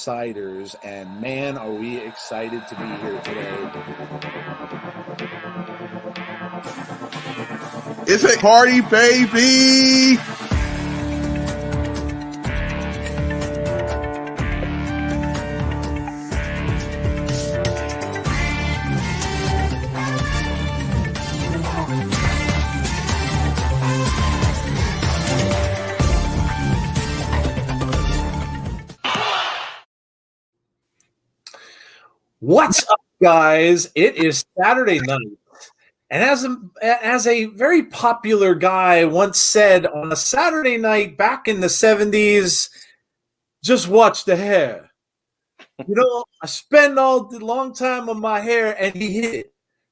Insiders, and man, are we excited to be here today. It's a party, baby! What's up, guys? It is Saturday night, and as a very popular guy once said on a Saturday night back in the 70s, just watch the hair. You know, I spend all the long time on my hair, and he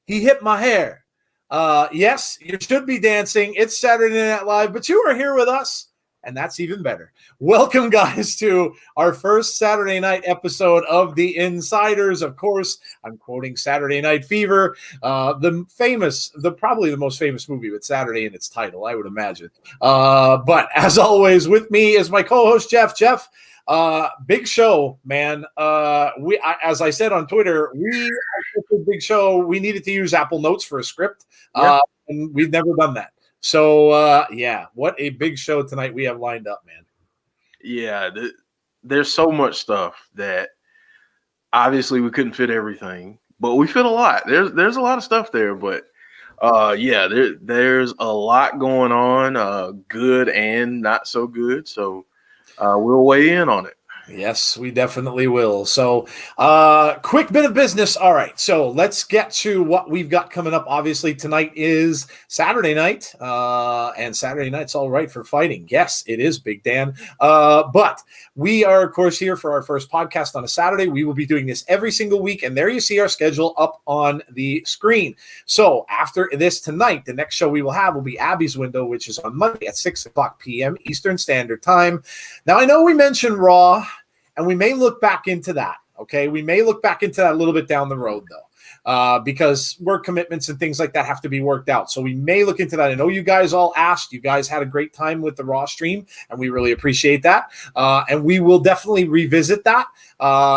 hit my hair. Yes, you should be dancing. It's Saturday Night Live, but you are here with us, and that's even better. Welcome, guys, to our first Saturday night episode of The Insiders. Of course, I'm quoting Saturday Night Fever, probably the most famous movie with Saturday in its title, I would imagine. But as always, with me is my co-host, Jeff. Jeff, big show, man. As I said on Twitter, big show. We needed to use Apple Notes for a script, and we've never done that. So, what a big show tonight we have lined up, man. Yeah, there's so much stuff that obviously we couldn't fit everything, but we fit a lot. There's a lot of stuff there, but there's a lot going on, good and not so good. So we'll weigh in on it. Yes, we definitely will. So, quick bit of business. All right, so let's get to what we've got coming up. Obviously, tonight is Saturday night, and Saturday night's all right for fighting. Yes, it is, Big Dan. But we are, of course, here for our first podcast on a Saturday. We will be doing this every single week, and there you see our schedule up on the screen. So, after this tonight, the next show we will have will be Abby's Window, which is on Monday at 6 o'clock p.m. Eastern Standard Time. Now, I know we mentioned Raw, and we may look back into that, okay? We may look back into that a little bit down the road, though, because work commitments and things like that have to be worked out. So we may look into that. I know you guys all asked. You guys had a great time with the Raw stream, and we really appreciate that. And we will definitely revisit that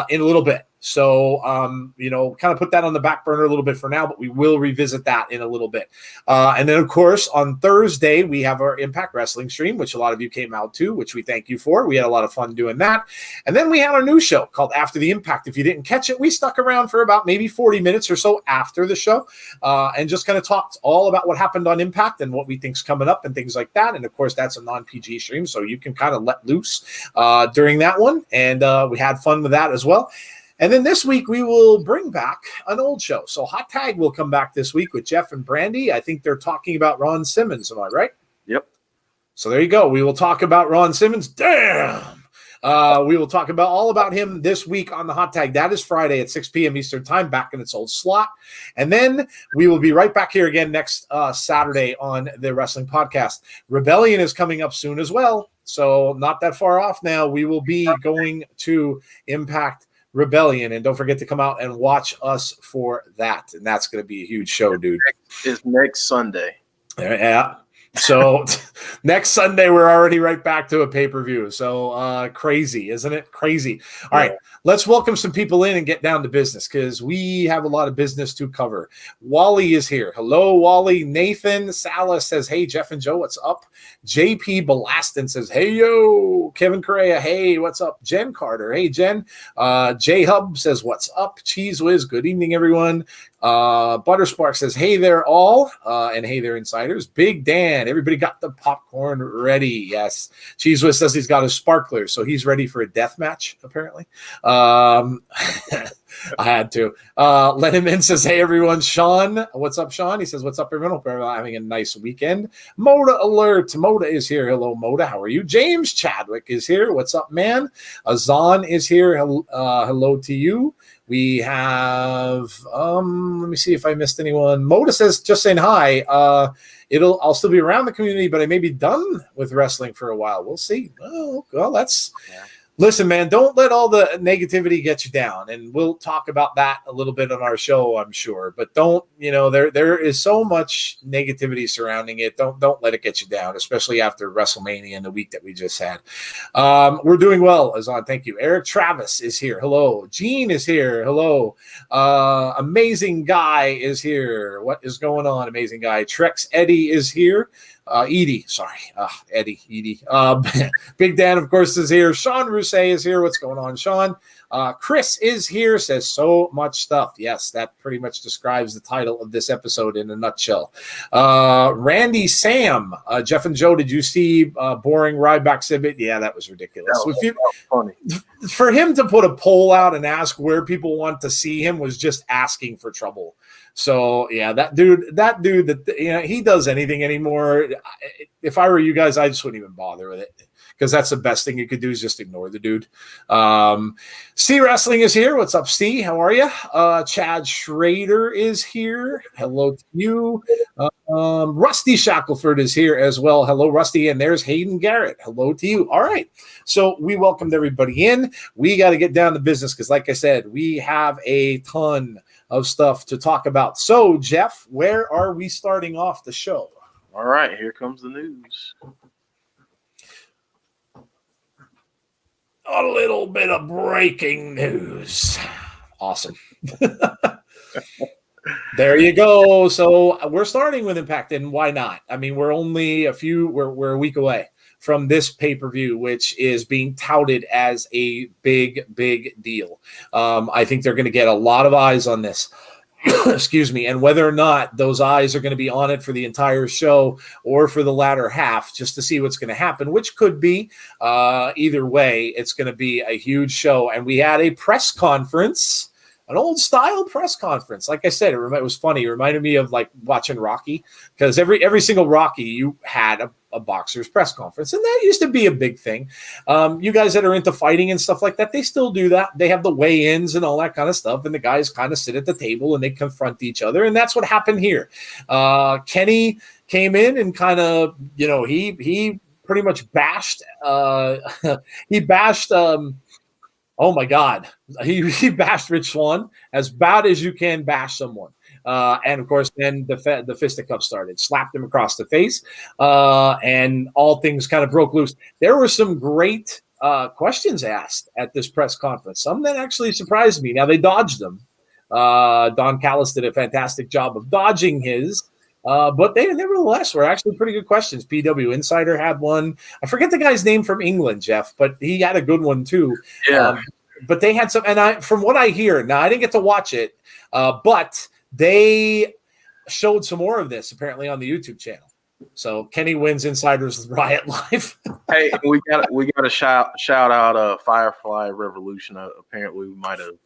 in a little bit. So, kind of put that on the back burner a little bit for now, but we will revisit that in a little bit. And then, of course, on Thursday, we have our Impact Wrestling stream, which a lot of you came out to, which we thank you for. We had a lot of fun doing that. And then we had our new show called After the Impact. If you didn't catch it, we stuck around for about maybe 40 minutes or so after the show and just kind of talked all about what happened on Impact and what we think's coming up and things like that. And, of course, that's a non-PG stream, so you can kind of let loose during that one. And we had fun with that as well. And then this week, we will bring back an old show. So Hot Tag will come back this week with Jeff and Brandy. I think they're talking about Ron Simmons. Am I right? Yep. So there you go. We will talk about Ron Simmons. Damn! We will talk all about him this week on the Hot Tag. That is Friday at 6 p.m. Eastern Time, back in its old slot. And then we will be right back here again next Saturday on the Wrestling Podcast. Rebellion is coming up soon as well. So not that far off now. We will be going to Impact Rebellion, and don't forget to come out and watch us for that. And that's going to be a huge show, dude. It's next Sunday. Yeah. So next Sunday, we're already right back to a pay-per-view. So crazy, isn't it? Crazy. All right, let's welcome some people in and get down to business because we have a lot of business to cover. Wally is here. Hello, Wally. Nathan Salas says, hey, Jeff and Joe, what's up? JP Belastin says, hey, yo. Kevin Correa, hey, what's up? Jen Carter, hey, Jen. J Hub says, what's up? Cheese Whiz, good evening, everyone. Butterspark says, hey there all, and hey there insiders. Big Dan, everybody got the popcorn ready. Yes. Cheese Whiz says he's got his sparkler, so he's ready for a death match, apparently. I had to. Lennon says, hey everyone. Sean, what's up, Sean? He says, what's up, everyone? Hope everyone having a nice weekend. Moda alert. Moda is here. Hello, Moda. How are you? James Chadwick is here. What's up, man? Azan is here. Hello to you. We have, let me see if I missed anyone. Moda says, just saying hi. I'll still be around the community, but I may be done with wrestling for a while. We'll see. Oh, well, Listen, man, don't let all the negativity get you down. And we'll talk about that a little bit on our show, I'm sure. But don't, there is so much negativity surrounding it. Don't let it get you down, especially after WrestleMania and the week that we just had. We're doing well, Azan. Thank you. Eric Travis is here. Hello. Gene is here. Hello. Amazing Guy is here. What is going on, Amazing Guy? Trex Eddie is here. Edie. Big Dan, of course, is here. Sean Rousset is here. What's going on, Sean? Chris is here, says so much stuff. Yes, that pretty much describes the title of this episode in a nutshell. Randy Sam, Jeff and Joe, did you see boring Ryback exhibit? Yeah, that was ridiculous. That was funny. For him to put a poll out and ask where people want to see him was just asking for trouble. So yeah, that dude that he does anything anymore. If I were you guys, I just wouldn't even bother with it, because that's the best thing you could do is just ignore the dude. C Wrestling is here. What's up, C? How are you? Chad Schrader is here. Hello to you. Rusty Shackelford is here as well. Hello, Rusty. And there's Hayden Garrett. Hello to you. All right. So we welcomed everybody in. We got to get down to business because, like I said, we have a ton of stuff to talk about. So, Jeff, where are we starting off the show? All right, here comes the news. A little bit of breaking news. Awesome. There you go. So we're starting with Impact, and why not? I mean, we're only we're a week away from this pay-per-view, which is being touted as a big, big deal. I think they're going to get a lot of eyes on this. Excuse me. And whether or not those eyes are going to be on it for the entire show or for the latter half, just to see what's going to happen, which could be either way, it's going to be a huge show. And we had a press conference, an old style press conference. Like I said, it was funny. It reminded me of like watching Rocky, because every single Rocky you had a boxer's press conference, and that used to be a big thing. You guys that are into fighting and stuff like that, they still do that. They have the weigh-ins and all that kind of stuff, and the guys kind of sit at the table and they confront each other, and that's what happened here. Kenny came in and kind of, he pretty much bashed. He bashed. Oh my God, he bashed Rich Swann as bad as you can bash someone. And of course, then the fisticuffs started, slapped him across the face, and all things kind of broke loose. There were some great questions asked at this press conference, some that actually surprised me. Now, they dodged them. Don Callis did a fantastic job of dodging his, but they nevertheless were actually pretty good questions. PW Insider had one. I forget the guy's name from England, Jeff, but he had a good one too. Yeah. But they had some, and from what I hear, now I didn't get to watch it, but they showed some more of this apparently on the YouTube channel. So Kenny wins Insider's Riot Live. Hey, we got to shout out Firefly Revolution. Apparently, we might have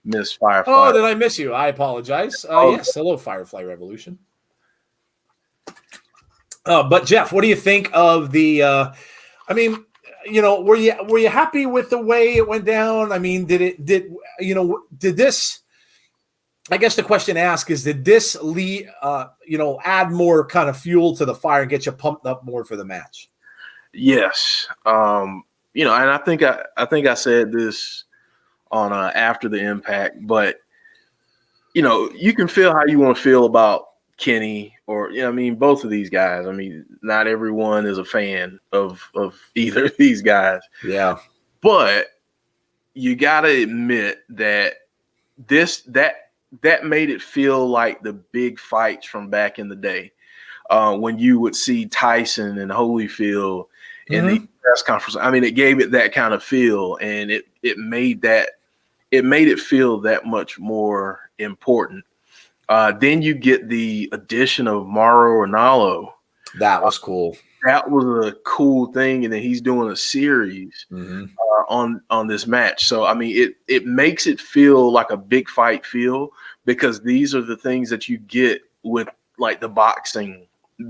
missed Firefly. Oh, did I miss you? I apologize. Yes, hello, Firefly Revolution. But Jeff, what do you think of the? I mean, were you happy with the way it went down? I mean, did this? I guess the question asked is, did this add more kind of fuel to the fire and get you pumped up more for the match? Yes. And I think I said this on after the Impact, but you can feel how you want to feel about Kenny or both of these guys. I mean, not everyone is a fan of either of these guys. Yeah. But you got to admit that that made it feel like the big fights from back in the day, when you would see Tyson and Holyfield in the press conference. I mean, it gave it that kind of feel, and it made it feel that much more important. Then you get the addition of Mauro Ranallo. That was cool. That was a cool thing, and then he's doing a series on this match. So I mean, it makes it feel like a big fight feel, because these are the things that you get with like the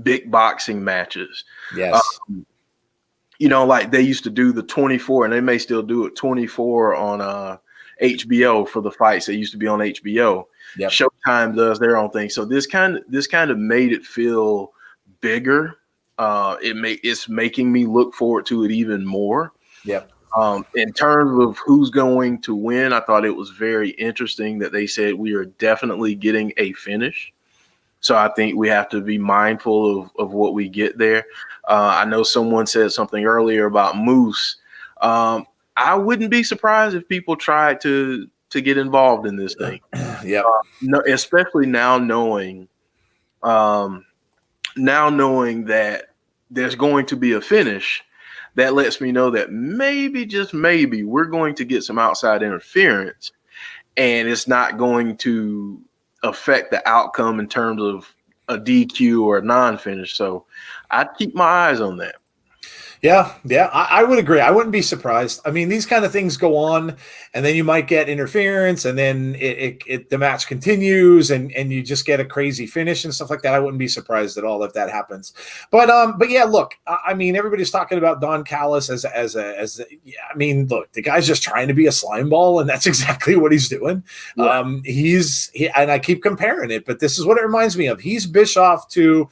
big boxing matches. Yes. Like they used to do the 24, and they may still do it 24 on HBO for the fights. They used to be on HBO. Yep. Showtime does their own thing. So this kind of made it feel bigger. It's making me look forward to it even more. Yep. In terms of who's going to win, I thought it was very interesting that they said we are definitely getting a finish. So I think we have to be mindful of what we get there. I know someone said something earlier about Moose. I wouldn't be surprised if people tried to get involved in this thing. Yeah. No, especially now knowing that there's going to be a finish. That lets me know that maybe, just maybe, we're going to get some outside interference, and it's not going to affect the outcome in terms of a DQ or a non-finish. So I'd keep my eyes on that. Yeah, I would agree. I wouldn't be surprised. I mean, these kind of things go on, and then you might get interference, and then the match continues, and you just get a crazy finish and stuff like that. I wouldn't be surprised at all if that happens. But yeah, look, I mean, everybody's talking about Don Callis as yeah, I mean, look, the guy's just trying to be a slime ball, and that's exactly what he's doing. Yeah. And I keep comparing it, but this is what it reminds me of. He's Bischoff to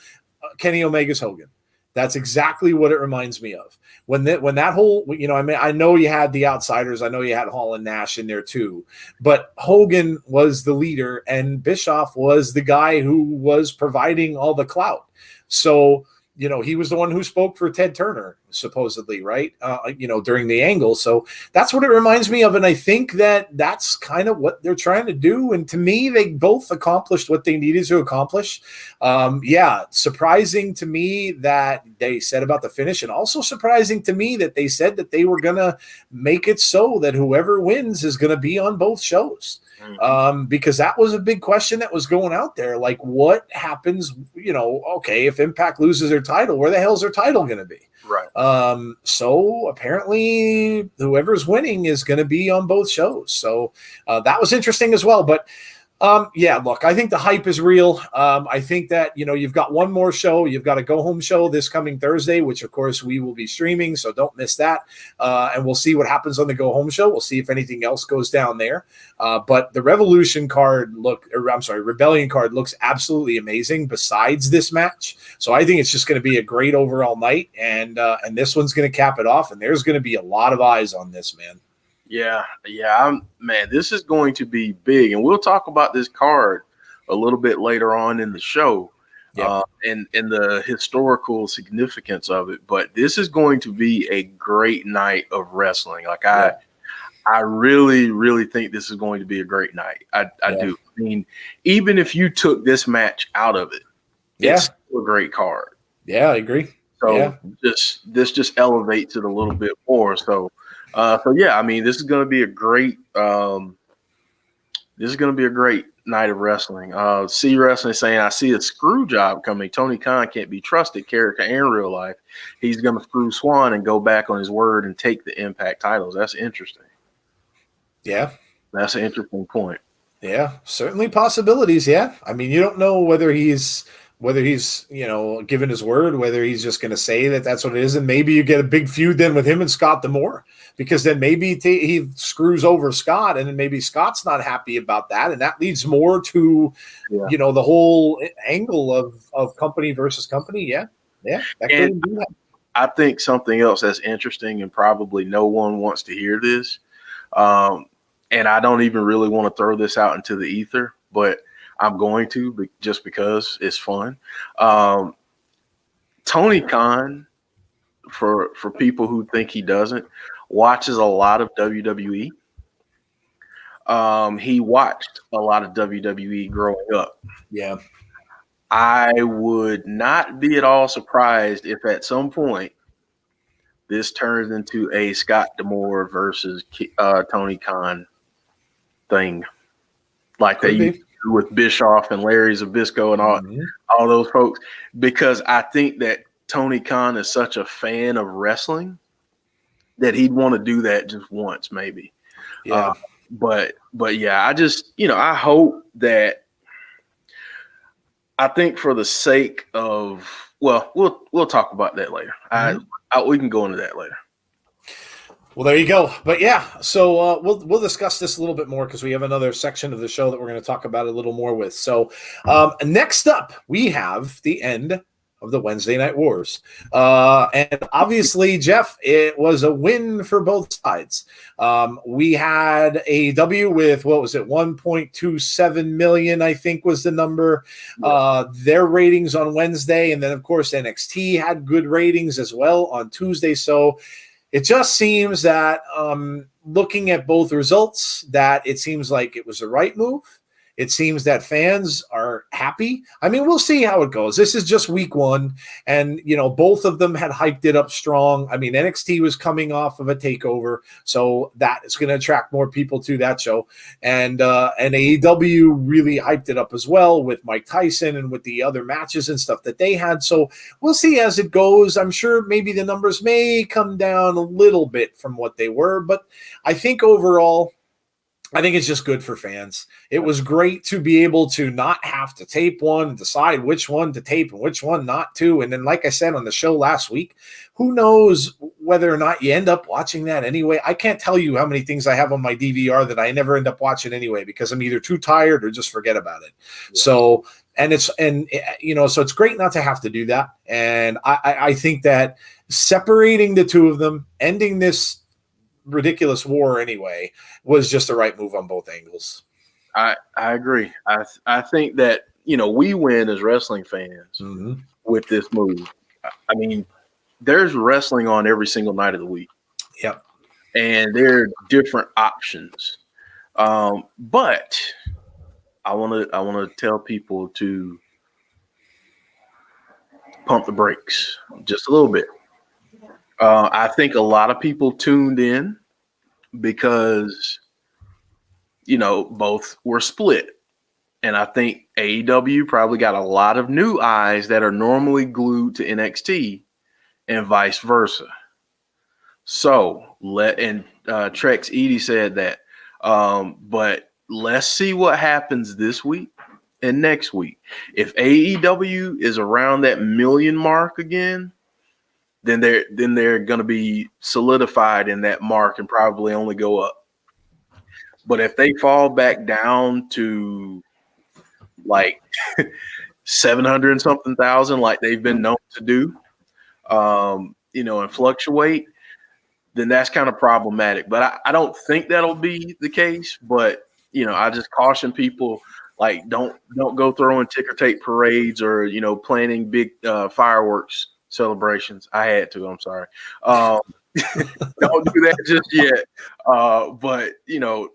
Kenny Omega's Hogan. That's exactly what it reminds me of. When that whole, you know, I mean, I know you had the outsiders. I know you had Hall and Nash in there too, but Hogan was the leader and Bischoff was the guy who was providing all the clout. So, you know, he was the one who spoke for Ted Turner, supposedly, right? You know, during the Angle. So that's what it reminds me of. And I think that that's kind of what they're trying to do. And to me, they both accomplished what they needed to accomplish. Yeah, surprising to me that they said about the finish, and also surprising to me that they said that they were going to make it so that whoever wins is going to be on both shows. Because that was a big question that was going out there. Like, what happens, you know, okay, if Impact loses their title, where the hell's their title going to be? Right. So apparently whoever's winning is going to be on both shows. So that was interesting as well. But yeah, look, I think the hype is real. I think that, you know, you've got one more show. You've got a go-home show this coming Thursday, which, of course, we will be streaming, so don't miss that. And we'll see what happens on the go-home show. We'll see if anything else goes down there. But the Rebellion card looks absolutely amazing besides this match. So I think it's just going to be a great overall night, and this one's going to cap it off, and there's going to be a lot of eyes on this, man. Yeah, man, this is going to be big, and we'll talk about this card a little bit later on in the show, and the historical significance of it. But this is going to be a great night of wrestling. Like I really, really think this is going to be a great night. I do. I mean, even if you took this match out of it, it's still a great card. Yeah, I agree. So this just elevates it a little bit more. So yeah, I mean, this is going to be a great night of wrestling. C Wrestling saying, I see a screw job coming. Tony Khan can't be trusted, character and real life. He's going to screw Swan and go back on his word and take the Impact titles. That's interesting. Yeah, that's an interesting point. Yeah, certainly possibilities. Yeah, I mean, you don't know whether he's you know, given his word, whether he's just going to say that that's what it is, and maybe you get a big feud then with him and Scott D'Amore, because then maybe he screws over Scott, and then maybe Scott's not happy about that, and that leads more to you know, the whole angle of company versus company. Yeah, that could do that. I think something else that's interesting, and probably no one wants to hear this, and I don't even really want to throw this out into the ether, but I'm going to, just because it's fun. Tony Khan, for people who think he doesn't, watches a lot of WWE. He watched a lot of WWE growing up. Yeah. I would not be at all surprised if at some point this turns into a Scott D'Amore versus Tony Khan thing, like they used to do with Bischoff and Larry Zbyszko and all those folks, because I think that Tony Khan is such a fan of wrestling that he'd want to do that just once, maybe. Yeah. But yeah, I just, you know, I hope that, I think for the sake of, well, we'll talk about that later. We can go into that later. Well, there you go. But yeah, so we'll discuss this a little bit more, because we have another section of the show that we're going to talk about a little more with. So next up, we have the end of the Wednesday Night Wars. And obviously, Jeff, it was a win for both sides. We had AEW with, what was it, 1.27 million, I think was the number. Their ratings on Wednesday. And then, of course, NXT had good ratings as well on Tuesday. So it just seems that looking at both results, that it seems like it was the right move. It seems that fans are happy. I mean, we'll see how it goes. This is just week one, and, you know, both of them had hyped it up strong. I mean, NXT was coming off of a takeover, so that is going to attract more people to that show. And AEW really hyped it up as well with Mike Tyson and with the other matches and stuff that they had. So we'll see as it goes. I'm sure maybe the numbers may come down a little bit from what they were, but I think overall, I think it's just good for fans. It was great to be able to not have to tape one and decide which one to tape and which one not to. And then, like I said on the show last week, who knows whether or not you end up watching that anyway. I can't tell you how many things I have on my DVR that I never end up watching anyway because I'm either too tired or just forget about it. Yeah. So it's great not to have to do that. And I think that separating the two of them, ending this ridiculous war anyway, was just the right move on both angles. I agree. I think that, you know, we win as wrestling fans with this move. I mean, there's wrestling on every single night of the week. Yep. And there are different options. But I want to tell people to pump the brakes just a little bit. I think a lot of people tuned in because, you know, both were split. And I think AEW probably got a lot of new eyes that are normally glued to NXT and vice versa. So Trex Edie said that. But let's see what happens this week and next week. If AEW is around that million mark again, then they're going to be solidified in that mark and probably only go up. But if they fall back down to like 700 and something thousand, like they've been known to do, and fluctuate, then that's kind of problematic. But I don't think that'll be the case. But, you know, I just caution people, like, don't go throwing ticker tape parades or, you know, planning big fireworks celebrations. I had to. I'm sorry. Don't do that just yet. But, you know,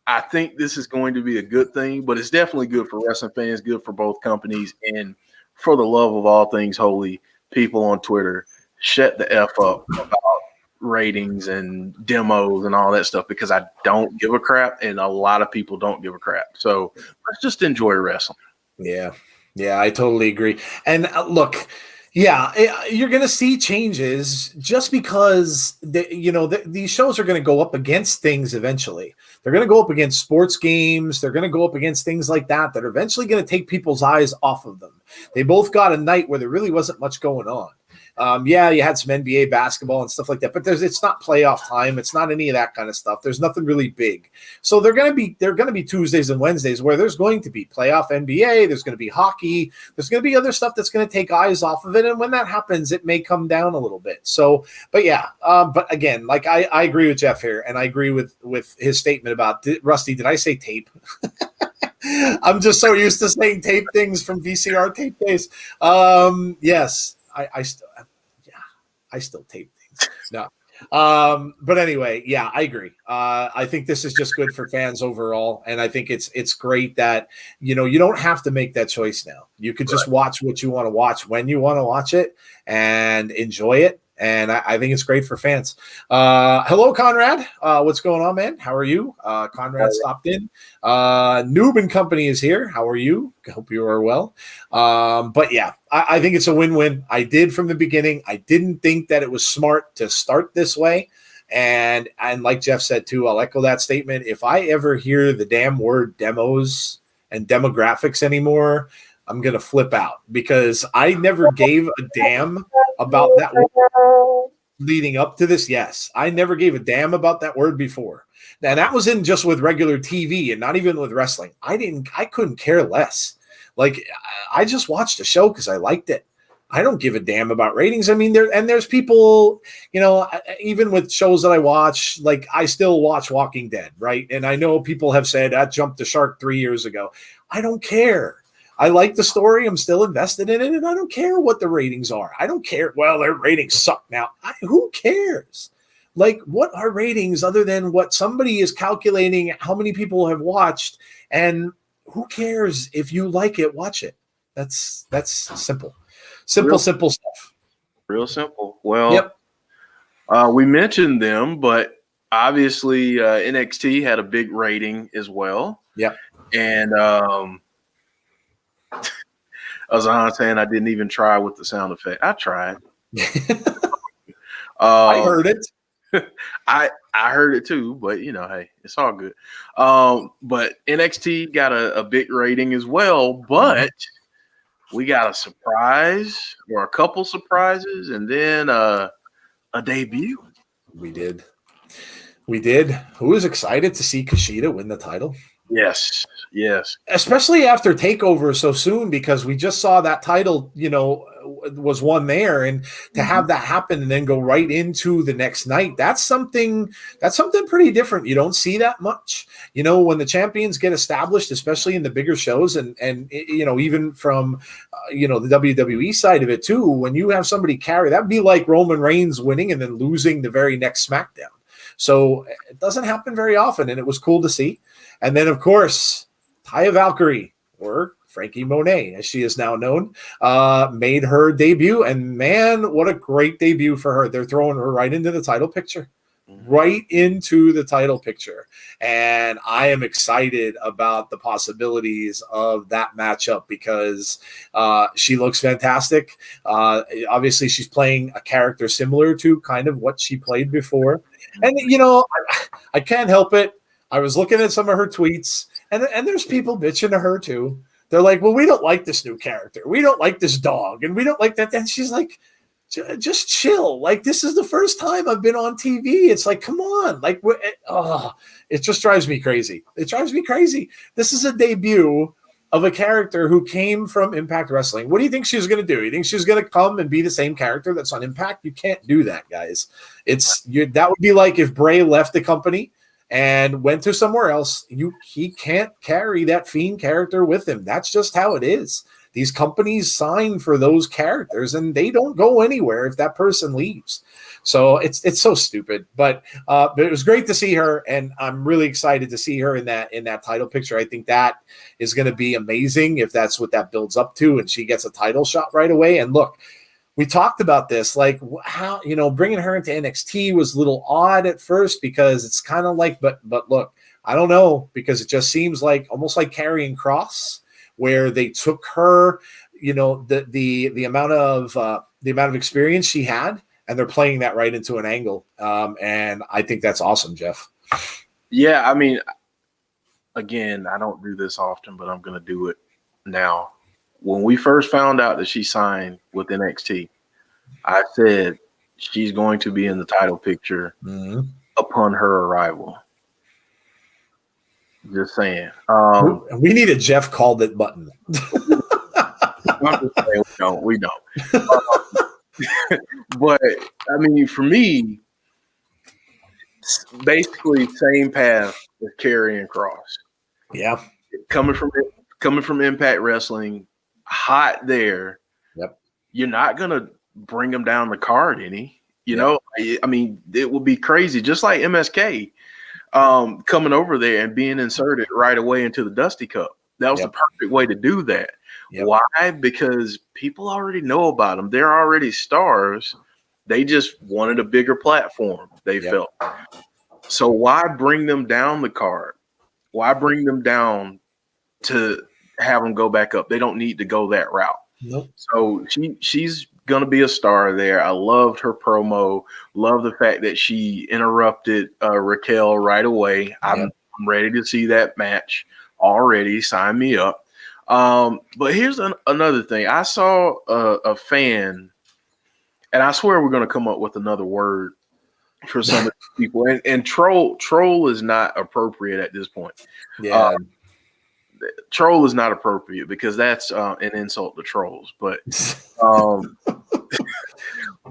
I think this is going to be a good thing, but it's definitely good for wrestling fans, good for both companies, and for the love of all things holy, people on Twitter, shut the F up about ratings and demos and all that stuff, because I don't give a crap, and a lot of people don't give a crap. So let's just enjoy wrestling. Yeah, I totally agree. And look, yeah, you're going to see changes just because these shows are going to go up against things eventually. They're going to go up against sports games. They're going to go up against things like that are eventually going to take people's eyes off of them. They both got a night where there really wasn't much going on. You had some NBA basketball and stuff like that, but it's not playoff time. It's not any of that kind of stuff. There's nothing really big. So they're going to be Tuesdays and Wednesdays where there's going to be playoff NBA. There's going to be hockey. There's going to be other stuff that's going to take eyes off of it. And when that happens, it may come down a little bit. So, but yeah. But again, like I agree with Jeff here, and I agree with his statement about Rusty. Did I say tape? I'm just so used to saying tape things from VCR tape days. Yes. I still tape things. No. But anyway, yeah, I agree. I think this is just good for fans overall. And I think it's great that, you don't have to make that choice now. You could just watch what you want to watch when you want to watch it and enjoy it. And I think it's great for fans. Hello, Conrad. What's going on, man? How are you? Conrad stopped in. Noob and Company is here. How are you? I hope you are well. But yeah, I think it's a win-win. I did from the beginning. I didn't think that it was smart to start this way. And like Jeff said, too, I'll echo that statement. If I ever hear the damn word demos and demographics anymore, I'm going to flip out, because I never gave a damn about that word leading up to this. Yes, I never gave a damn about that word before. Now, that was in just with regular TV and not even with wrestling. I couldn't care less. Like, I just watched the show because I liked it. I don't give a damn about ratings. I mean, there's people, even with shows that I watch, like I still watch Walking Dead, right? And I know people have said that jumped the shark 3 years ago. I don't care. I like the story. I'm still invested in it, and I don't care what the ratings are. I don't care. Well, their ratings suck now. Who cares? Like, what are ratings other than what somebody is calculating how many people have watched? And who cares if you like it? Watch it. That's simple. Simple stuff. Real simple. Well, yep. We mentioned them, but obviously NXT had a big rating as well. Yep. And as I'm saying, I didn't even try with the sound effect. I tried. I heard it. I heard it too, but hey, it's all good. But NXT got a big rating as well, but we got a surprise or a couple surprises, and then a debut. We did. Who was excited to see Kushida win the title? Yes. Especially after TakeOver so soon, because we just saw that title, was won there, and to have that happen and then go right into the next night, that's something pretty different. You don't see that much, when the champions get established, especially in the bigger shows, and even from the WWE side of it too. When you have somebody carry, that'd be like Roman Reigns winning and then losing the very next SmackDown. So it doesn't happen very often, and it was cool to see. And then, of course, Taya Valkyrie, or Frankie Monet, as she is now known, made her debut. And, man, what a great debut for her. They're throwing her right into the title picture. Right into the title picture. And I am excited about the possibilities of that matchup because she looks fantastic. Obviously, she's playing a character similar to kind of what she played before. And, I can't help it. I was looking at some of her tweets, and there's people bitching to her too. They're like, well, we don't like this new character. We don't like this dog, and we don't like that. And she's like, just chill. Like, this is the first time I've been on TV. It's like, come on. Like, it just drives me crazy. It drives me crazy. This is a debut of a character who came from Impact Wrestling. What do you think she's going to do? You think she's going to come and be the same character that's on Impact? You can't do that, guys. That would be like if Bray left the company and went to somewhere else. He can't carry that Fiend character with him. That's just how it is. These companies sign for those characters, and they don't go anywhere if that person leaves. So it's so stupid. But it was great to see her, and I'm really excited to see her in that title picture. I think that is going to be amazing if that's what that builds up to, and she gets a title shot right away. And look, we talked about this, like how, bringing her into NXT was a little odd at first because it's kind of like, but look, I don't know, because it just seems like almost like Karrion Kross, where they took her, the amount of experience she had, and they're playing that right into an angle. And I think that's awesome, Jeff. Yeah. I mean, again, I don't do this often, but I'm going to do it now. When we first found out that she signed with NXT, I said she's going to be in the title picture upon her arrival. Just saying. We need a Jeff called it button. We don't. But I mean, for me, basically same path as Karrion Kross. Yeah, coming from Impact Wrestling, hot there. Yep. You're not gonna bring them down the card any. I mean, it would be crazy. Just like MSK. Coming over there and being inserted right away into the Dusty Cup. That was the perfect way to do that. Yep. Why? Because people already know about them. They're already stars. They just wanted a bigger platform, they felt. So why bring them down the card? Why bring them down to have them go back up? They don't need to go that route. Nope. So she's going to be a star there. I loved her promo. Love the fact that she interrupted Raquel right away. I'm ready to see that match already. Sign me up. But here's another thing. I saw a fan, and I swear we're going to come up with another word for some of these people. And troll is not appropriate at this point. Yeah. troll is not appropriate because that's an insult to trolls. But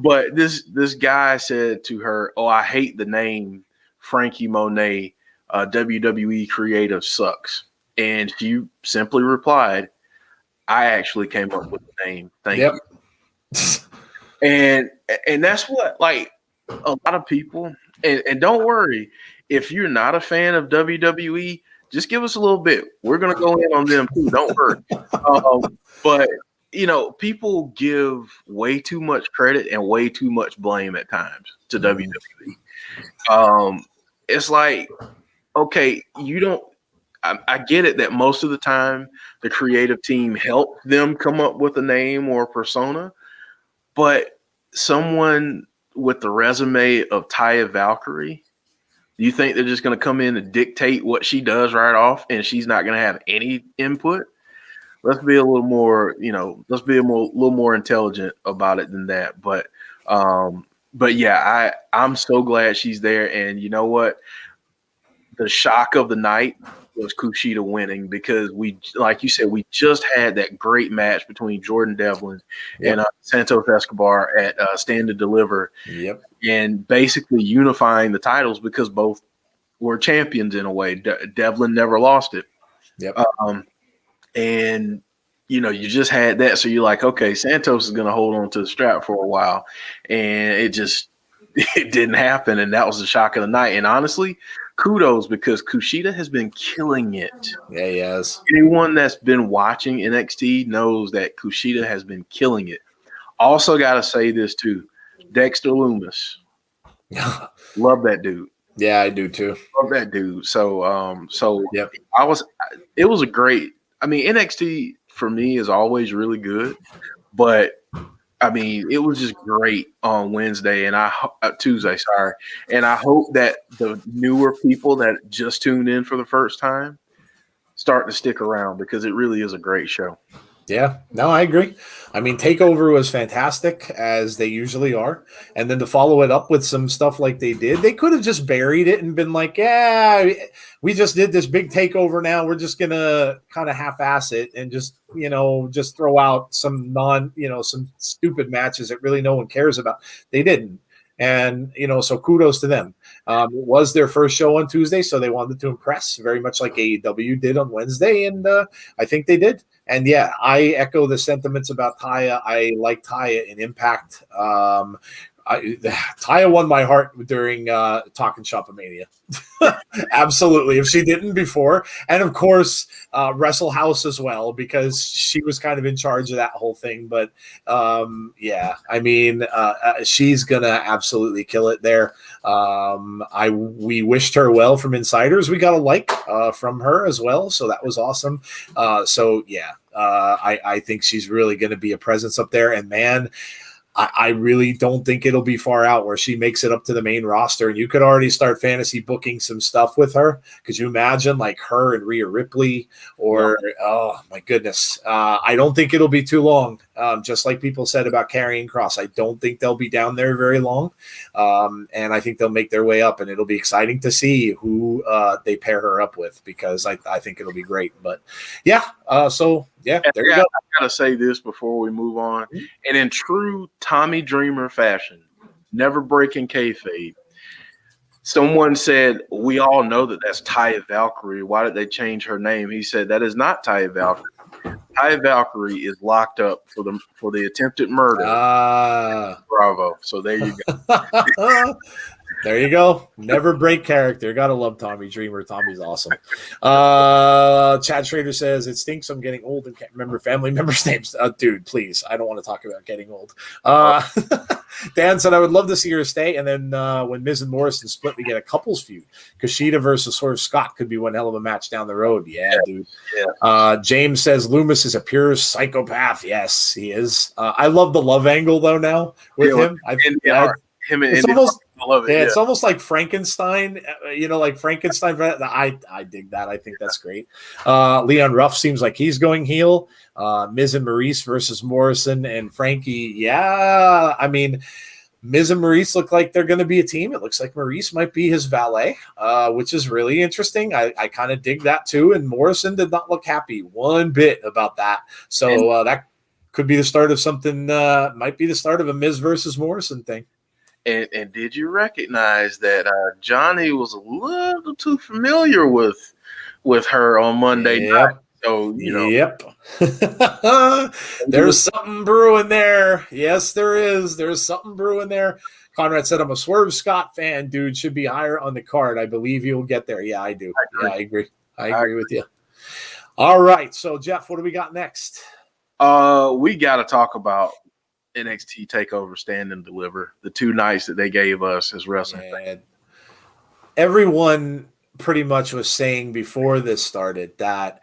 but this guy said to her, "Oh, I hate the name Frankie Monet. WWE creative sucks." And she simply replied, "I actually came up with the name. Thank you." And that's what, like, a lot of people, and don't worry, if you're not a fan of WWE, just give us a little bit. We're going to go in on them too. Don't worry. But, people give way too much credit and way too much blame at times to WWE. It's like, okay, you don't, I get it that most of the time the creative team helped them come up with a name or a persona, but someone with the resume of Taya Valkyrie, do you think they're just going to come in and dictate what she does right off and she's not going to have any input? Let's be a little more, little more intelligent about it than that. But yeah, I'm so glad she's there. And you know what? The shock of the night was Kushida winning because like you said, we just had that great match between Jordan Devlin and Santos Escobar at Stand and Deliver. Yep. And basically unifying the titles because both were champions in a way. Devlin never lost it. Yep. And you just had that. So you're like, okay, Santos is going to hold on to the strap for a while. And it didn't happen. And that was the shock of the night. And honestly, kudos, because Kushida has been killing it. Yeah, he has. Anyone that's been watching NXT knows that Kushida has been killing it. Also got to say this too. Dexter Lumis. Love that dude. Yeah, I do too. Love that dude. So yep. It was a great, NXT for me is always really good, but it was just great on Wednesday and Tuesday, sorry. And I hope that the newer people that just tuned in for the first time start to stick around because it really is a great show. Yeah, no, I agree. TakeOver was fantastic, as they usually are. And then to follow it up with some stuff like they did, they could have just buried it and been like, yeah, we just did this big takeover now. We're just going to kind of half-ass it and just throw out some some stupid matches that really no one cares about. They didn't. And, so kudos to them. It was their first show on Tuesday, so they wanted to impress, very much like AEW did on Wednesday, and I think they did. And, yeah, I echo the sentiments about Taya. I like Taya in Impact. Taya won my heart during Talking Shop-A-Mania. Absolutely. If she didn't before. And, of course, Wrestle House as well, because she was kind of in charge of that whole thing. But, she's going to absolutely kill it there. We wished her well from Insiders. We got a like from her as well. So that was awesome. I think she's really going to be a presence up there. And, man, I really don't think it'll be far out where she makes it up to the main roster, and you could already start fantasy booking some stuff with her. Could you imagine like her and Rhea Ripley oh my goodness. I don't think it'll be too long. Just like people said about Karrion Kross, I don't think they'll be down there very long. And I think they'll make their way up, and it'll be exciting to see who they pair her up with, because I think it'll be great. But there you go. I gotta say this before we move on. And in true Tommy Dreamer fashion, never breaking kayfabe, someone said, "We all know that that's Taya Valkyrie. Why did they change her name?" He said, "That is not Taya Valkyrie. Taya Valkyrie is locked up for the attempted murder." Bravo. So there you go. There you go. Never break character. Gotta love Tommy Dreamer. Tommy's awesome. Chad Schrader says, "It stinks I'm getting old and can't remember family members' names." Dude, please. I don't want to talk about getting old. Dan said, "I would love to see her stay. And then when Miz and Morrison split, we get a couples feud. Kushida versus Swerve Scott could be one hell of a match down the road." Yeah, dude. Yeah. James says, "Loomis is a pure psychopath." Yes, he is. I love the love angle, though, now with him. It's almost, I love it. Yeah, it's almost like Frankenstein, like Frankenstein. I dig that. I think that's great. Leon Ruff seems like he's going heel. Miz and Maurice versus Morrison and Frankie. Yeah, Miz and Maurice look like they're going to be a team. It looks like Maurice might be his valet, which is really interesting. I kind of dig that too. And Morrison did not look happy one bit about that. So that could be the start of something, might be the start of a Miz versus Morrison thing. And did you recognize that Johnny was a little too familiar with her on Monday night? So, Yep. There's something brewing there. Yes, there is. There's something brewing there. Conrad said, I'm a Swerve Scott fan, dude. Should be higher on the card. I believe you'll get there. Yeah, I do. I agree with you. All right. So, Jeff, what do we got next? We got to talk about NXT TakeOver Stand and Deliver, the 2 nights that they gave us as wrestling fans. Everyone pretty much was saying before this started that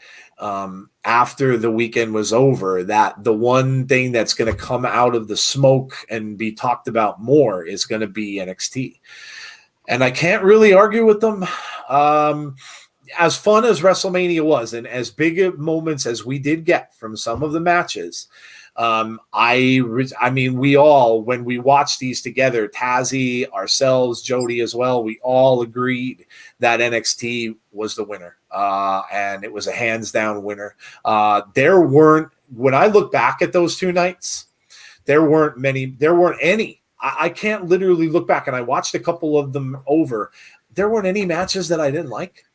after the weekend was over, that the one thing that's going to come out of the smoke and be talked about more is going to be NXT. And I can't really argue with them. As fun as WrestleMania was, and as big of moments as we did get from some of the matches, I mean, we all, when we watched these together, Tazzy, ourselves, Jody as well, we all agreed that NXT was the winner. And it was a hands down winner. When I look back at those 2 nights, there weren't any. I can't literally look back, and I watched a couple of them over. There weren't any matches that I didn't like.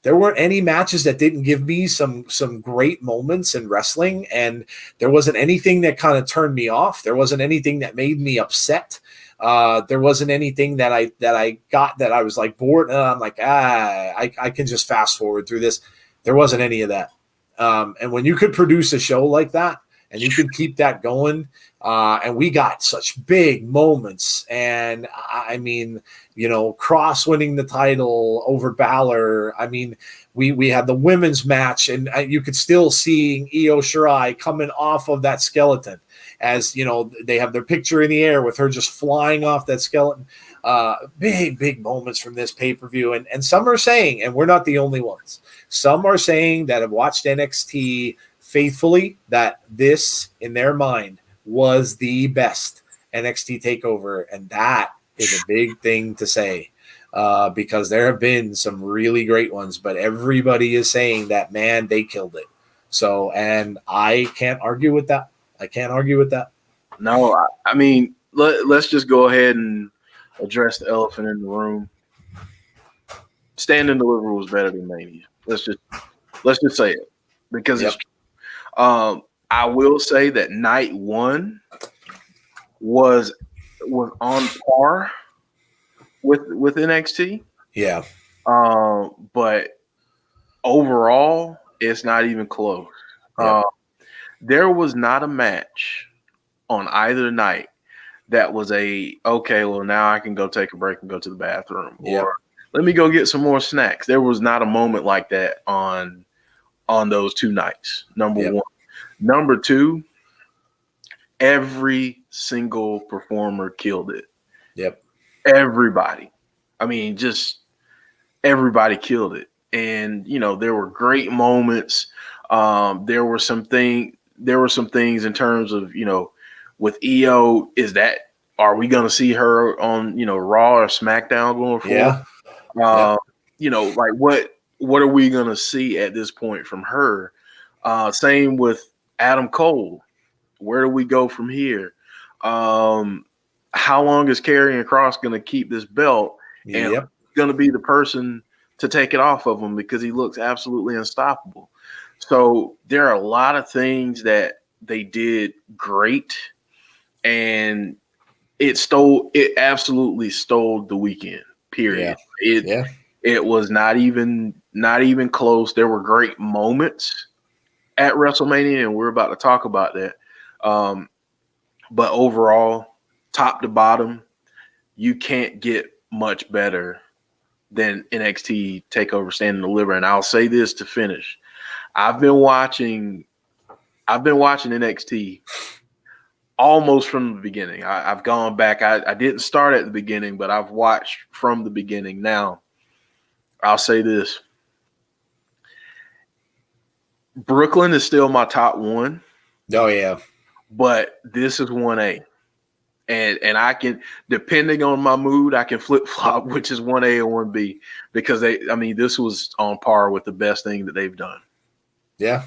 There weren't any matches that didn't give me some great moments in wrestling, and there wasn't anything that kind of turned me off. There wasn't anything that made me upset. There wasn't anything that I got that I was like bored. And I'm like, I can just fast forward through this. There wasn't any of that. And when you could produce a show like that and you could keep that going, and we got such big moments. And I mean, Cross winning the title over Balor. I mean, we had the women's match, and you could still see Io Shirai coming off of that skeleton, as they have their picture in the air with her just flying off that skeleton. Big moments from this pay-per-view. And some are saying, and we're not the only ones, some are saying that have watched NXT faithfully, that this, in their mind, was the best NXT takeover. And that is a big thing to say, because there have been some really great ones, but everybody is saying that, man, they killed it. So, and I can't argue with that. No, I mean, let's just go ahead and address the elephant in the room. Stand and Deliver was better than Mania. Let's just say it, because it's true. I will say that night 1 was on par with NXT. Yeah. But overall, it's not even close. Yeah. There was not a match on either night that was okay, well, now I can go take a break and go to the bathroom. Yep. Or let me go get some more snacks. There was not a moment like that on those 2 nights, number 1. Number 2, every single performer killed it. Yep. Everybody. I mean, just everybody killed it. And, there were great moments. There were some things in terms of, with Io, are we going to see her on, Raw or SmackDown going forward? Yeah. Like what are we going to see at this point from her? Same with Adam Cole. Where do we go from here? How long is Karrion Kross going to keep this belt? And going to be the person to take it off of him, because he looks absolutely unstoppable. So there are a lot of things that they did great, and it absolutely stole the weekend, period. It was not even close. There were great moments at WrestleMania, and we're about to talk about that. But overall, top to bottom, you can't get much better than NXT TakeOver Stand and Deliver. And I'll say this to finish. I've been watching NXT almost from the beginning. I've gone back. I didn't start at the beginning, but I've watched from the beginning. Now, I'll say this. Brooklyn is still my top 1. Oh, yeah. But this is 1A. And I can, depending on my mood, I can flip flop which is 1A or 1B, because this was on par with the best thing that they've done. Yeah.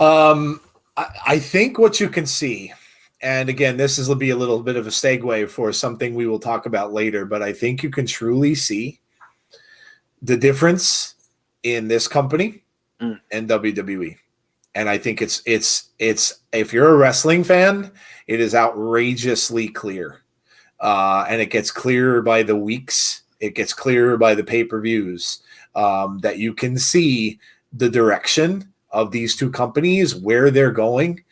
I think what you can see, and again, this will be a little bit of a segue for something we will talk about later, but I think you can truly see the difference in this company and WWE. And I think it's if you're a wrestling fan, it is outrageously clear. And it gets clearer by the weeks. It gets clearer by the pay-per-views, that you can see the direction of these two companies, where they're going.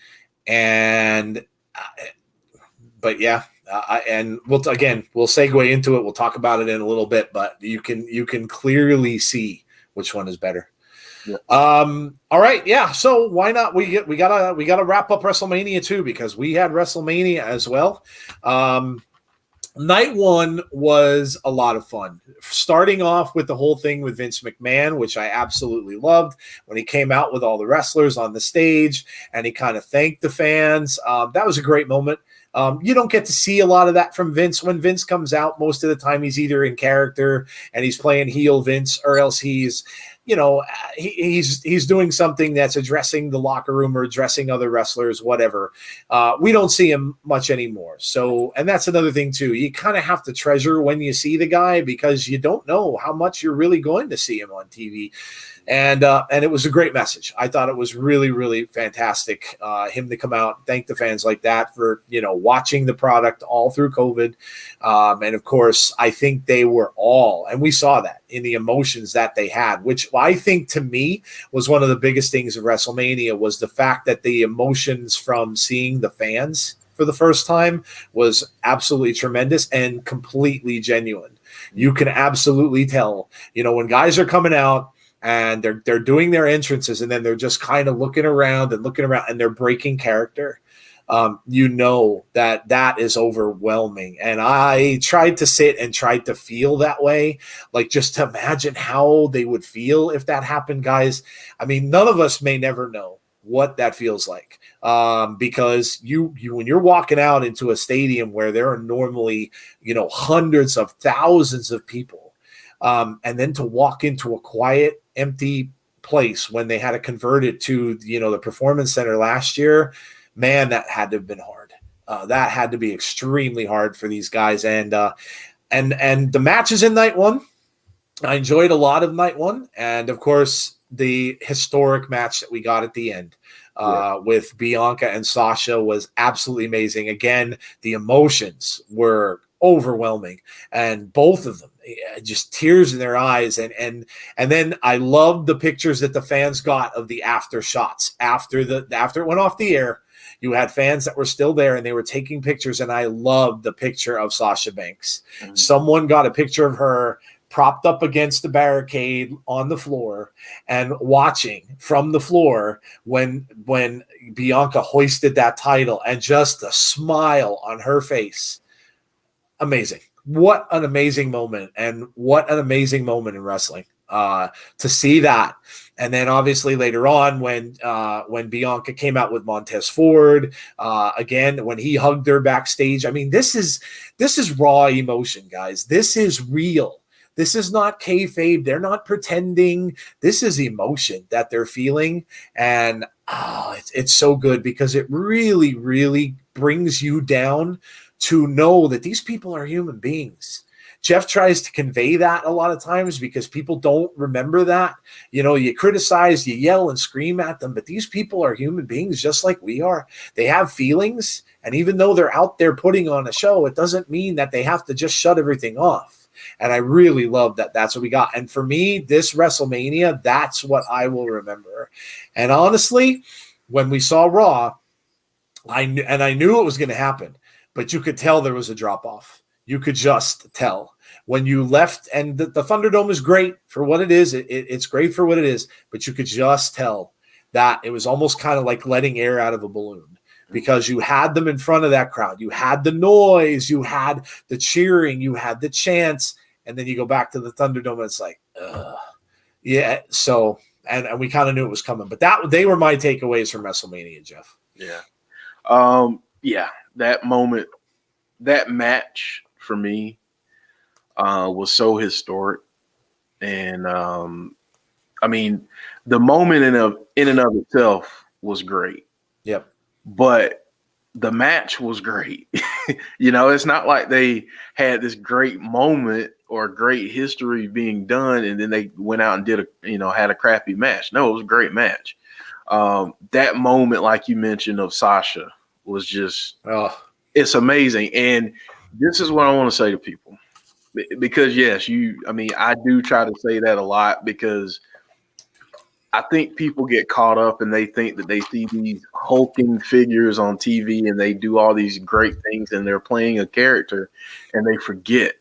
And and we'll segue into it. We'll talk about it in a little bit, but you can clearly see which one is better. Yeah. All right. Yeah. So why not? We gotta wrap up WrestleMania too, because we had WrestleMania as well. Night one was a lot of fun. Starting off with the whole thing with Vince McMahon, which I absolutely loved, when he came out with all the wrestlers on the stage and he kind of thanked the fans. That was a great moment. You don't get to see a lot of that from Vince. When Vince comes out, most of the time he's either in character and he's playing heel Vince, or else he's doing something that's addressing the locker room or addressing other wrestlers, whatever. We don't see him much anymore. So, and that's another thing too. You kind of have to treasure when you see the guy, because you don't know how much you're really going to see him on TV. And it was a great message. I thought it was really, really fantastic, him to come out and thank the fans like that for, watching the product all through COVID. And of course, I think they were all, and we saw that in the emotions that they had, which I think to me was one of the biggest things of WrestleMania, was the fact that the emotions from seeing the fans for the first time was absolutely tremendous and completely genuine. You can absolutely tell, when guys are coming out and they're doing their entrances, and then they're just kind of looking around and they're breaking character. That is overwhelming. And I tried to sit and tried to feel that way, like just to imagine how they would feel if that happened, guys. I mean, none of us may never know what that feels like, because you when you're walking out into a stadium where there are normally, hundreds of thousands of people, and then to walk into a quiet, empty place when they had to convert it to, the Performance Center last year, man, that had to have been hard. That had to be extremely hard for these guys. And the matches in night one, I enjoyed a lot of night one. And of course, the historic match that we got at the end with Bianca and Sasha was absolutely amazing. Again, the emotions were overwhelming, and both of them, just tears in their eyes. And then I loved the pictures that the fans got of the after shots after it went off the air. You had fans that were still there and they were taking pictures, and I loved the picture of Sasha Banks. Mm-hmm. Someone got a picture of her propped up against the barricade on the floor and watching from the floor when Bianca hoisted that title, and just a smile on her face. Amazing. What an amazing moment, and what an amazing moment in wrestling, to see that. And then obviously later on when Bianca came out with Montez Ford, again, when he hugged her backstage, I mean, this is raw emotion, guys. This is real. This is not kayfabe. They're not pretending. This is emotion that they're feeling. And it's so good, because it really, really brings you down to know that these people are human beings. Jeff tries to convey that a lot of times because people don't remember that. You criticize, you yell and scream at them, but these people are human beings just like we are. They have feelings, and even though they're out there putting on a show, it doesn't mean that they have to just shut everything off. And I really love that that's what we got. And for me, this WrestleMania, that's what I will remember. And honestly, when we saw Raw, I knew it was going to happen, but you could tell there was a drop-off. You could just tell when you left, and the Thunderdome is great for what it is. It's great for what it is, but you could just tell that it was almost kind of like letting air out of a balloon, because you had them in front of that crowd. You had the noise, you had the cheering, you had the chants, and then you go back to the Thunderdome and it's like, yeah. So, and we kind of knew it was coming, but they were my takeaways from WrestleMania, Jeff. Yeah. yeah, that moment, that match for me was so historic. And I mean, the moment in and of itself was great. Yep. But the match was great. It's not like they had this great moment or great history being done and then they went out and did had a crappy match. No, it was a great match. That moment, like you mentioned, of Sasha was just, it's amazing. And this is what I want to say to people. Because yes, I do try to say that a lot because I think people get caught up and they think that they see these hulking figures on TV and they do all these great things and they're playing a character and they forget,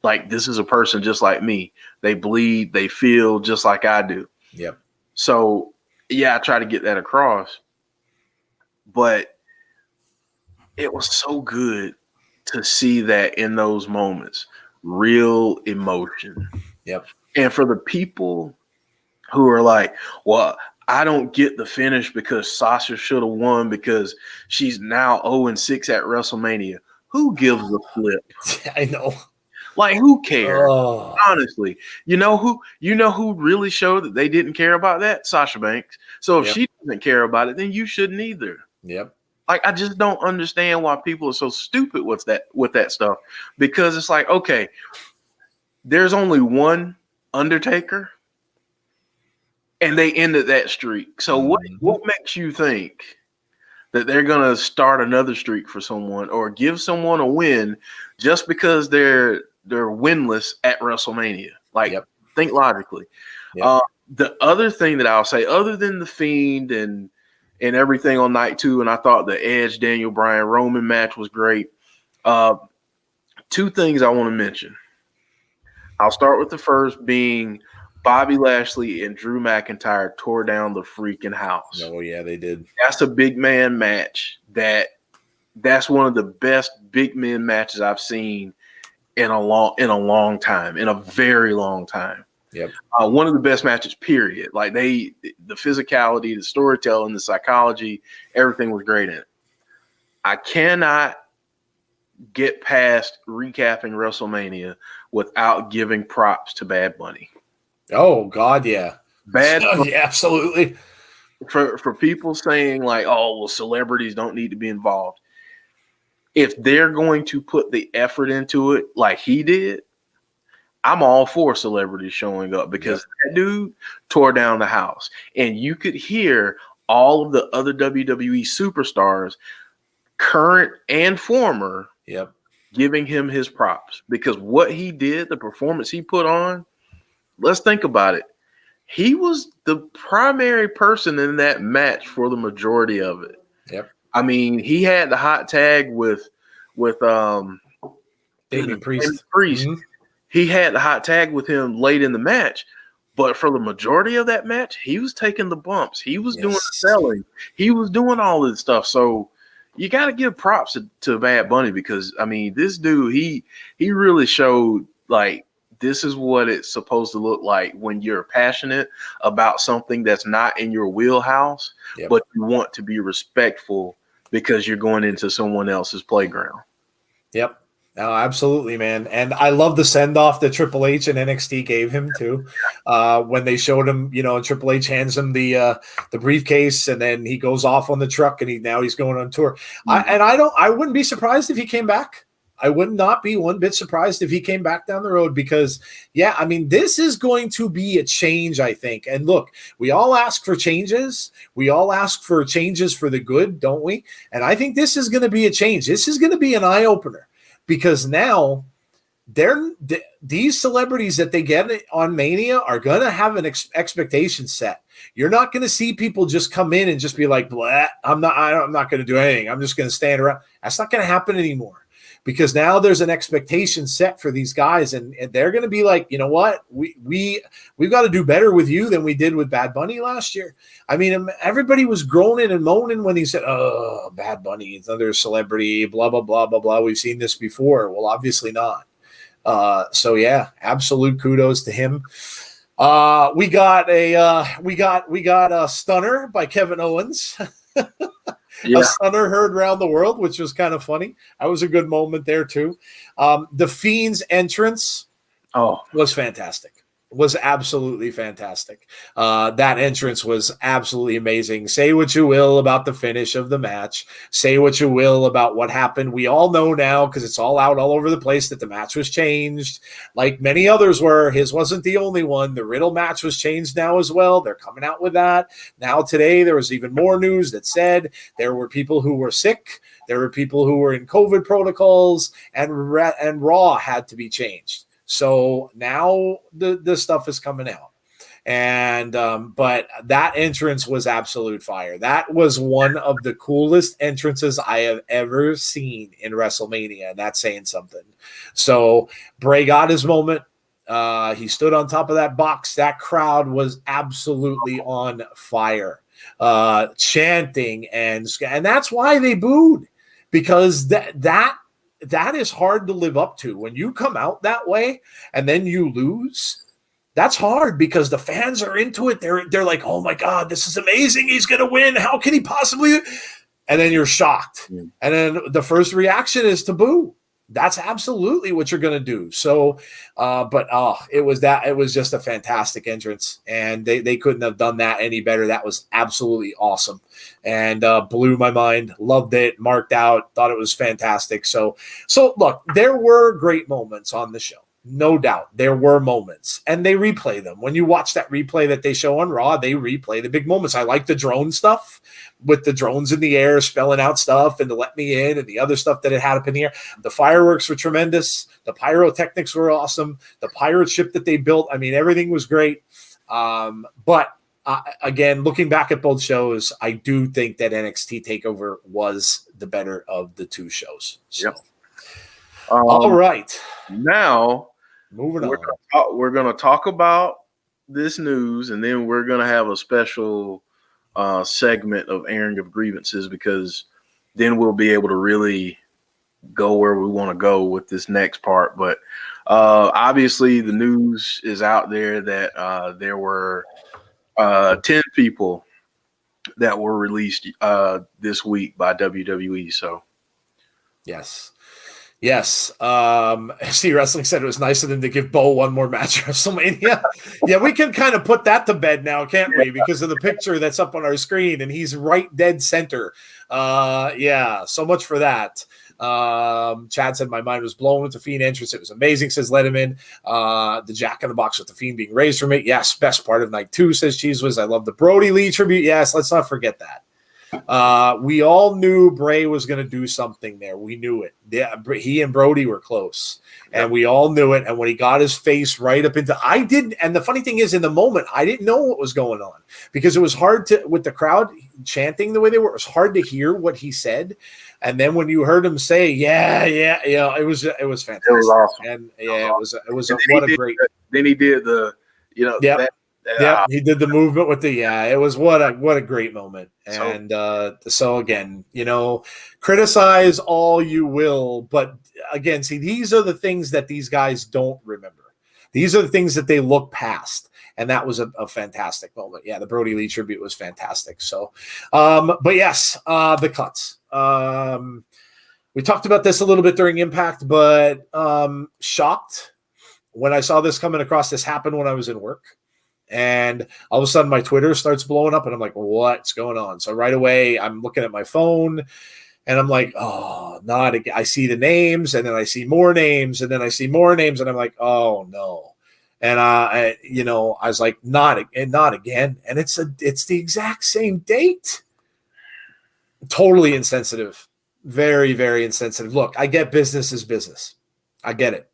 like, this is a person just like me. They bleed, they feel just like I do. Yep. So yeah, I try to get that across, but it was so good to see that in those moments, real emotion. Yep. And for the people who are like, well, I don't get the finish because Sasha should have won because she's now 0-6 at WrestleMania. Who gives a flip? I know. Like, who cares? Honestly, you know who really showed that they didn't care about that? Sasha Banks. So if she doesn't care about it, then you shouldn't either. Yep. Like, I just don't understand why people are so stupid with that stuff. Because it's like, okay, there's only one Undertaker. And they ended that streak. So what makes you think that they're going to start another streak for someone or give someone a win just because they're winless at WrestleMania? Like, think logically. Yep. The other thing that I'll say, other than the Fiend and everything on night 2, and I thought the Edge, Daniel Bryan, Roman match was great. 2 things I want to mention. I'll start with the first being Bobby Lashley and Drew McIntyre tore down the freaking house. Oh yeah, they did. That's a big man match. That's one of the best big men matches I've seen in a long time, in a very long time. Yep. One of the best matches, period. Like, the physicality, the storytelling, the psychology, everything was great in it. I cannot get past recapping WrestleMania without giving props to Bad Bunny. Oh God, yeah. Yeah, absolutely. For people saying like, oh, well, celebrities don't need to be involved. If they're going to put the effort into it like he did, I'm all for celebrities showing up because that dude tore down the house. And you could hear all of the other WWE superstars, current and former, giving him his props because what he did, the performance he put on, let's think about it. He was the primary person in that match for the majority of it. Yep. I mean, he had the hot tag with Damian Priest. Mm-hmm. He had the hot tag with him late in the match, but for the majority of that match, he was taking the bumps. He was doing the selling. He was doing all this stuff. So you got to give props to Bad Bunny because, I mean, this dude, he really showed, like, this is what it's supposed to look like when you're passionate about something that's not in your wheelhouse, but you want to be respectful because you're going into someone else's playground. Yep. Oh, absolutely, man. And I love the send-off that Triple H and NXT gave him too. When they showed him, and Triple H hands him the briefcase and then he goes off on the truck and now he's going on tour. Mm-hmm. I wouldn't be surprised if he came back. I would not be one bit surprised if he came back down the road because, I mean, this is going to be a change, I think. And look, we all ask for changes. We all ask for changes for the good, don't we? And I think this is going to be a change. This is going to be an eye-opener because now these celebrities that they get on Mania are going to have an expectation set. You're not going to see people just come in and just be like, blah, I'm not going to do anything. I'm just going to stand around. That's not going to happen anymore. Because now there's an expectation set for these guys, and they're going to be like, you know what, we've got to do better with you than we did with Bad Bunny last year. I mean, everybody was groaning and moaning when he said, "Oh, Bad Bunny, it's another celebrity, blah blah blah blah blah." We've seen this before. Well, obviously not. So yeah, absolute kudos to him. We got a stunner by Kevin Owens. Yeah. A stunner heard around the world, which was kind of funny. That was a good moment there too. The Fiend's entrance was fantastic. Was absolutely fantastic. That entrance was absolutely amazing. Say what you will about the finish of the match. Say what you will about what happened. We all know now, because it's all out all over the place, that the match was changed. Like many others were. His wasn't the only one. The Riddle match was changed now as well. They're coming out with that. Now today there was even more news that said there were people who were sick. There were people who were in COVID protocols, and Raw had to be changed. So now the stuff is coming out. And but that entrance was absolute fire. That was one of the coolest entrances I have ever seen in WrestleMania, and that's saying something. So Bray got his moment. He stood on top of that box. That crowd was absolutely on fire, chanting, and that's why they booed, because that is hard to live up to. When you come out that way and then you lose, that's hard, because the fans are into it. They're like, oh my God, this is amazing. He's going to win. How can he possibly? And then you're shocked. Yeah. And then the first reaction is to boo. That's absolutely what you're going to do. So, it was just a fantastic entrance, and they couldn't have done that any better. That was absolutely awesome, and blew my mind. Loved it, marked out, thought it was fantastic. So look, there were great moments on the show. No doubt there were moments, and they replay them. When you watch that replay that they show on Raw, they replay the big moments. I like the drone stuff with the drones in the air spelling out stuff and to let me in, and the other stuff that it had up in the air. The fireworks were tremendous. The pyrotechnics were awesome. The pirate ship that they built, I mean, everything was great. Again, looking back at both shows, I do think that NXT TakeOver was the better of the two shows. So. Yep. All right. Now, moving on. We're going to talk about this news, and then we're going to have a special segment of airing of grievances, because then we'll be able to really go where we want to go with this next part. But obviously the news is out there that there were 10 people that were released this week by WWE. So, yes. See, Wrestling said it was nice of them to give Bo one more match at WrestleMania. Yeah, we can kind of put that to bed now, can't we? Because of the picture that's up on our screen, and he's right dead center. So much for that. Chad said my mind was blown with the Fiend entrance. It was amazing, says Letterman. The Jack in the Box with the Fiend being raised from it. Yes, best part of night 2, says Cheese Whiz. I love the Brody Lee tribute. Yes, let's not forget that. We all knew Bray was going to do something there. We knew it. Yeah, he and Brody were close, and we all knew it. And when he got his face right up into, I didn't. And the funny thing is, in the moment, I didn't know what was going on, because it was hard to, with the crowd chanting the way they were, it was hard to hear what he said. And then when you heard him say, it was fantastic. It was awesome. And what a great. Then he did the, he did the movement with the, it was what a great moment. And so again, criticize all you will, but again, see, these are the things that these guys don't remember. These are the things that they look past. And that was a fantastic moment. Yeah, the Brody Lee tribute was fantastic. So, but yes, the cuts. We talked about this a little bit during Impact, but shocked when I saw this coming across. This happened when I was in work. And all of a sudden my Twitter starts blowing up, and I'm like, what's going on? So right away I'm looking at my phone, and I'm like, oh, not again. I see the names, and then I see more names, and then I see more names, and I'm like, oh no. And I was like, not again. And it's the exact same date. Totally insensitive. Very, very insensitive. Look, I get business is business. I get it.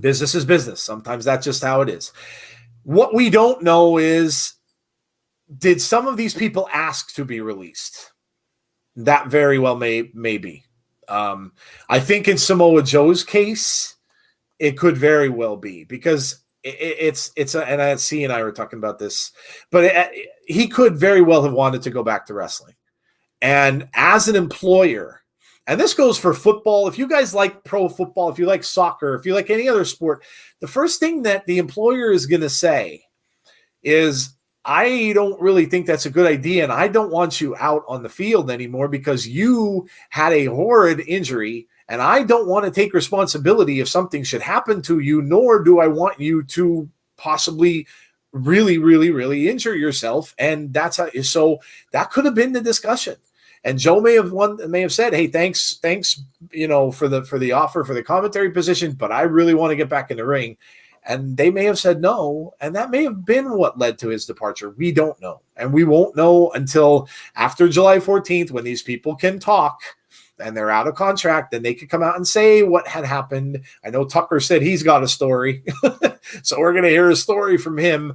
Business is business. Sometimes that's just how it is. What we don't know is, did some of these people ask to be released? That very well may be. I think in Samoa Joe's case, it could very well be, because and C and I were talking about this, but he could very well have wanted to go back to wrestling. And as an employer, and this goes for football, if you guys like pro football, if you like soccer, if you like any other sport, the first thing that the employer is going to say is, I don't really think that's a good idea, and I don't want you out on the field anymore because you had a horrid injury, and I don't want to take responsibility if something should happen to you, nor do I want you to possibly really, really, really injure yourself. And that's how, so that could have been the discussion. And Joe may have said, "Hey, thanks, for the offer for the commentary position, but I really want to get back in the ring." And they may have said no, and that may have been what led to his departure. We don't know, and we won't know until after July 14th, when these people can talk and they're out of contract, then they could come out and say what had happened. I know Tucker said he's got a story, so we're going to hear a story from him.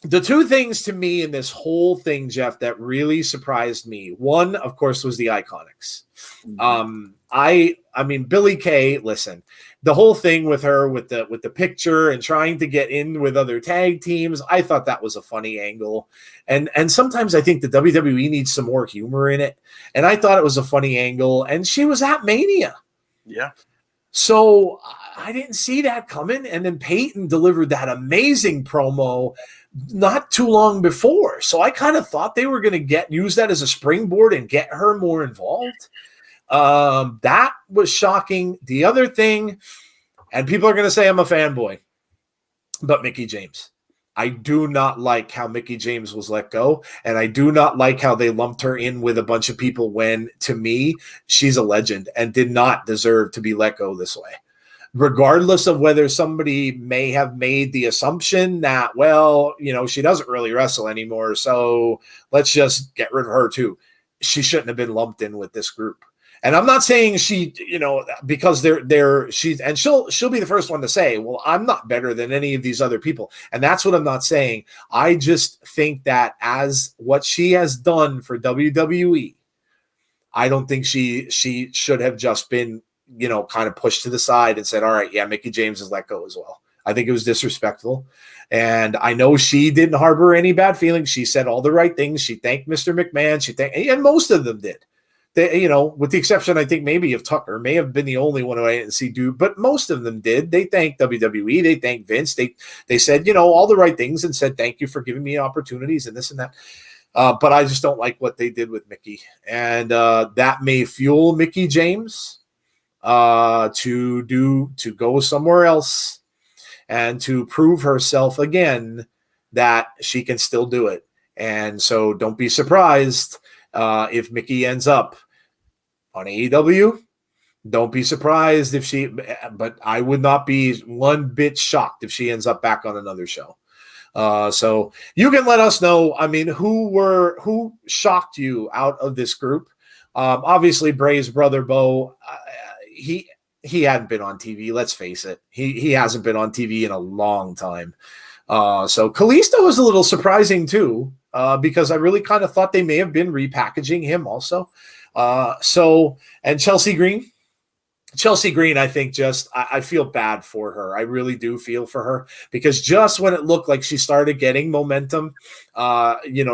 The two things to me in this whole thing, Jeff, that really surprised me. One, of course, was the Iconics. I mean, Billie Kay, listen, the whole thing with her, with the picture and trying to get in with other tag teams, I thought that was a funny angle. And sometimes I think the WWE needs some more humor in it. And I thought it was a funny angle. And she was at Mania. Yeah. So I didn't see that coming. And then Peyton delivered that amazing promo not too long before. So I kind of thought they were going to use that as a springboard and get her more involved. That was shocking. The other thing, and people are going to say I'm a fanboy, but Mickie James. I do not like how Mickie James was let go, and I do not like how they lumped her in with a bunch of people when, to me, she's a legend and did not deserve to be let go this way. Regardless of whether somebody may have made the assumption that, well, she doesn't really wrestle anymore, so let's just get rid of her too. She shouldn't have been lumped in with this group. And I'm not saying she, because she'll be the first one to say, well, I'm not better than any of these other people. And that's what I'm not saying. I just think that as what she has done for WWE, I don't think she should have just been, kind of pushed to the side and said, all right, yeah, Mickie James is let go as well. I think it was disrespectful. And I know she didn't harbor any bad feelings. She said all the right things. She thanked Mr. McMahon. And most of them did. They, with the exception, I think maybe of Tucker, may have been the only one who I didn't see do, but most of them did. They thanked WWE. They thanked Vince. They said, all the right things and said, thank you for giving me opportunities and this and that. But I just don't like what they did with Mickie. And that may fuel Mickie James to go somewhere else and to prove herself again that she can still do it. And so don't be surprised if Mickie ends up on AEW. Don't be surprised but I would not be one bit shocked if she ends up back on another show. So you can let us know. I mean, who shocked you out of this group? Obviously Bray's brother, Bo, he hadn't been on TV. Let's face it. He hasn't been on TV in a long time. So Kalisto was a little surprising too, because I really kind of thought they may have been repackaging him also. And Chelsea Green, I think I feel bad for her. I really do feel for her because just when it looked like she started getting momentum,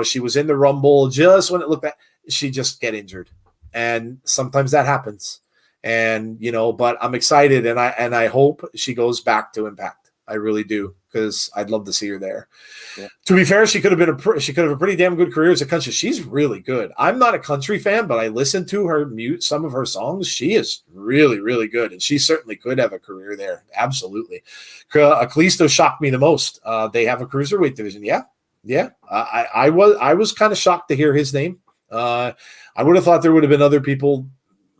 she was in the Rumble, just when it looked like she just get injured. And sometimes that happens. And, but I'm excited and I hope she goes back to Impact. I really do, because I'd love to see her there. Yeah. To be fair, she could have a pretty damn good career as a country. She's really good. I'm not a country fan, but I listen to her some of her songs. She is really, really good, and she certainly could have a career there. Absolutely. Kalisto shocked me the most. They have a cruiserweight division. Yeah. I was kind of shocked to hear his name. I would have thought there would have been other people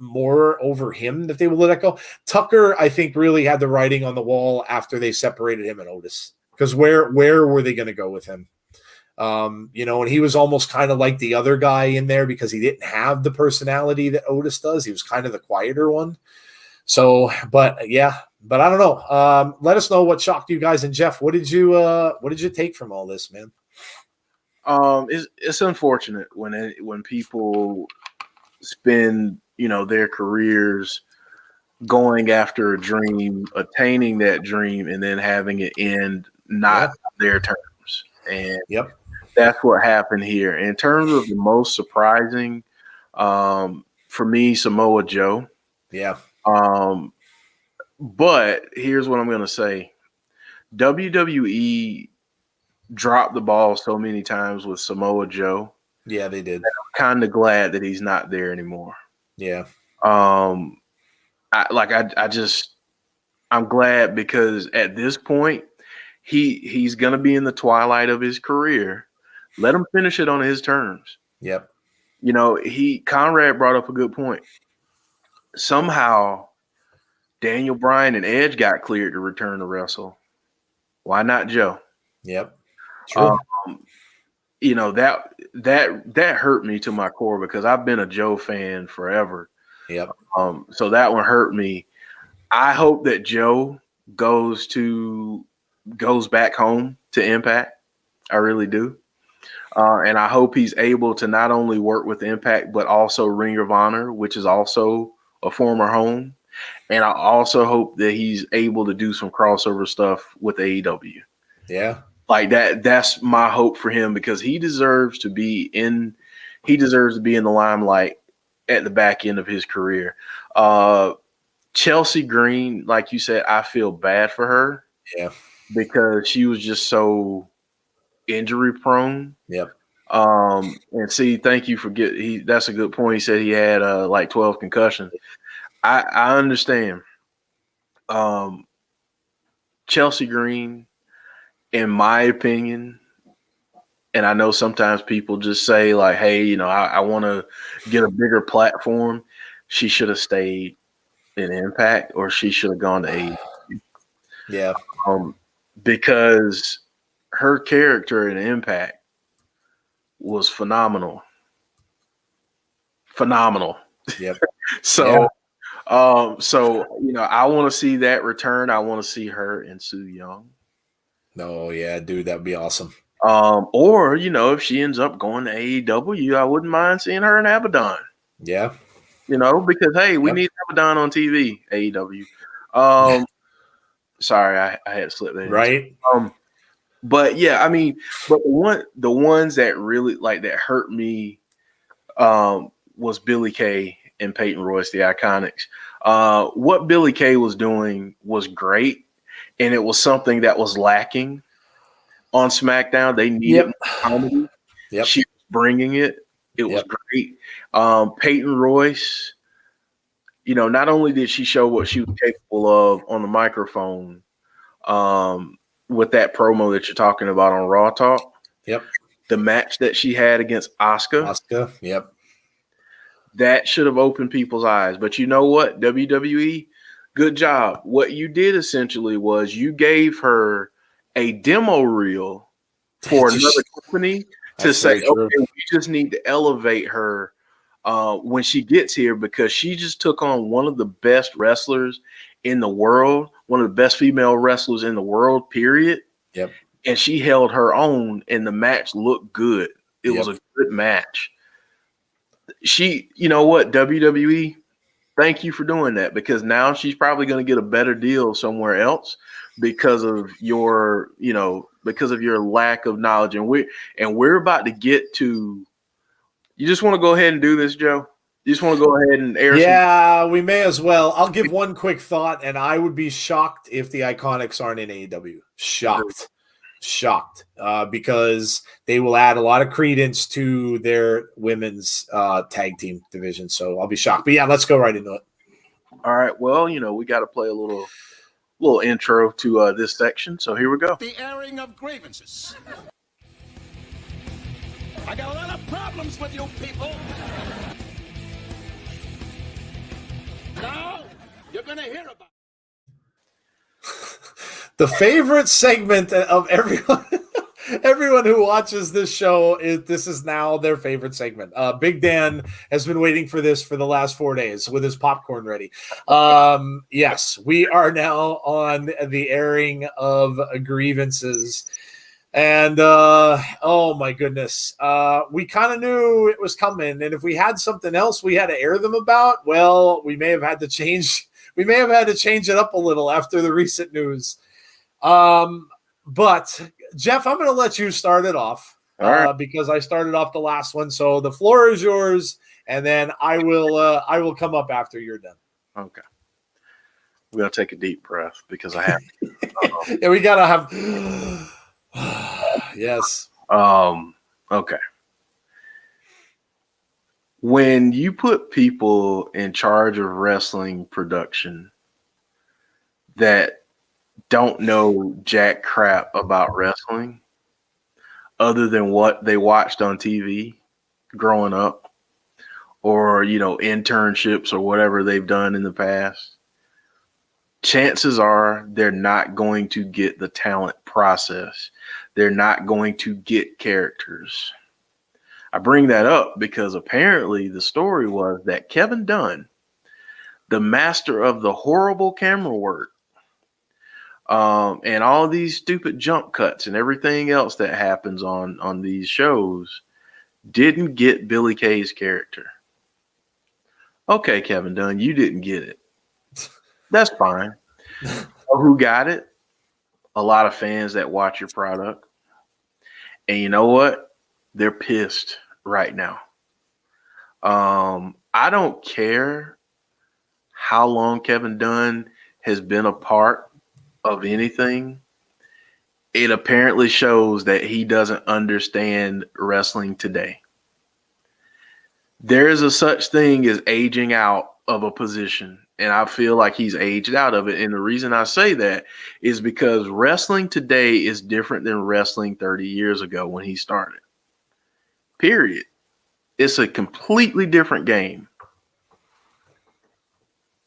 more over him that they would let go. Tucker, I think, really had the writing on the wall after they separated him and Otis, because where were they going to go with him? And he was almost kind of like the other guy in there because he didn't have the personality that Otis does. He was kind of the quieter one. So, but I don't know. Let us know what shocked you guys. And Jeff, what did you take from all this, man? It's unfortunate when people spend their careers going after a dream, attaining that dream, and then having it end not on their terms. And that's what happened here. In terms of the most surprising, for me, Samoa Joe. Yeah. But here's what I'm going to say. WWE dropped the ball so many times with Samoa Joe. Yeah, they did. I'm kind of glad that he's not there anymore. Yeah. I'm glad because at this point, he's gonna be in the twilight of his career. Let him finish it on his terms. Yep. You know, Conrad brought up a good point. Somehow, Daniel Bryan and Edge got cleared to return to wrestle. Why not Joe? Yep. True. You know, that hurt me to my core because I've been a Joe fan forever. Yep. So that one hurt me. I hope that Joe goes back home to Impact. I really do. And I hope he's able to not only work with Impact, but also Ring of Honor, which is also a former home. And I also hope that he's able to do some crossover stuff with AEW. Yeah. Like that's my hope for him because he deserves to be in the limelight at the back end of his career. Chelsea Green, like you said, I feel bad for her. Yeah. Because she was just so injury prone. Yep. And see, thank you for that's a good point. He said he had like 12 concussions. I understand. Chelsea Green, in my opinion, and I know sometimes people just say like, hey, you know, I want to get a bigger platform. She should have stayed in Impact or she should have gone to AEW. Yeah. Because her character in Impact was phenomenal. Yep. So you know, I want to see that return. I want to see her and Sue Young. No, yeah, dude, that'd be awesome. Or you know, if she ends up going to AEW, I wouldn't mind seeing her in Abaddon. Yeah. You know, because hey, we need Abaddon on TV. AEW. Sorry, I had to slip that in. Right. But yeah, I mean, but the ones that really like that hurt me was Billy Kay and Peyton Royce, the Iconics. What Billy Kay was doing was great, and it was something that was lacking on SmackDown. They needed comedy. Yep. She was bringing it. It was great. Peyton Royce, you know, not only did she show what she was capable of on the microphone, with that promo that you're talking about on Raw Talk. Yep. The match that she had against Asuka. Yep. That should have opened people's eyes. But you know what? WWE, good job. What you did essentially was you gave her a demo reel for another company to say, okay, we just need to elevate her when she gets here because she just took on one of the best wrestlers in the world, one of the best female wrestlers in the world, period. Yep. And she held her own, and the match looked good. It was a good match. You know what, WWE, thank you for doing that because now she's probably going to get a better deal somewhere else because of your lack of knowledge. And we're about to get to. You just want to go ahead and do this, Joe? You just want to go ahead and air? Yeah, we may as well. I'll give one quick thought, and I would be shocked if the Iconics aren't in AEW. Shocked, because they will add a lot of credence to their women's tag team division. So I'll be shocked. But yeah, let's go right into it. All right. Well, you know, we got to play a little intro to this section. So here we go. The airing of grievances. I got a lot of problems with you people. Now you're going to hear about the favorite segment of everyone who watches this show this is now their favorite segment. Big Dan has been waiting for this for the last 4 days with his popcorn ready. Yes, we are now on the airing of grievances. And oh my goodness, we kind of knew it was coming, and if we had something else we had to air them about, well, we may have had to change it up a little after the recent news. But Jeff, I'm going to let you start it off because I started off the last one. So the floor is yours, and then I will come up after you're done. Okay. We're going to take a deep breath because I have to. Yeah, we got to have. Yes. Okay. When you put people in charge of wrestling production that don't know jack crap about wrestling other than what they watched on TV growing up, or, internships or whatever they've done in the past, chances are they're not going to get the talent process. They're not going to get characters. I bring that up because apparently the story was that Kevin Dunn, the master of the horrible camera work, and all these stupid jump cuts and everything else that happens on these shows, didn't get Billy Kay's character. Okay, Kevin Dunn, you didn't get it. That's fine. Who got it? A lot of fans that watch your product. And you know what? They're pissed right now. I don't care how long Kevin Dunn has been a part of anything. It apparently shows that he doesn't understand wrestling today. There is a such thing as aging out of a position, and I feel like he's aged out of it. And the reason I say that is because wrestling today is different than wrestling 30 years ago when he started. Period. It's a completely different game.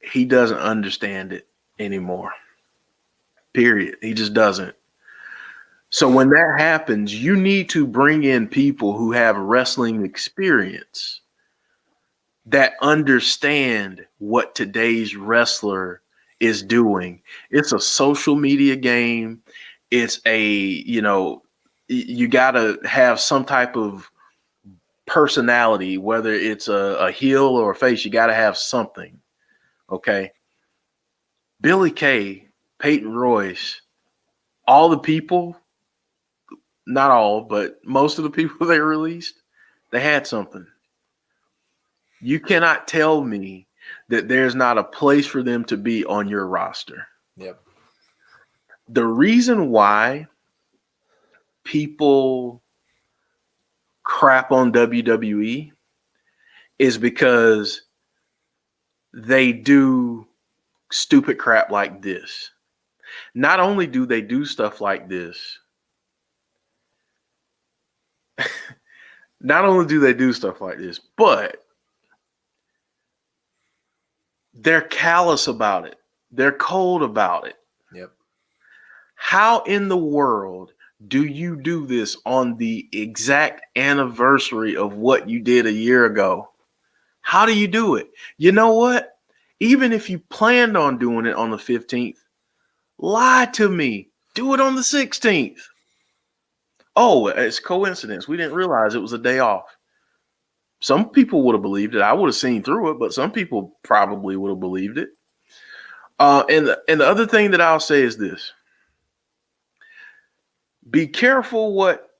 He doesn't understand it anymore. Period. He just doesn't. So when that happens, you need to bring in people who have wrestling experience that understand what today's wrestler is doing. It's a social media game. It's you got to have some type of personality, whether it's a heel or a face. You got to have something. Okay. Billy Kay, Peyton Royce, all the people, not all, but most of the people they released, they had something. You cannot tell me that there's not a place for them to be on your roster. Yep. The reason why people crap on WWE is because they do stupid crap like this. Not only do they do stuff like this, but they're callous about it. They're cold about it. Yep. How in the world do you do this on the exact anniversary of what you did a year ago? How do you do it? You know what? Even if you planned on doing it on the 15th, lie to me. Do it on the 16th. Oh, it's coincidence. We didn't realize it was a day off. Some people would have believed it. I would have seen through it, but some people probably would have believed it. And the other thing that I'll say is this. Be careful what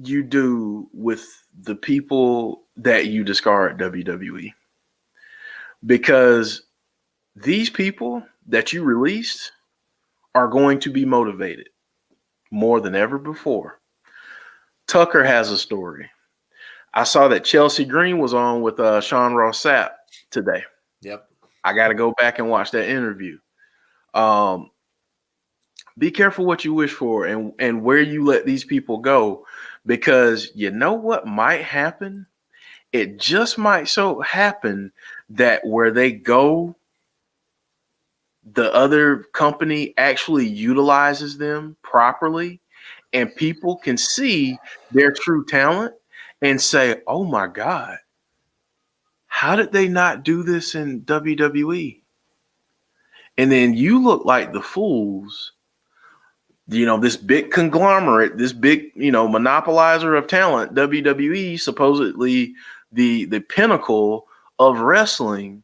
you do with the people that you discard at WWE. Because these people that you released are going to be motivated more than ever before. Tucker has a story. I saw that Chelsea Green was on with Sean Ross Sapp today. Yep. I got to go back and watch that interview. Be careful what you wish for and where you let these people go, because you know what might happen? It just might so happen that where they go, the other company actually utilizes them properly, and people can see their true talent and say, oh my God, how did they not do this in WWE? And then you look like the fools, this big conglomerate, this big, monopolizer of talent, WWE, supposedly the pinnacle of wrestling.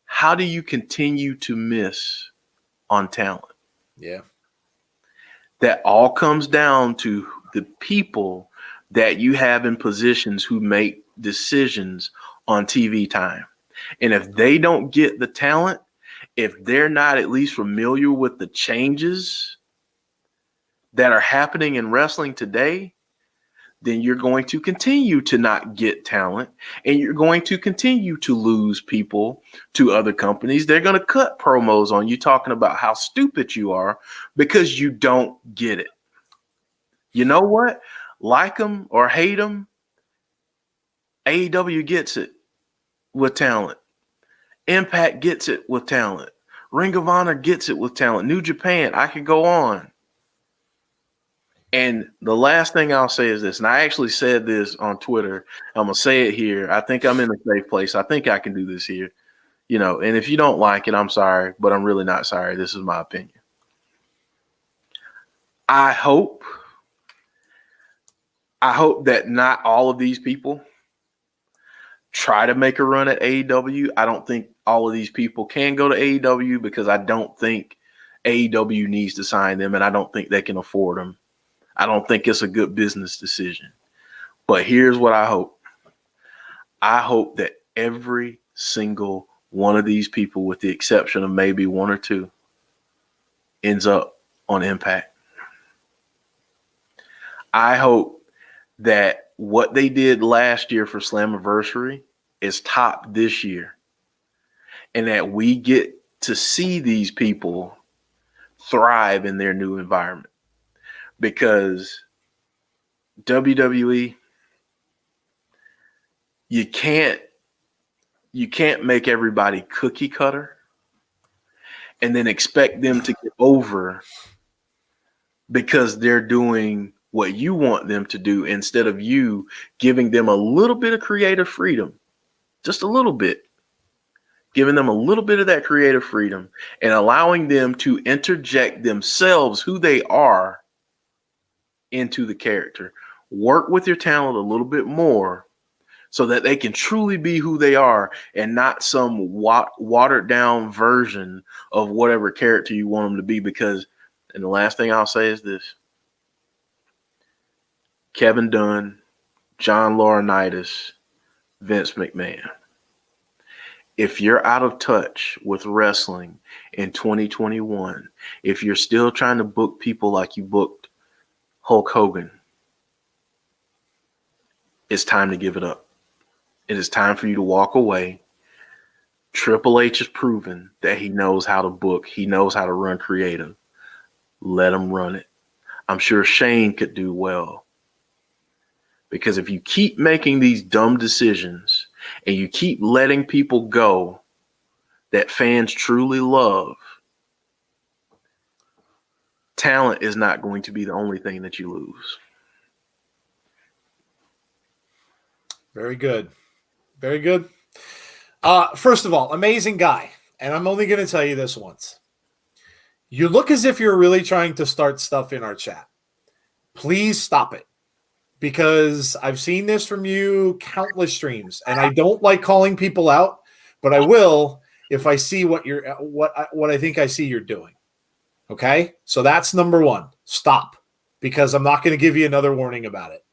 How do you continue to miss on talent? Yeah. That all comes down to the people that you have in positions who make decisions on TV time. And if they don't get the talent, if they're not at least familiar with the changes that are happening in wrestling today, then you're going to continue to not get talent, and you're going to continue to lose people to other companies. They're going to cut promos on you talking about how stupid you are because you don't get it. You know what? Like them or hate them, AEW gets it with talent. Impact gets it with talent. Ring of Honor gets it with talent. New Japan, I could go on. And the last thing I'll say is this, and I actually said this on Twitter. I'm going to say it here. I think I'm in a safe place. I think I can do this here. You know, and if you don't like it, I'm sorry, but I'm really not sorry. This is my opinion. I hope that not all of these people try to make a run at AEW. I don't think all of these people can go to AEW because I don't think AEW needs to sign them, and I don't think they can afford them. I don't think it's a good business decision. But here's what I hope. I hope that every single one of these people, with the exception of maybe one or two, ends up on Impact. I hope that what they did last year for Slammiversary is topped this year, and that we get to see these people thrive in their new environment. Because WWE, you can't make everybody cookie cutter and then expect them to get over because they're doing what you want them to do instead of you giving them a little bit of creative freedom, just a little bit, giving them a little bit of that creative freedom and allowing them to interject themselves, who they are, into the character. Work with your talent a little bit more so that they can truly be who they are and not some watered down version of whatever character you want them to be. Because, and the last thing I'll say is this: Kevin Dunn, John Laurinaitis, Vince McMahon. If you're out of touch with wrestling in 2021, if you're still trying to book people like you booked Hulk Hogan, it's time to give it up. It is time for you to walk away. Triple H has proven that he knows how to book. He knows how to run creative. Let him run it. I'm sure Shane could do well. Because if you keep making these dumb decisions and you keep letting people go that fans truly love, talent is not going to be the only thing that you lose. Very good. Very good. First of all, amazing guy. And I'm only going to tell you this once. You look as if you're really trying to start stuff in our chat. Please stop it. Because I've seen this from you countless streams. And I don't like calling people out, but I will if I see what I think I see you're doing. Okay, so that's number one. Stop, because I'm not going to give you another warning about it.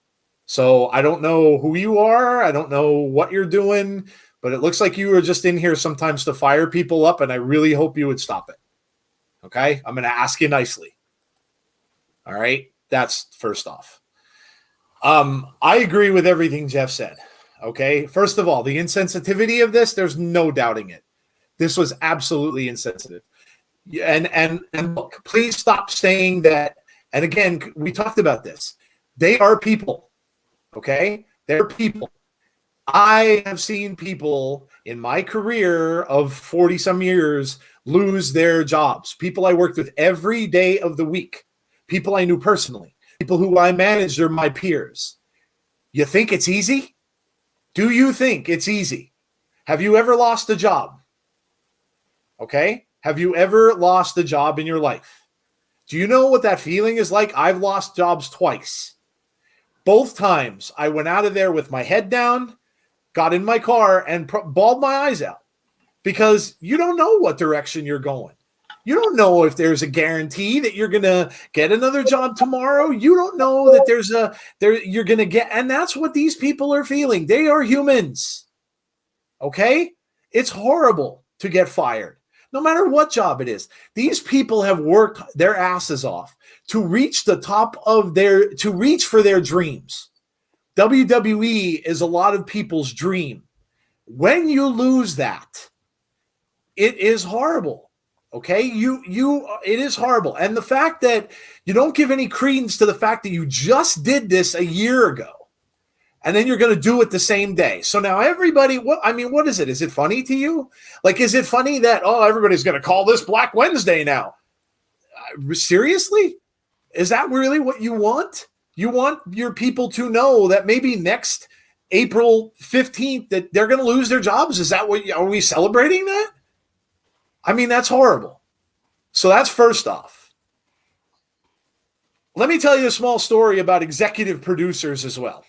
So I don't know who you are. I don't know what you're doing, but it looks like you are just in here sometimes to fire people up, and I really hope you would stop it. Okay, I'm going to ask you nicely. All right, that's first off. I agree with everything Jeff said. Okay, first of all, the insensitivity of this, there's no doubting it. This was absolutely insensitive. And look, please stop saying that. And again, we talked about this. They are people. Okay? They're people. I have seen people in my career of 40 some years lose their jobs. People I worked with every day of the week. People I knew personally. People who I managed are my peers. You think it's easy? Do you think it's easy? Have you ever lost a job? Okay? Have you ever lost a job in your life? Do you know what that feeling is like? I've lost jobs twice. Both times I went out of there with my head down, got in my car, and bawled my eyes out because you don't know what direction you're going. You don't know if there's a guarantee that you're going to get another job tomorrow. You don't know that you're going to get, and that's what these people are feeling. They are humans. Okay? It's horrible to get fired. no matter what job it is. These people have worked their asses off to reach the top of to reach for their dreams. WWE is a lot of people's dream. When you lose that, it is horrible. Okay, it is horrible. And the fact that you don't give any credence to the fact that you just did this a year ago, and then you're going to do it the same day. So now everybody, what is it? Is it funny to you? Like, is it funny that, everybody's going to call this Black Wednesday now? Seriously? Is that really what you want? You want your people to know that maybe next April 15th that they're going to lose their jobs? Is that are we celebrating that? I mean, that's horrible. So that's first off. Let me tell you a small story about executive producers as well.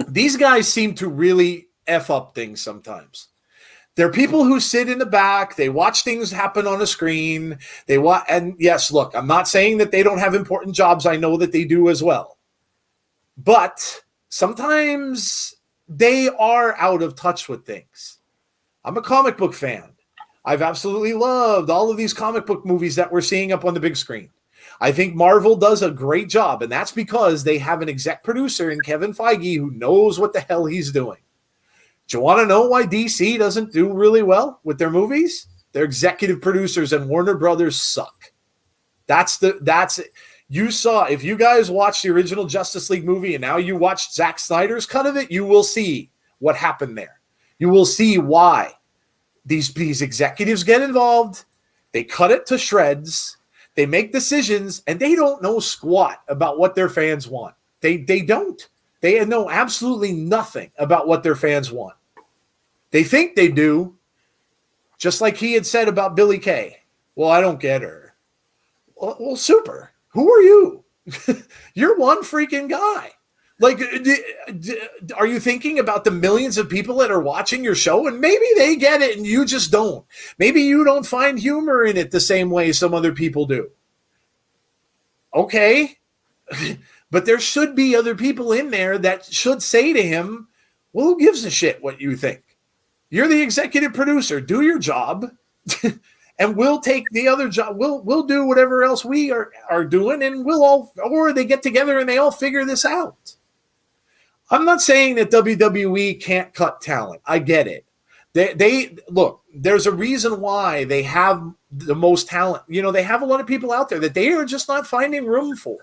These guys seem to really F up things sometimes. They're people who sit in the back. They watch things happen on a screen. And yes, look, I'm not saying that they don't have important jobs. I know that they do as well. But sometimes they are out of touch with things. I'm a comic book fan. I've absolutely loved all of these comic book movies that we're seeing up on the big screen. I think Marvel does a great job, and that's because they have an exec producer in Kevin Feige who knows what the hell he's doing. Do you want to know why DC doesn't do really well with their movies? Their executive producers and Warner Brothers suck. That's it. You saw, if you guys watched the original Justice League movie and now you watched Zack Snyder's cut of it, you will see what happened there. You will see why these executives get involved. They cut it to shreds. They make decisions, and they don't know squat about what their fans want. They don't. They know absolutely nothing about what their fans want. They think they do, just like he had said about Billie Kay. Well, I don't get her. Well, super. Who are you? You're one freaking guy. Like, are you thinking about the millions of people that are watching your show? And maybe they get it and you just don't. Maybe you don't find humor in it the same way some other people do. Okay. But there should be other people in there that should say to him, well, who gives a shit what you think? You're the executive producer. Do your job. And we'll take the other job. We'll do whatever else we are doing, and or they get together and they all figure this out. I'm not saying that WWE can't cut talent. I get it. They look, there's a reason why they have the most talent. You know, they have a lot of people out there that they are just not finding room for.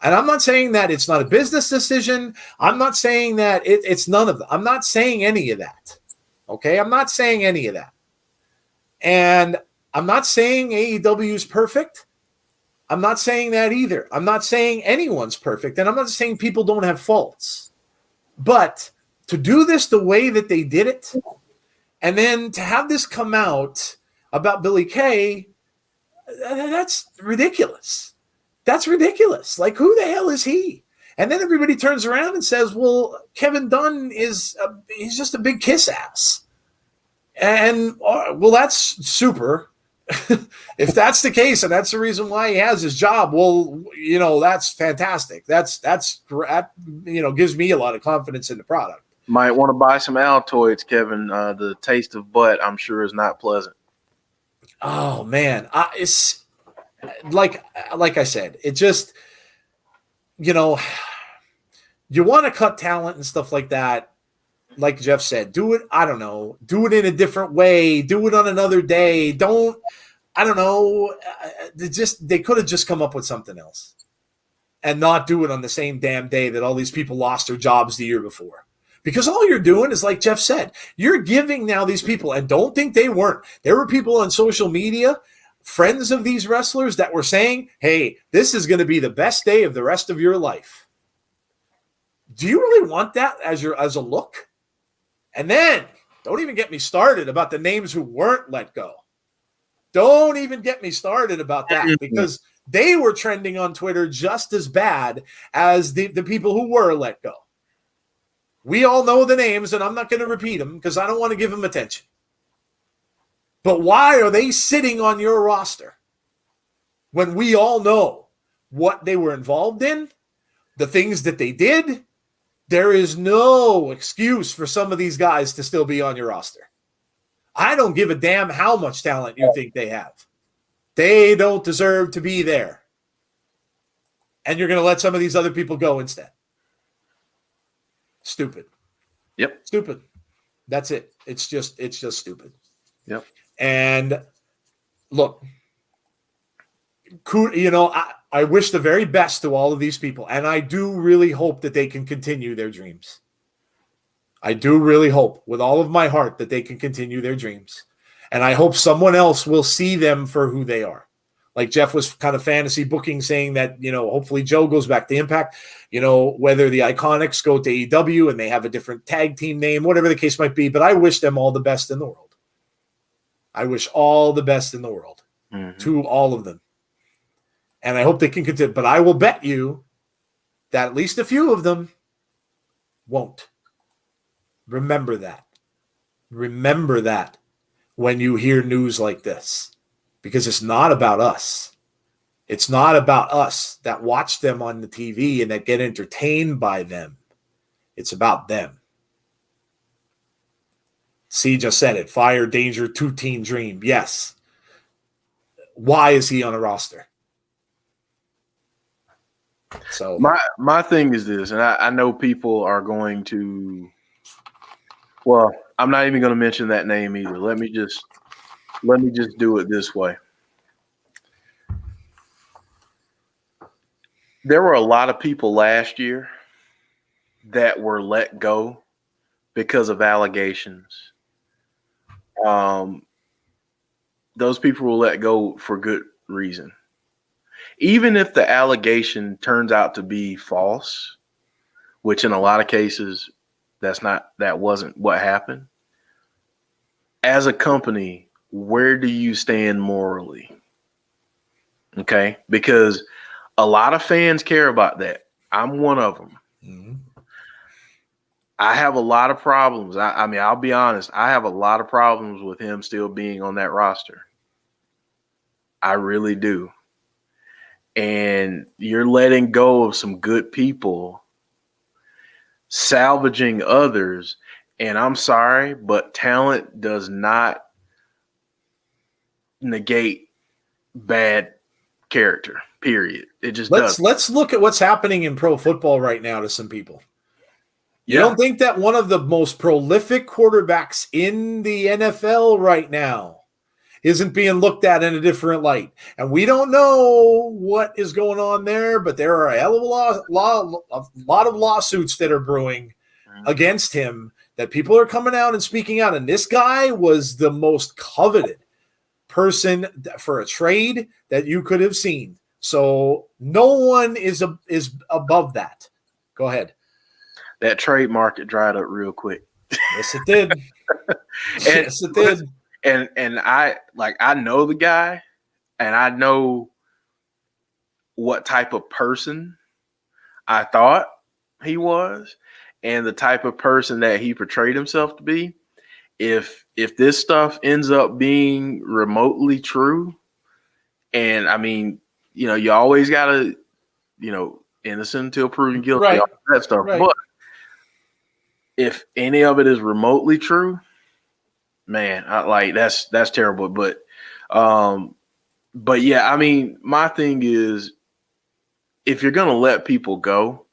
And I'm not saying that it's not a business decision. I'm not saying that it's none of that. I'm not saying any of that. Okay? I'm not saying any of that. And I'm not saying AEW is perfect. I'm not saying that either. I'm not saying anyone's perfect. And I'm not saying people don't have faults. But to do this the way that they did it, and then to have this come out about Billie Kay, that's ridiculous. That's ridiculous. Like, who the hell is he? And then everybody turns around and says, well, Kevin Dunn he's just a big kiss ass. And, well, that's super. If that's the case and that's the reason why he has his job, well, you know, that's fantastic. That gives me a lot of confidence in the product. Might want to buy some Altoids, Kevin. The taste of butt, I'm sure, is not pleasant. Oh, man. It's like I said, it just, you know, you want to cut talent and stuff like that. Like Jeff said, do it, I don't know, do it in a different way, do it on another day. They could have just come up with something else and not do it on the same damn day that all these people lost their jobs the year before. Because all you're doing is, like Jeff said, you're giving now these people, and don't think they weren't. There were people on social media, friends of these wrestlers, that were saying, hey, this is going to be the best day of the rest of your life. Do you really want that as a look? And then, don't even get me started about the names who weren't let go. Don't even get me started about that, because they were trending on Twitter just as bad as the people who were let go. We all know the names, and I'm not going to repeat them because I don't want to give them attention. But why are they sitting on your roster when we all know what they were involved in, the things that they did? There is no excuse for some of these guys to still be on your roster. I don't give a damn how much talent you think they have. They don't deserve to be there. And you're going to let some of these other people go instead. Stupid. Yep. Stupid. That's it. It's just stupid. Yep. And look, I wish the very best to all of these people. And I do really hope that they can continue their dreams. I do really hope with all of my heart that they can continue their dreams. And I hope someone else will see them for who they are. Like Jeff was kind of fantasy booking saying that, hopefully Joe goes back to Impact, whether the Iconics go to AEW and they have a different tag team name, whatever the case might be. But I wish them all the best in the world. I wish all the best in the world to all of them. And I hope they can continue. But I will bet you that at least a few of them won't. Remember that. Remember that when you hear news like this. Because it's not about us. It's not about us that watch them on the TV and that get entertained by them. It's about them. C just said it. Fire, danger, two-team dream. Yes. Why is he on a roster? So my thing is this, and I know people are going to. Well, I'm not even going to mention that name either. Let me just do it this way. There were a lot of people last year that were let go because of allegations. Those people were let go for good reason. Even if the allegation turns out to be false, which in a lot of cases that wasn't what happened. As a company, where do you stand morally? Okay? Because a lot of fans care about that. I'm one of them. Mm-hmm. I have a lot of problems. I mean, I'll be honest. I have a lot of problems with him still being on that roster. I really do. And you're letting go of some good people, salvaging others. And I'm sorry, but talent does not negate bad character, period. It just does. Let's look at what's happening in pro football right now to some people. You don't think that one of the most prolific quarterbacks in the NFL right now isn't being looked at in a different light? And we don't know what is going on there, but there are a hell of a lot of lawsuits that are brewing against him that people are coming out and speaking out. And this guy was the most coveted person for a trade that you could have seen. So no one is above that. Go ahead. That trade market dried up real quick. Yes, it did. Yes, it did. And I know the guy, and I know what type of person I thought he was, and the type of person that he portrayed himself to be. If this stuff ends up being remotely true, and I mean, you always gotta, innocent until proven guilty, right, all that stuff. Right. But if any of it is remotely true, man, that's terrible. But yeah, I mean, my thing is, if you're gonna let people go,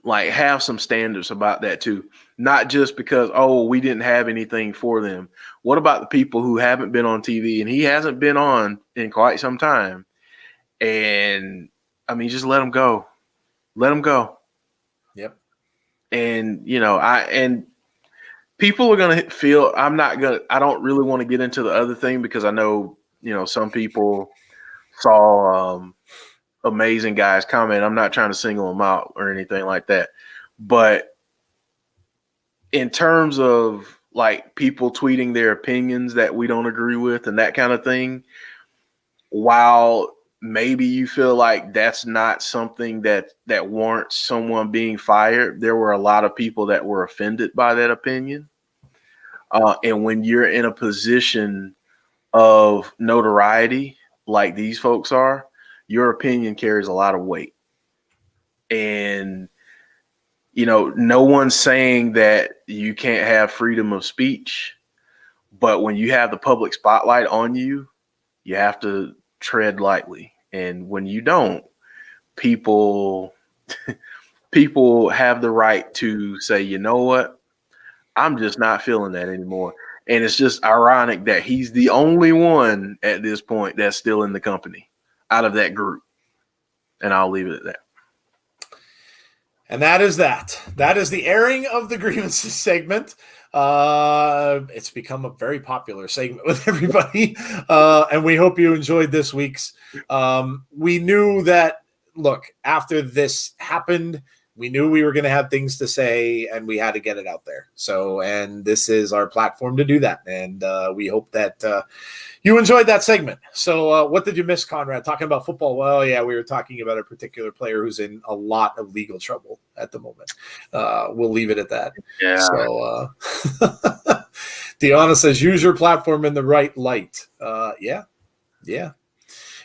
have some standards about that too. Not just because, we didn't have anything for them. What about the people who haven't been on TV, and he hasn't been on in quite some time? And I mean, just let them go. Let them go. Yep. And and people are gonna feel. I don't really want to get into the other thing because I know some people saw amazing guys comment. I'm not trying to single them out or anything like that, but in terms of people tweeting their opinions that we don't agree with and that kind of thing, while maybe you feel like that's not something that warrants someone being fired, there were a lot of people that were offended by that opinion. And when you're in a position of notoriety like these folks are, your opinion carries a lot of weight. And, no one's saying that you can't have freedom of speech, but when you have the public spotlight on you, you have to tread lightly. And when you don't, people have the right to say, you know what, I'm just not feeling that anymore. And it's just ironic that he's the only one at this point that's still in the company out of that group. And I'll leave it at that. And that is that. That is the airing of the grievances segment. It's become a very popular segment with everybody. And we hope you enjoyed this week's. We knew that, look, after this happened, we knew we were going to have things to say, and we had to get it out there. So, and this is our platform to do that. And we hope that you enjoyed that segment. So what did you miss, Conrad? Talking about football? Well, yeah, we were talking about a particular player who's in a lot of legal trouble at the moment. We'll leave it at that. Yeah. So Deanna says, use your platform in the right light. Yeah.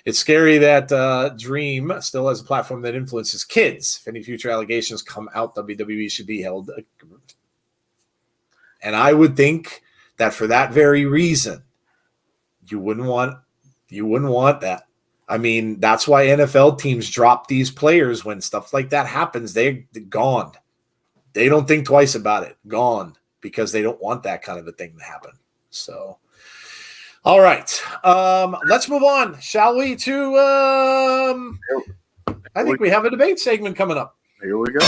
It's scary that Dream still has a platform that influences kids. If any future allegations come out, WWE should be held. And I would think that for that very reason, you wouldn't want that. I mean, that's why NFL teams drop these players when stuff like that happens. They're gone. They don't think twice about it. Gone, because they don't want that kind of a thing to happen. So, all right. Let's move on, shall we, to I think we have a debate segment coming up. Here we go.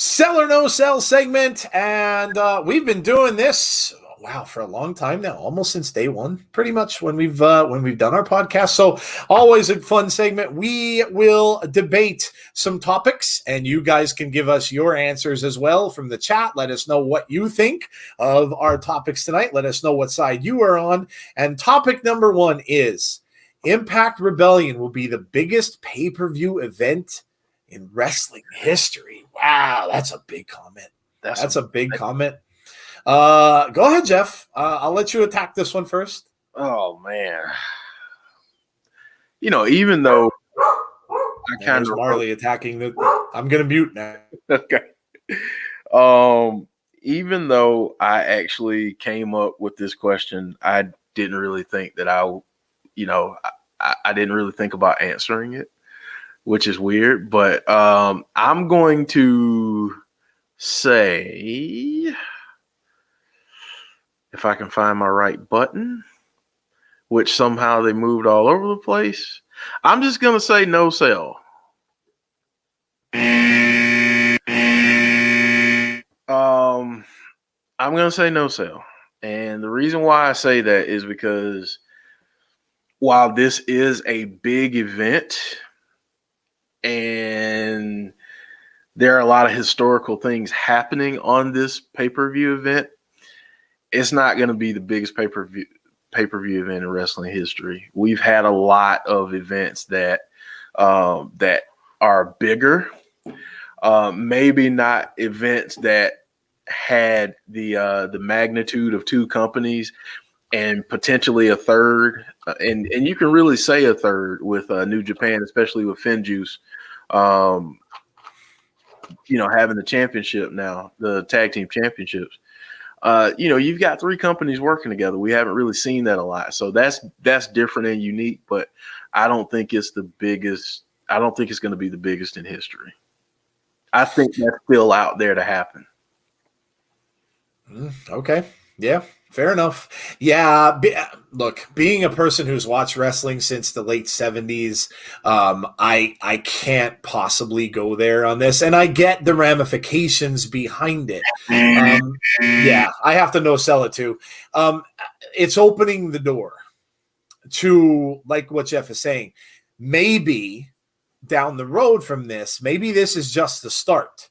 Sell or no sell segment, and we've been doing this for a long time now, almost since day one, pretty much when we've done our podcast. So always a fun segment. We will debate some topics, and you guys can give us your answers as well from the chat. Let us know what you think of our topics tonight. Let us know what side you are on. And topic number 1 is Impact Rebellion will be the biggest pay-per-view event in wrestling history. Wow, that's a big comment. That's a big comment. Go ahead, Jeff. I'll let you attack this one first. Oh, man. Even though I kind of Marley attacking I'm going to mute now. Okay. Even though I actually came up with this question, I didn't really think that I didn't really think about answering it, which is weird. But I'm going to say, if I can find my right button, which somehow they moved all over the place, I'm just going to say no sell. I'm going to say no sell. And the reason why I say that is because while this is a big event and there are a lot of historical things happening on this pay-per-view event, it's not going to be the biggest pay-per-view event in wrestling history. We've had a lot of events that are bigger, maybe not events that had the magnitude of 2 companies and potentially a third, and you can really say a third with New Japan, especially with Finjuice, having the championship now, the tag team championships. You've got 3 companies working together. We haven't really seen that a lot. So that's different and unique, but I don't think it's the biggest. I don't think it's going to be the biggest in history. I think that's still out there to happen. Okay. Yeah, fair enough. Yeah. Look, being a person who's watched wrestling since the late 70s, I can't possibly go there on this. And I get the ramifications behind it. Yeah, I have to no sell it too. It's opening the door to, like what Jeff is saying, maybe down the road from this, maybe this is just the start.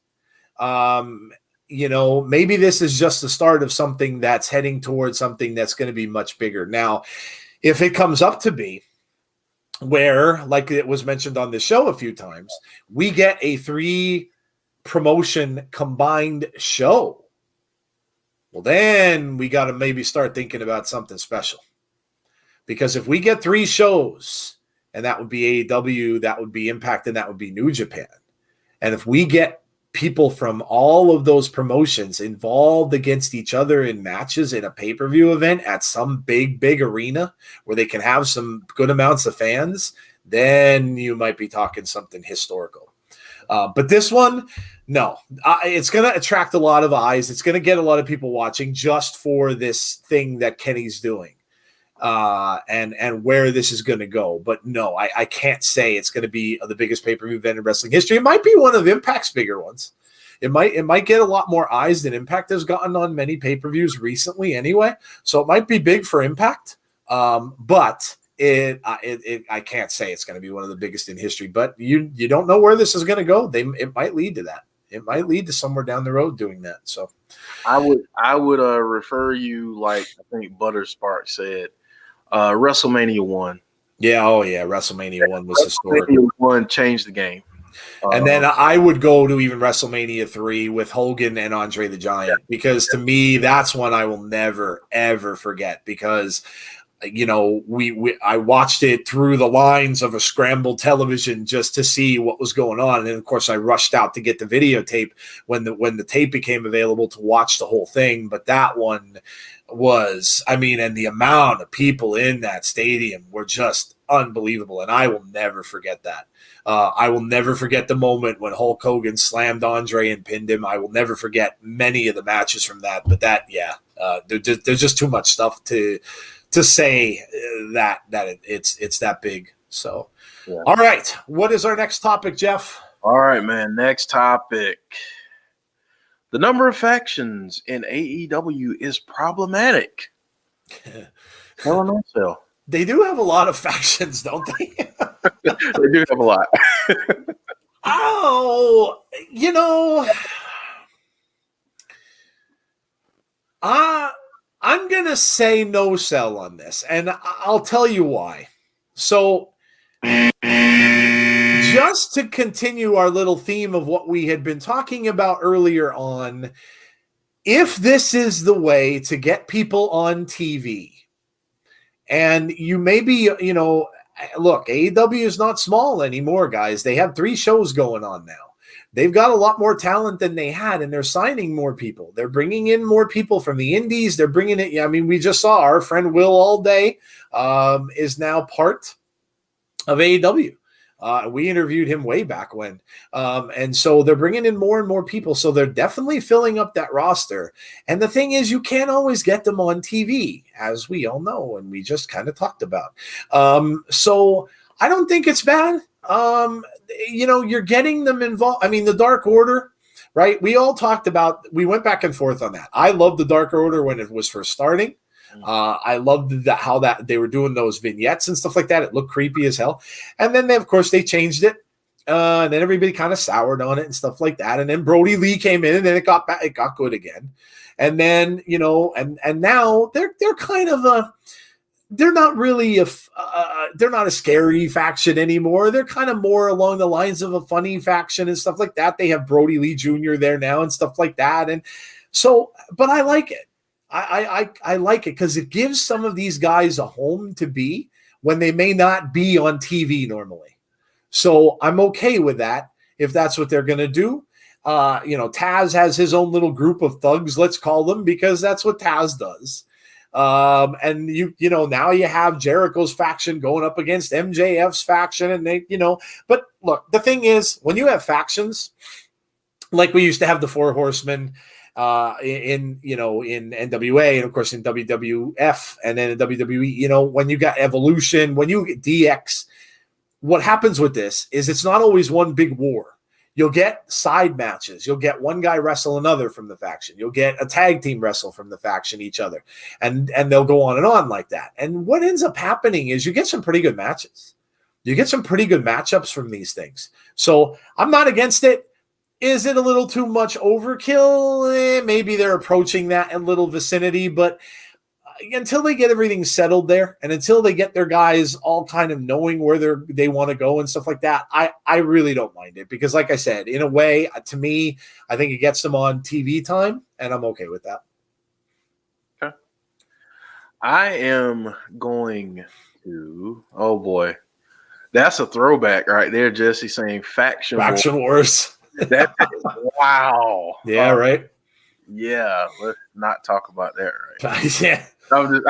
Maybe this is just the start of something that's heading towards something that's going to be much bigger. Now, if it comes up to be where, like it was mentioned on the show a few times, we get a 3 promotion combined show, well, then we got to maybe start thinking about something special. Because if we get 3 shows and that would be AEW, that would be Impact, and that would be New Japan. And if we get people from all of those promotions involved against each other in matches in a pay-per-view event at some big arena where they can have some good amounts of fans, then you might be talking something historical. But this one, no, it's going to attract a lot of eyes. It's going to get a lot of people watching just for this thing that Kenny's doing. And where this is going to go. But no, I can't say it's going to be the biggest pay-per-view event in wrestling history. It might be one of Impact's bigger ones. It might get a lot more eyes than Impact has gotten on many pay-per-views recently anyway. So it might be big for Impact. But I can't say it's going to be one of the biggest in history. But you don't know where this is going to go. It might lead to that. It might lead to somewhere down the road doing that. So I would refer you, like I think Butter Spark said, WrestleMania 1. Yeah, WrestleMania 1 was historic. WrestleMania 1 changed the game. And then I would go to even WrestleMania 3 with Hogan and Andre the Giant, because to me, that's one I will never, ever forget, because I watched it through the lines of a scrambled television just to see what was going on. And of course, I rushed out to get the videotape when the tape became available to watch the whole thing. But that one was, and the amount of people in that stadium were just unbelievable. And I will never forget that. I will never forget the moment when Hulk Hogan slammed Andre and pinned him. I will never forget many of the matches from that. But that, there's just too much stuff to say that it's that big. So, All right. What is our next topic, Jeff? All right, man. Next topic. The number of factions in AEW is problematic. Tell them so. They do have a lot of factions, don't they? They do have a lot. I'm going to say no sell on this, and I'll tell you why. So, just to continue our little theme of what we had been talking about earlier on, if this is the way to get people on TV, and you maybe, look, AEW is not small anymore, guys. They have 3 shows going on now. They've got a lot more talent than they had, and they're signing more people. They're bringing in more people from the indies. They're bringing it. We just saw our friend Will Allday is now part of AEW. We interviewed him way back when. And so they're bringing in more and more people. So they're definitely filling up that roster. And the thing is, you can't always get them on TV, as we all know, and we just kind of talked about. So I don't think it's bad. You're getting them involved. the Dark Order, right? We all talked about, we went back and forth on that. I loved the Dark Order when it was first starting. I loved how that they were doing those vignettes and stuff like that. It looked creepy as hell. And then of course they changed it. And then everybody kind of soured on it and stuff like that. And then Brody Lee came in, and then it got good again. And then, and now they're kind of they're not really they're not a scary faction anymore. They're kind of more along the lines of a funny faction and stuff like that. They have Brody Lee Jr. there now and stuff like that. And so, but I like it. I like it because it gives some of these guys a home to be when they may not be on TV normally. So I'm okay with that if that's what they're going to do. Taz has his own little group of thugs, let's call them, because that's what Taz does. And now you have Jericho's faction going up against MJF's faction, and they, but look, the thing is, when you have factions, like we used to have the Four Horsemen, in NWA, and of course in WWF, and then in WWE, when you got Evolution, when you get DX, what happens with this is it's not always one big war. You'll get side matches. You'll get one guy wrestle another from the faction. You'll get a tag team wrestle from the faction each other. And they'll go on and on like that. And what ends up happening is you get some pretty good matches. You get some pretty good matchups from these things. So I'm not against it. Is it a little too much overkill? Maybe they're approaching that in little vicinity, but until they get everything settled there, and until they get their guys all kind of knowing where they want to go and stuff like that, I really don't mind it, because like I said, in a way, to me, I think it gets them on TV time, and I'm okay with that. Okay. I am going to, oh boy, That's a throwback right there, Jesse, saying faction wars. That wow. Yeah, right. Yeah, let's not talk about that right. Yeah. I'm just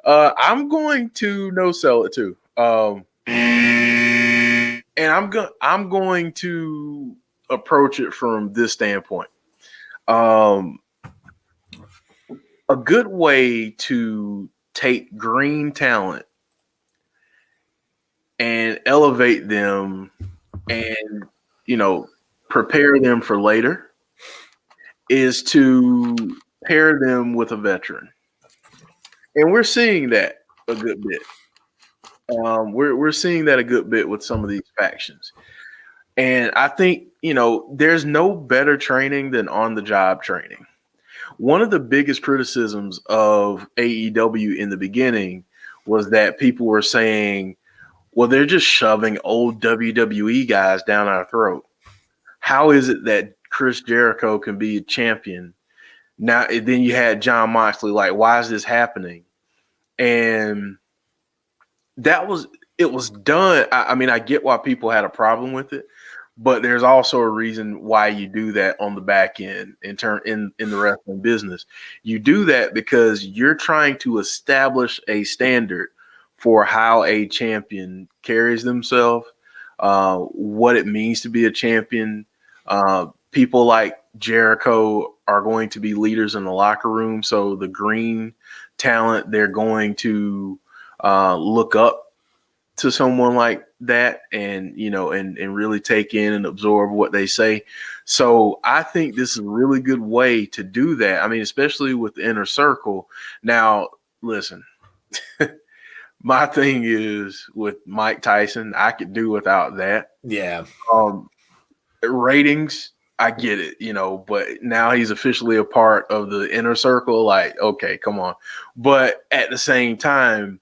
I'm going to no sell it too. And I'm going to approach it from this standpoint. A good way to take green talent and elevate them and, prepare them for later is to pair them with a veteran. And we're seeing that a good bit. We're seeing that a good bit with some of these factions. And I think, there's no better training than on-the-job training. One of the biggest criticisms of AEW in the beginning was that people were saying, well, they're just shoving old WWE guys down our throat. How is it that Chris Jericho can be a champion? Now, then you had Jon Moxley, like, why is this happening? And it was done. I mean, I get why people had a problem with it, but there's also a reason why you do that on the back end in the wrestling business. You do that because you're trying to establish a standard for how a champion carries themselves, what it means to be a champion. People like Jericho are going to be leaders in the locker room. So the green talent, they're going to look up to someone like that and, and really take in and absorb what they say. So I think this is a really good way to do that. I mean, especially with the inner circle. Now, listen, my thing is with Mike Tyson, I could do without that. Yeah. Ratings, I get it, but now he's officially a part of the inner circle. Like, okay, come on. But at the same time,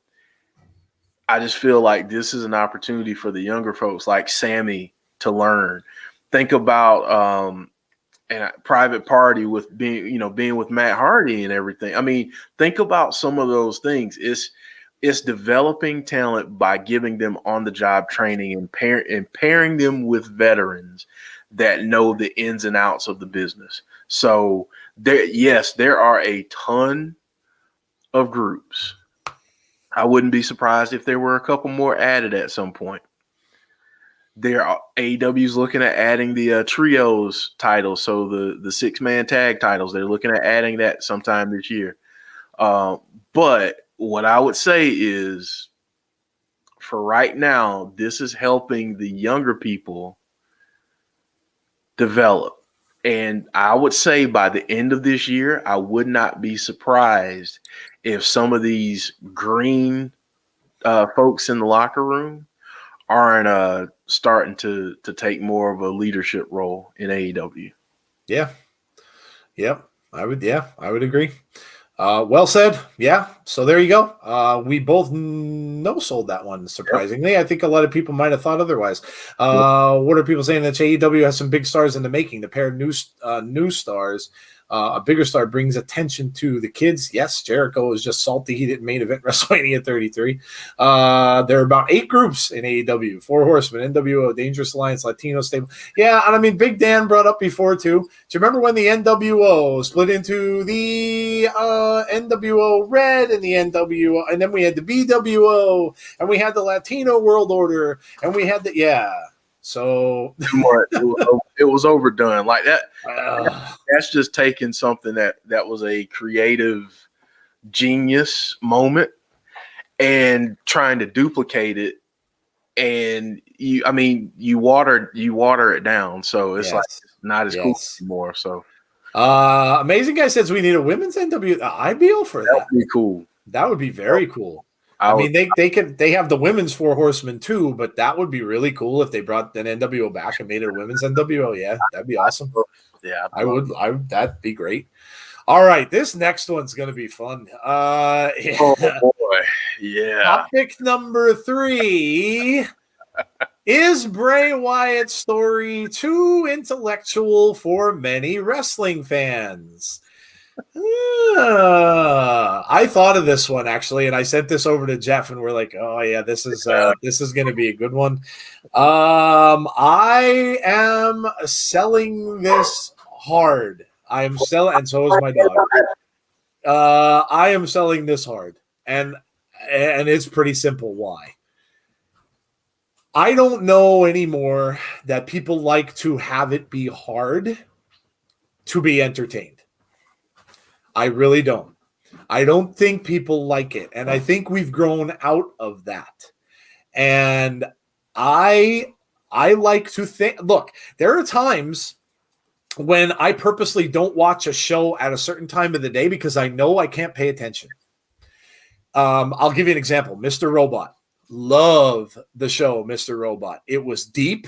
I just feel like this is an opportunity for the younger folks like Sammy to learn. Think about a Private Party with being with Matt Hardy and everything. I mean, think about some of those things. It's developing talent by giving them on-the-job training and pairing them with veterans that know the ins and outs of the business. So there are a ton of groups. I wouldn't be surprised if there were a couple more added at some point. AEW's looking at adding the trios titles, so the 6-man tag titles. They're looking at adding that sometime this year. But what I would say is, for right now, this is helping the younger people develop. And I would say by the end of this year, I would not be surprised if some of these green folks in the locker room aren't starting to take more of a leadership role in AEW. Yeah. Yep. I would agree. Well said. Yeah. So there you go. We both no-sold that one, surprisingly. Yep. I think a lot of people might have thought otherwise. What are people saying? That AEW has some big stars in the making. The pair of new stars. A bigger star brings attention to the kids. Yes, Jericho is just salty he didn't main event WrestleMania 33. There are about 8 groups in AEW: 4 Horsemen, NWO, Dangerous Alliance, Latino Stable. Yeah, and I mean, Big Dan brought up before too. Do you remember when the NWO split into the NWO Red and the NWO, and then we had the BWO, and we had the Latino World Order, and we had So it was overdone like that. That's just taking something that was a creative genius moment and trying to duplicate it. And you water it down, so it's like it's not as cool anymore. So Amazing Guy says we need a women's IBO for that. That would be cool. That would be very cool. I mean, they have the women's 4 Horsemen too, but that would be really cool if they brought an NWO back and made it a women's NWO. Yeah, that'd be awesome. Yeah, I would. That'd be great. All right, this next one's gonna be fun. Oh boy, yeah. Topic number 3. Is Bray Wyatt's story too intellectual for many wrestling fans? I thought of this one actually, and I sent this over to Jeff, and we're like, "Oh yeah, this is going to be a good one." I am selling this hard. I am selling, and so is my dog. I am selling this hard, and it's pretty simple. Why? I don't know anymore that people like to have it be hard to be entertained. I really don't. I don't think people like it. And I think we've grown out of that. And I like to think, look, there are times when I purposely don't watch a show at a certain time of the day because I know I can't pay attention. I'll give you an example. Mr. Robot. Love the show, Mr. Robot. It was deep,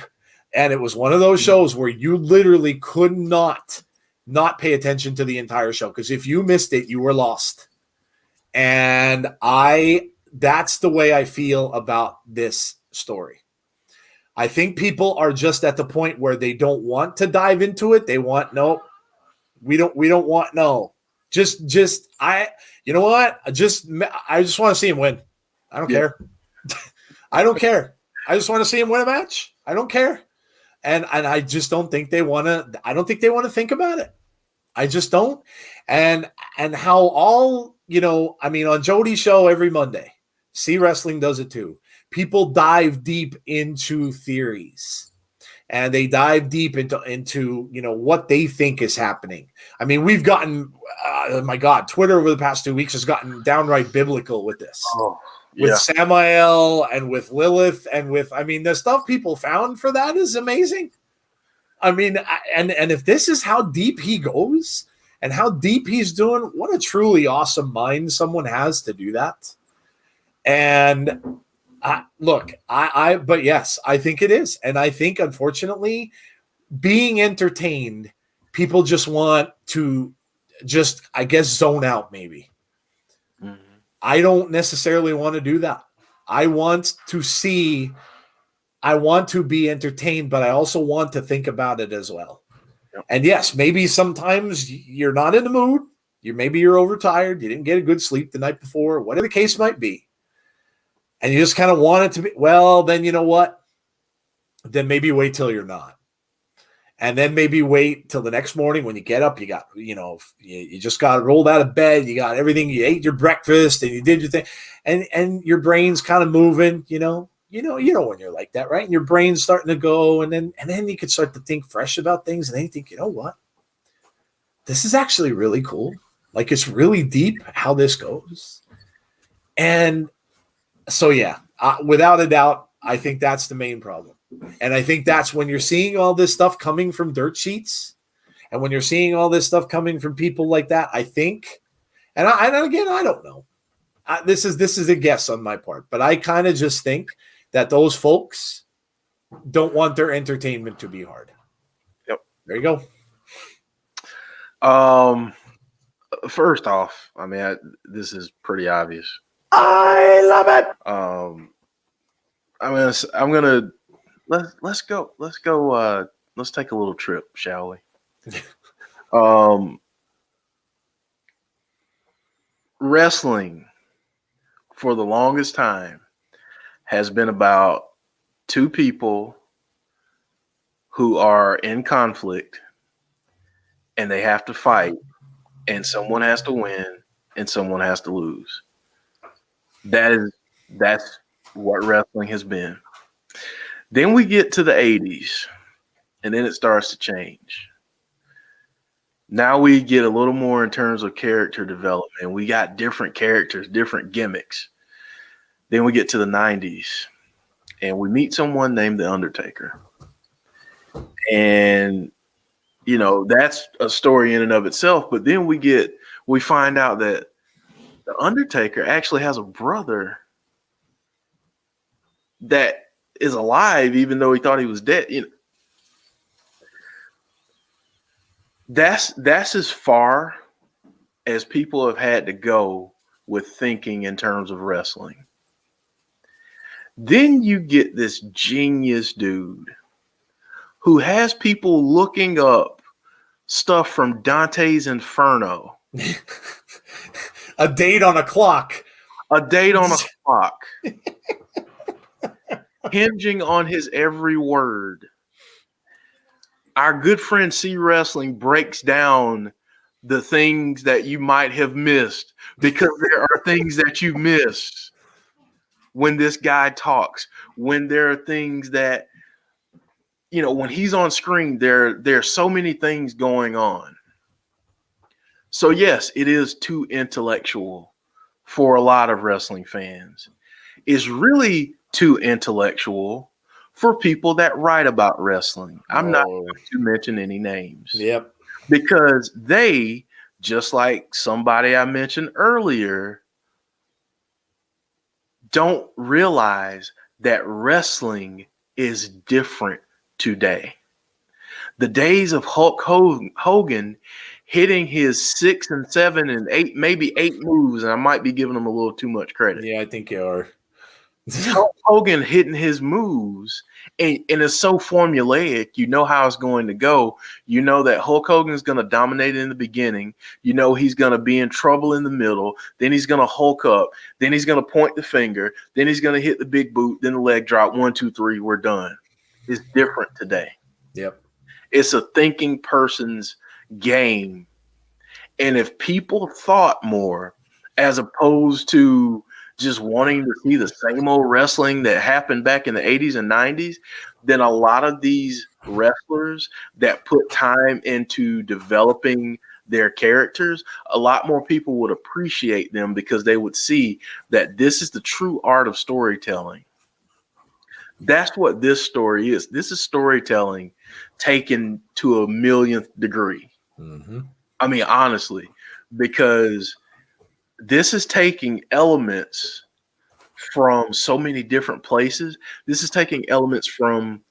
and it was one of those shows where you literally could not pay attention to the entire show, because if you missed it, you were lost. And that's the way I feel about this story. I think people are just at the point where they don't want to dive into it. They want, no, we don't want, no. You know what? I just want to see him win. I don't care. I don't care. I just want to see him win a match. I don't care. And I just don't think they want to. I don't think they want to think about it. I just don't. And how all, I mean, on Jody's show every Monday, See Wrestling does it too. People dive deep into theories, and they dive deep into what they think is happening. I mean, we've gotten, oh my God, Twitter over the past 2 weeks has gotten downright biblical with this. Oh. With Samael and with Lilith and with, I mean, the stuff people found for that is amazing. I mean, and if this is how deep he goes and how deep he's doing, what a truly awesome mind someone has to do that. And but yes, I think it is. And I think, unfortunately, being entertained, people just want to I guess, zone out maybe. Mm-hmm. I don't necessarily want to do that. I want to be entertained, but I also want to think about it as well. Yep. And yes, maybe sometimes you're not in the mood. Maybe you're overtired. You didn't get a good sleep the night before, whatever the case might be. And you just kind of want it to be, well, then you know what? Then maybe wait till you're not. And then maybe wait till the next morning when you get up, you got, you just got rolled out of bed. You got everything. You ate your breakfast and you did your thing, and your brain's kind of moving, you know when you're like that, right? And your brain's starting to go, and then you could start to think fresh about things. And then you think, you know what? This is actually really cool. Like, it's really deep how this goes. And so, yeah, without a doubt, I think that's the main problem. And I think that's when you're seeing all this stuff coming from dirt sheets, and when you're seeing all this stuff coming from people like that, I think, and again, I don't know. This is a guess on my part, but I kind of just think that those folks don't want their entertainment to be hard. Yep. There you go. First off, I mean, this is pretty obvious. I love it. I'm gonna let's go. Let's take a little trip, shall we? Wrestling for the longest time has been about two people who are in conflict, and they have to fight, and someone has to win and someone has to lose. That's what wrestling has been. Then we get to the 80s, and then it starts to change. Now we get a little more in terms of character development. We got different characters, different gimmicks. Then we get to the 90s, and we meet someone named The Undertaker. And, that's a story in and of itself. But then we find out that The Undertaker actually has a brother that is alive, even though he thought he was dead. That's as far as people have had to go with thinking in terms of wrestling. Then you get this genius dude who has people looking up stuff from Dante's Inferno A date on a clock. A date on a clock. Hinging on his every word. Our good friend C Wrestling breaks down the things that you might have missed, because there are things that you miss when this guy talks, when there are things that, you know, when he's on screen, there's so many things going on. So yes, it is too intellectual for a lot of wrestling fans. It's really too intellectual for people that write about wrestling. I'm not going to mention any names. Yep. Because they, just like somebody I mentioned earlier, don't realize that wrestling is different today. The days of Hulk Hogan hitting his 6 and 7 and 8, maybe 8 moves, and I might be giving him a little too much credit. Yeah, I think you are. Hulk Hogan hitting his moves, and it's so formulaic. You know how it's going to go. You know that Hulk Hogan is going to dominate in the beginning. You know he's going to be in trouble in the middle. Then he's going to Hulk up. Then he's going to point the finger. Then he's going to hit the big boot. Then the leg drop. 1, 2, 3. We're done. It's different today. Yep. It's a thinking person's game. And if people thought more, as opposed to just wanting to see the same old wrestling that happened back in the 80s and 90s, then a lot of these wrestlers that put time into developing their characters, a lot more people would appreciate them, because they would see that this is the true art of storytelling. That's what this story is. This is storytelling taken to a millionth degree. Mm-hmm. I mean, honestly, because this is taking elements from so many different places. This is taking elements from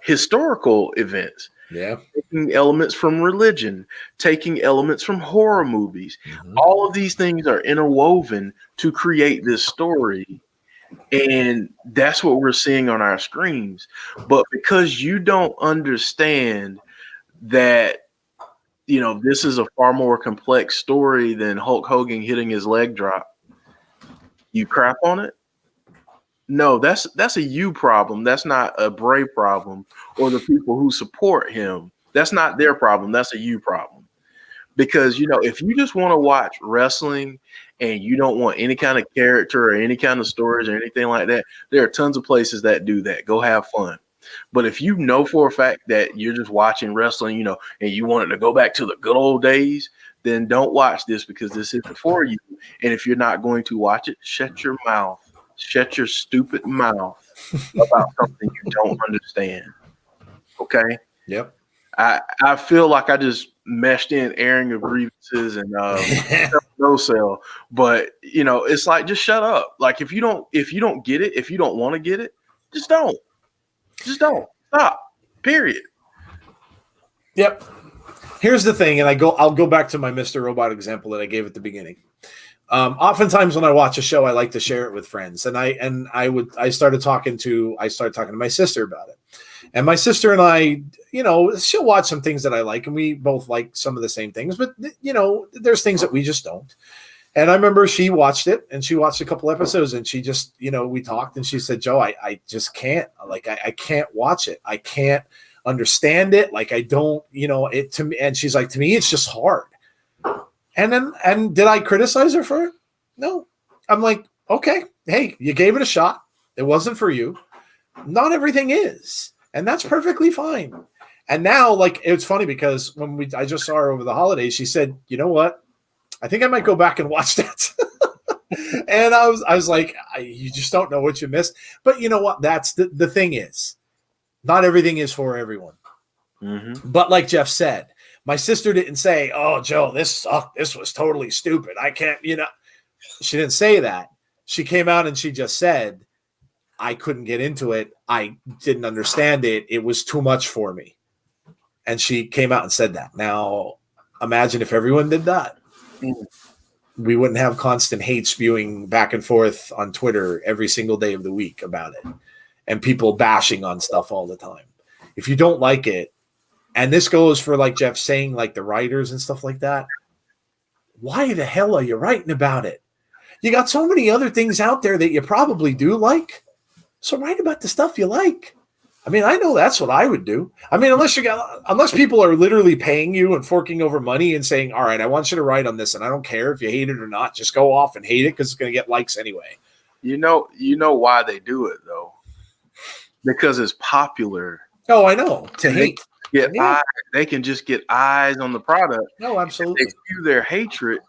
historical events. Yeah. Taking elements from religion, taking elements from horror movies. Mm-hmm. All of these things are interwoven to create this story. And that's what we're seeing on our screens. But because you don't understand that, you know, this is a far more complex story than Hulk Hogan hitting his leg drop, you crap on it? No, that's a you problem. That's not a Bray problem, or the people who support him. That's not their problem. That's a you problem. Because, you know, if you just want to watch wrestling and you don't want any kind of character or any kind of stories or anything like that, there are tons of places that do that. Go have fun. But if you know for a fact that you're just watching wrestling, you know, and you want it to go back to the good old days, then don't watch this, because this isn't for you. And if you're not going to watch it, shut your mouth. Shut your stupid mouth about something you don't understand. Okay? Yep. I feel like I just meshed in airing of grievances and no sell, but you know, it's like, just shut up. Like, if you don't get it, if you don't want to get it, just don't stop. Period. Yep. Here's the thing, and I'll go back to my Mr. Robot example that I gave at the beginning. Oftentimes when I watch a show, I like to share it with friends, and I started talking to my sister about it. And my sister and I, you know, she'll watch some things that I like, and we both like some of the same things, but you know, there's things that we just don't. And I remember she watched it, and she watched a couple episodes, and she just, you know, we talked, and she said, Joe, I just can't, like, I can't watch it. I can't understand it. Like, I don't, you know, it to me. And she's like, to me, it's just hard. And did I criticize her for it? No. I'm like, okay, hey, you gave it a shot. It wasn't for you. Not everything is. And that's perfectly fine. And now, like, it's funny because I just saw her over the holidays, she said, you know what? I think I might go back and watch that. And I was like, you just don't know what you missed. But you know what? That's the thing is, not everything is for everyone. Mm-hmm. But like Jeff said, my sister didn't say, oh, Joe, this sucked. This was totally stupid. I can't, you know. She didn't say that. She came out and she just said, I couldn't get into it. I didn't understand it. It was too much for me. And she came out and said that. Now, imagine if everyone did that. We wouldn't have constant hate spewing back and forth on Twitter every single day of the week about it, and people bashing on stuff all the time. If you don't like it, and this goes for, like Jeff saying, like the writers and stuff like that, why the hell are you writing about it? You got so many other things out there that you probably do like. So write about the stuff you like. I mean, I know that's what I would do. I mean, unless people are literally paying you and forking over money and saying, all right, I want you to write on this, and I don't care if you hate it or not, just go off and hate it because it's going to get likes anyway. You know why they do it though? Because it's popular. Oh, I know. To hate. They can just get eyes on the product. No, absolutely. If they spew their hatred,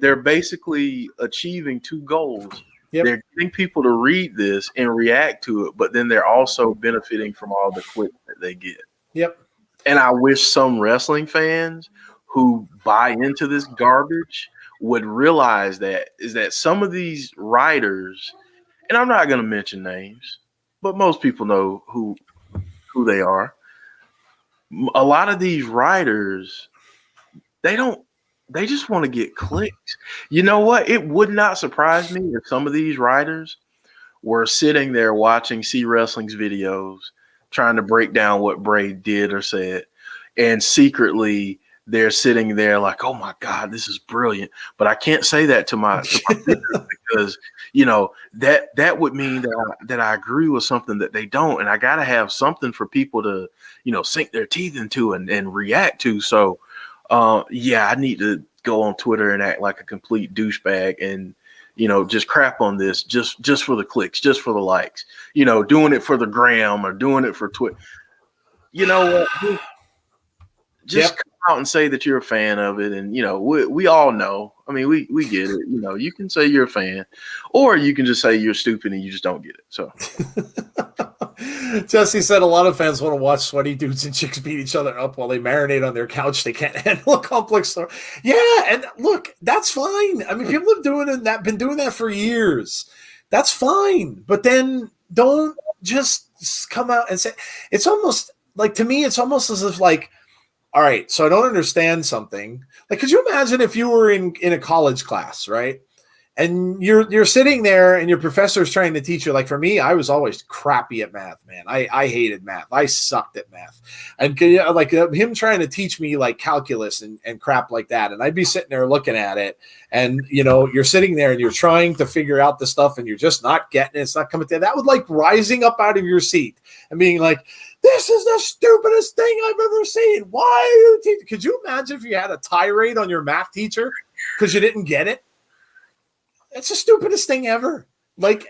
they're basically achieving two goals. Yep. They're getting people to read this and react to it, but then they're also benefiting from all the clicks that they get. Yep. And I wish some wrestling fans who buy into this garbage would realize that some of these writers, and I'm not going to mention names, but most people know who they are. A lot of these writers, they just want to get clicks. You know what? It would not surprise me if some of these writers were sitting there watching C Wrestling's videos, trying to break down what Bray did or said, and secretly they're sitting there like, oh my God, this is brilliant. But I can't say that to my because, that would mean that I agree with something that they don't. And I got to have something for people to, sink their teeth into and react to. So, I need to go on Twitter and act like a complete douchebag and, just crap on this just for the clicks, just for the likes, doing it for the gram or doing it for Twitter. You know what? Just come out and say that you're a fan of it. And, we all know. I mean, we get it. You can say you're a fan, or you can just say you're stupid and you just don't get it. So Jesse said a lot of fans want to watch sweaty dudes and chicks beat each other up while they marinate on their couch. They can't handle a complex story. Yeah, and look, that's fine. I mean, people have been doing that for years. That's fine. But then don't just come out and say it's almost like, to me, it's almost as if like, all right, so I don't understand something. Like, could you imagine if you were in a college class, right? And you're sitting there and your professor's trying to teach you. Like for me, I was always crappy at math, man. I hated math. I sucked at math. And him trying to teach me like calculus and crap like that. And I'd be sitting there looking at it and, you're sitting there and you're trying to figure out the stuff and you're just not getting it. It's not coming to that. Would like rising up out of your seat and being like, this is the stupidest thing I've ever seen. Why are you teaching? Could you imagine if you had a tirade on your math teacher because you didn't get it? It's the stupidest thing ever. Like,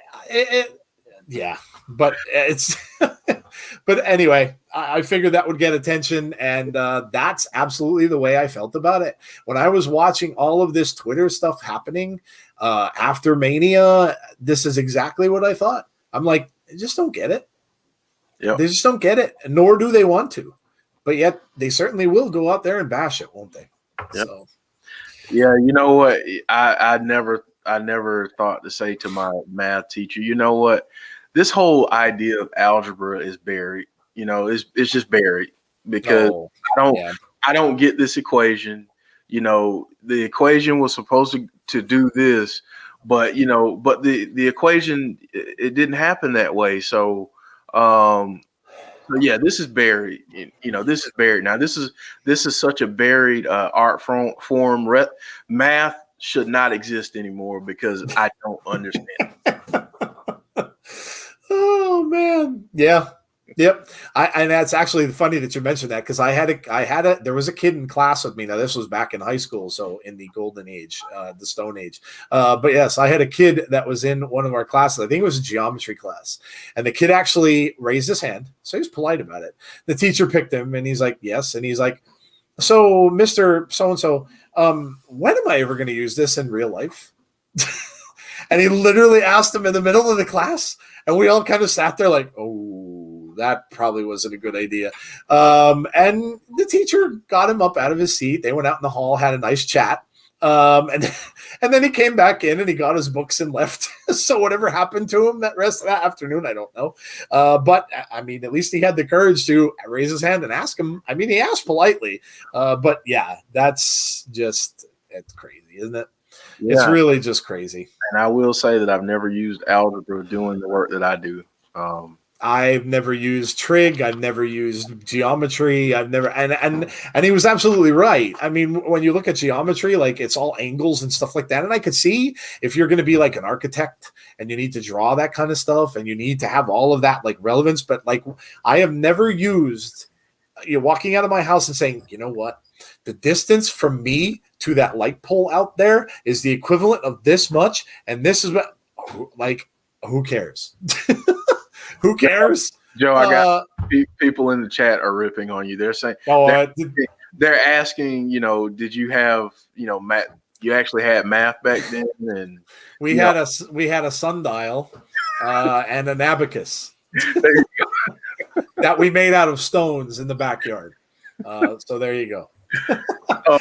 but it's, but anyway, I figured that would get attention. And that's absolutely the way I felt about it. When I was watching all of this Twitter stuff happening after Mania, this is exactly what I thought. I'm like, I just don't get it. Yep. They just don't get it, nor do they want to. But yet they certainly will go out there and bash it, won't they? Yep. So. Yeah, you know what? I never thought to say to my math teacher, you know what? This whole idea of algebra is buried. It's just buried because I don't get this equation. The equation was supposed to do this, but the equation it didn't happen that way. So this is buried. This is buried. Now this is such a buried art form. Math should not exist anymore because I don't understand. Oh man. Yeah. Yep. And that's actually funny that you mentioned that because there was a kid in class with me. Now this was back in high school. So in the golden age, the stone age. But yes, I had a kid that was in one of our classes. I think it was a geometry class. And the kid actually raised his hand. So he was polite about it. The teacher picked him and he's like, yes. And he's like, so Mr. So-and-so, when am I ever going to use this in real life? And he literally asked him in the middle of the class. And we all kind of sat there like, oh, that probably wasn't a good idea. And the teacher got him up out of his seat. They went out in the hall, had a nice chat. And then he came back in and he got his books and left. So whatever happened to him that rest of that afternoon, I don't know. But I mean, at least he had the courage to raise his hand and ask him. I mean, he asked politely, but yeah, it's crazy, isn't it? Yeah. It's really just crazy. And I will say that I've never used algebra doing the work that I do. I've never used trig. I've never used geometry. I've never and he was absolutely right. I mean, when you look at geometry, like it's all angles and stuff like that. And I could see if you're going to be like an architect and you need to draw that kind of stuff and you need to have all of that like relevance. But like I have never used you're walking out of my house and saying, you know what? The distance from me to that light pole out there is the equivalent of this much, and this is what like who cares? Who cares? Joe, I got people in the chat are ripping on you. They're saying they're asking, did you have, math? You actually had math back then, and we had a sundial and an abacus that we made out of stones in the backyard. So there you go.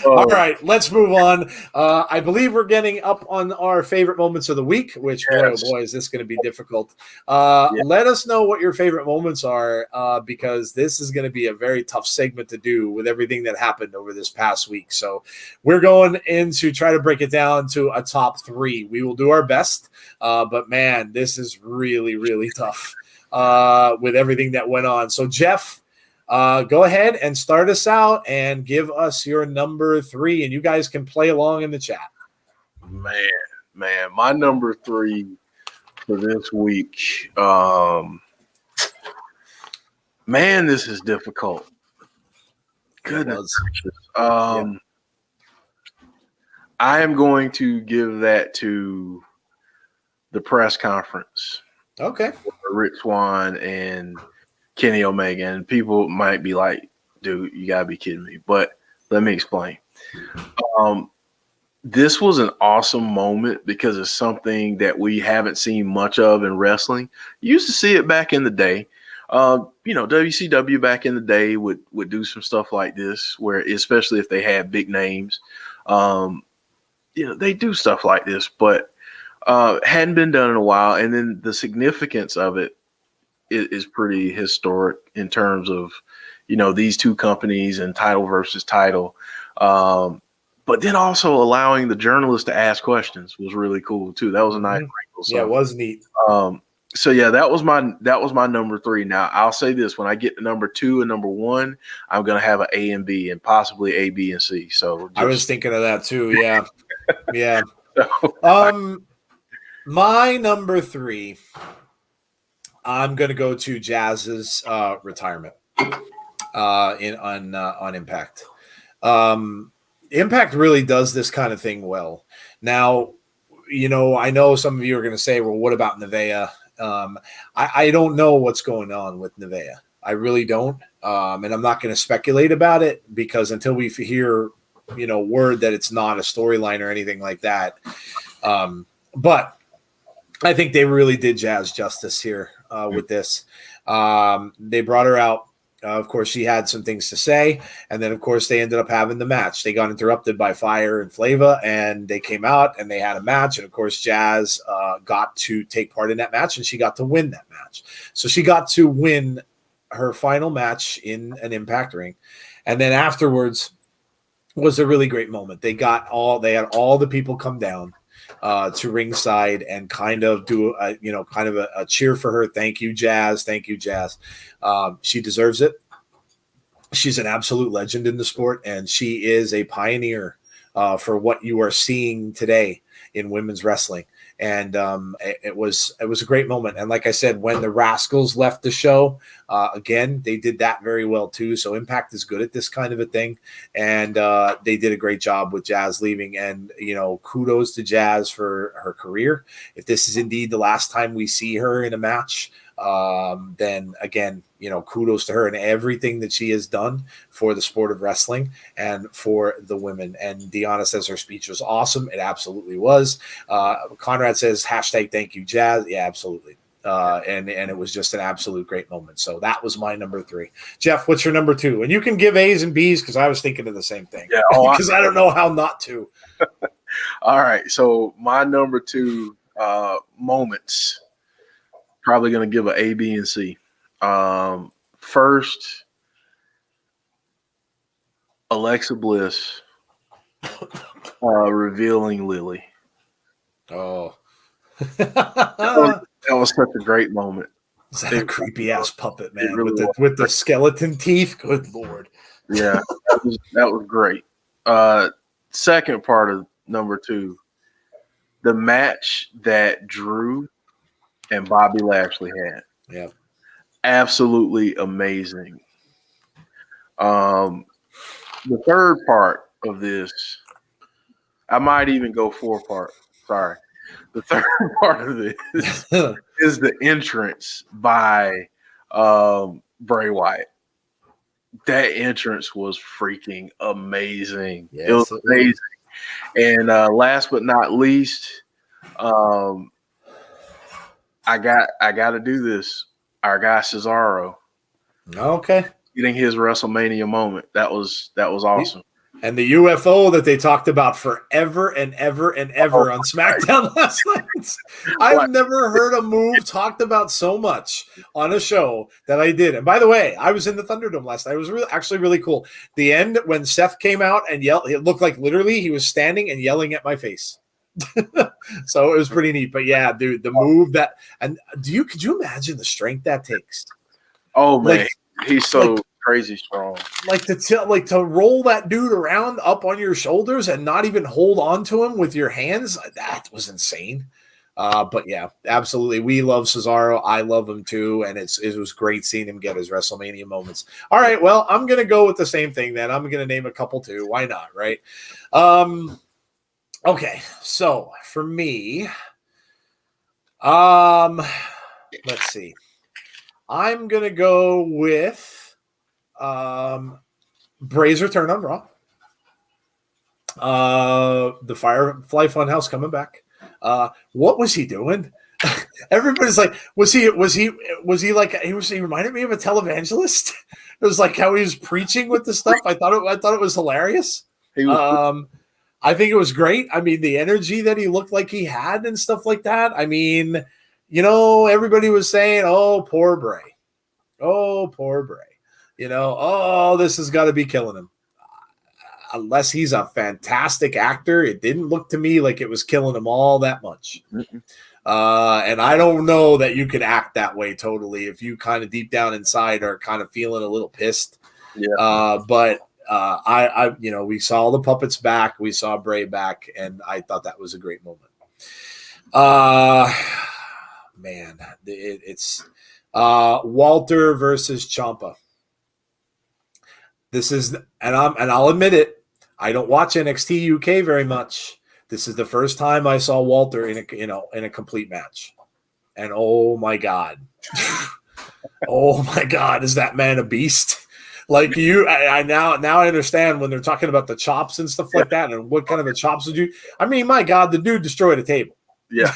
All right, let's move on. I believe we're getting up on our favorite moments of the week, which boy, oh boy, is this going to be difficult. Let us know what your favorite moments are, because this is going to be a very tough segment to do with everything that happened over this past week. So we're going in to try to break it down to a top 3. We will do our best, but man, this is really, really tough with everything that went on. So Jeff, go ahead and start us out and give us your number 3, and you guys can play along in the chat. Man, my number 3 for this week. Man, this is difficult. Goodness. I am going to give that to the press conference. Okay. Rich Swann and Kenny Omega, and people might be like, dude, you gotta be kidding me. But let me explain. This was an awesome moment because it's something that we haven't seen much of in wrestling. You used to see it back in the day. WCW back in the day would do some stuff like this, where especially if they had big names, they do stuff like this, but hadn't been done in a while. And then the significance of it is pretty historic in terms of, these two companies and title versus title. But then also allowing the journalists to ask questions was really cool too. That was a nice wrinkle. So, yeah, it was neat. So yeah, that was my number 3. Now I'll say this: when I get to number 2 and number 1, I'm gonna have an A and B and possibly A, B, and C. So I was thinking of that too. Yeah, yeah. My number 3. I'm going to go to Jazz's retirement on Impact. Impact really does this kind of thing well. Now, I know some of you are going to say, well, what about Nevaeh? I don't know what's going on with Nevaeh. I really don't. And I'm not going to speculate about it because until we hear, word that it's not a storyline or anything like that. But I think they really did Jazz justice here with this. They brought her out. Of course, she had some things to say. And then, of course, they ended up having the match. They got interrupted by Fire and Flava, and they came out and they had a match. And, of course, Jazz got to take part in that match, and she got to win that match. So she got to win her final match in an Impact ring. And then afterwards was a really great moment. They had all the people come down to ringside and kind of do a cheer for her. Thank you, Jazz. Thank you, Jazz. She deserves it. She's an absolute legend in the sport, and she is a pioneer for what you are seeing today in women's wrestling. And it was a great moment. And like I said, when the Rascals left the show, again, they did that very well too. So Impact is good at this kind of a thing. And they did a great job with Jazz leaving. And, kudos to Jazz for her career. If this is indeed the last time we see her in a match, then again, kudos to her and everything that she has done for the sport of wrestling and for the women. And Deanna says her speech was awesome. It absolutely was. Conrad says, #thank you, Jazz. Yeah, absolutely. And it was just an absolute great moment. So that was my number 3. Jeff, what's your number 2? And you can give A's and B's because I was thinking of the same thing. Yeah, because I don't know how not to. All right. So my number 2 moments, probably going to give an A, B, and C. First, Alexa Bliss revealing Lily. Oh, that was such a great moment. Is that a creepy ass puppet, man? really With the skeleton teeth? Good Lord. Yeah, that was great. Second part of number 2, the match that Drew and Bobby Lashley had. Yeah. Absolutely amazing. The third part of this, I might even go 4-part. Sorry. The third part of this is the entrance by Bray Wyatt. That entrance was freaking amazing. Yes, it was amazing. And last but not least, I got to do this. Our guy Cesaro. Okay. Getting his WrestleMania moment. That was awesome. And the UFO that they talked about forever and ever and ever on SmackDown last night. I've never heard a move talked about so much on a show that I did. And by the way, I was in the Thunderdome last night. It was actually really cool. The end when Seth came out and yelled, it looked like literally he was standing and yelling at my face. So it was pretty neat. But yeah, dude, the move that, and could you imagine the strength that takes? Oh man, he's so crazy strong. Like to roll that dude around up on your shoulders and not even hold on to him with your hands. That was insane. But yeah, absolutely. We love Cesaro. I love him too. And it was great seeing him get his WrestleMania moments. All right. Well, I'm going to go with the same thing then. I'm going to name a couple too. Why not? Right. Okay. So for me, let's see. I'm going to go with, Bray's return on Raw. The Firefly Funhouse coming back. What was he doing? Everybody's like, was he like he reminded me of a televangelist? It was like how he was preaching with the stuff. I thought it was hilarious. I think it was great. I mean, the energy that he looked like he had and stuff like that. I mean, everybody was saying, "Oh, poor Bray. Oh, poor Bray." This has got to be killing him. Unless he's a fantastic actor, it didn't look to me like it was killing him all that much. And I don't know that you could act that way totally if you kind of deep down inside are kind of feeling a little pissed. Yeah. But we saw the puppets back, we saw Bray back, and I thought that was a great moment. Man, it's Walter versus Ciampa. This is, and I'll admit it, I don't watch NXT UK very much. This is the first time I saw Walter in a complete match, and oh my god, is that man a beast? Like I now understand when they're talking about the chops and stuff like that, and what kind of a chops would you? I mean, my God, the dude destroyed a table. Yeah,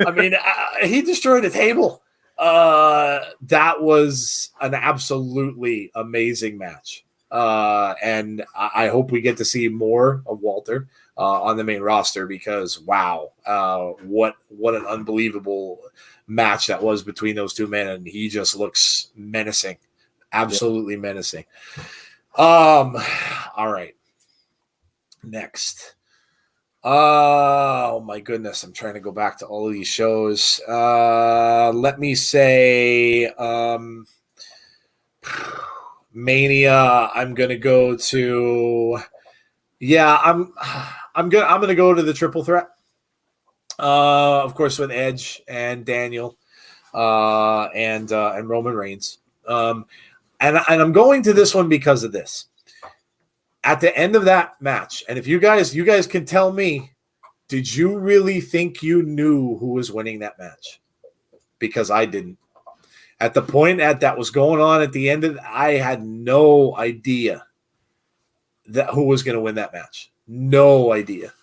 I mean, he destroyed a table. That was an absolutely amazing match. And I hope we get to see more of Walter on the main roster because wow, what an unbelievable match that was between those two men, and he just looks menacing, absolutely menacing. All right, next. Oh my goodness, I'm trying to go back to all of these shows. Let me say Mania. I'm gonna go to I'm gonna go to the triple threat. Of course with Edge and Daniel and Roman Reigns. And I'm going to this one because of this. At the end of that match, and if you guys can tell me, did you really think you knew who was winning that match? Because I didn't. At the point that was going on at the end of I had no idea who was going to win that match. No idea.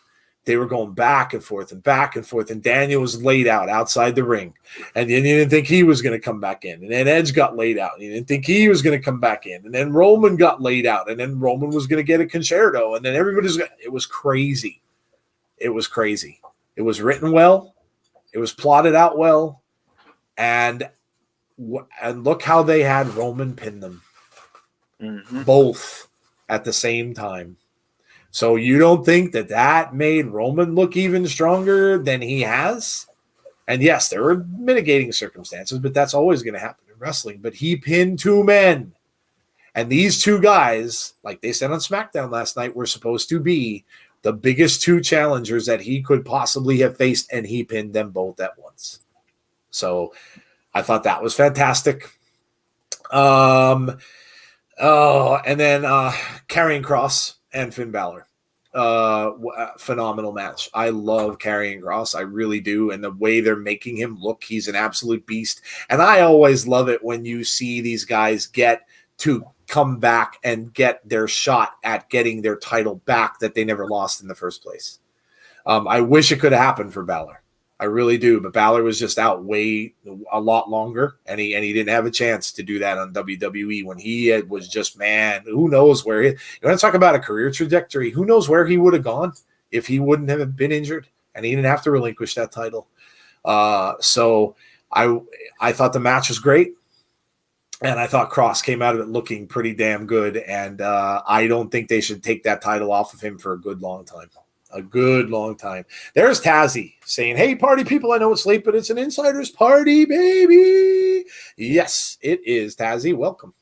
They were going back and forth, and Daniel was laid out outside the ring. And then you didn't think he was going to come back in. And then Edge got laid out. And you didn't think he was going to come back in. And then Roman got laid out. And then Roman was going to get a concerto. And then it was crazy. It was crazy. It was written well. It was plotted out well. And look how they had Roman pin them. Both at the same time. So you don't think that made Roman look even stronger than he has? And yes, there were mitigating circumstances, but that's always going to happen in wrestling. But he pinned 2 men. And these 2 guys, like they said on SmackDown last night, were supposed to be the biggest 2 challengers that he could possibly have faced, and he pinned them both at once. So I thought that was fantastic. And then Karrion Kross and Finn Balor. Phenomenal match. I love Karrion Kross. I really do. And the way they're making him look, he's an absolute beast. And I always love it when you see these guys get to come back and get their shot at getting their title back that they never lost in the first place. I wish it could have happened for Balor. I really do, but Balor was just out way a lot longer, and he didn't have a chance to do that on WWE when he was just, man, who knows where he – you want to talk about a career trajectory, who knows where he would have gone if he wouldn't have been injured and he didn't have to relinquish that title. So I thought the match was great, and I thought Kross came out of it looking pretty damn good, and I don't think they should take that title off of him for a good long time. A good long time. There's Tazzy saying, hey, party people, I know it's late, but it's an insider's party, baby. Yes, it is, Tazzy. Welcome.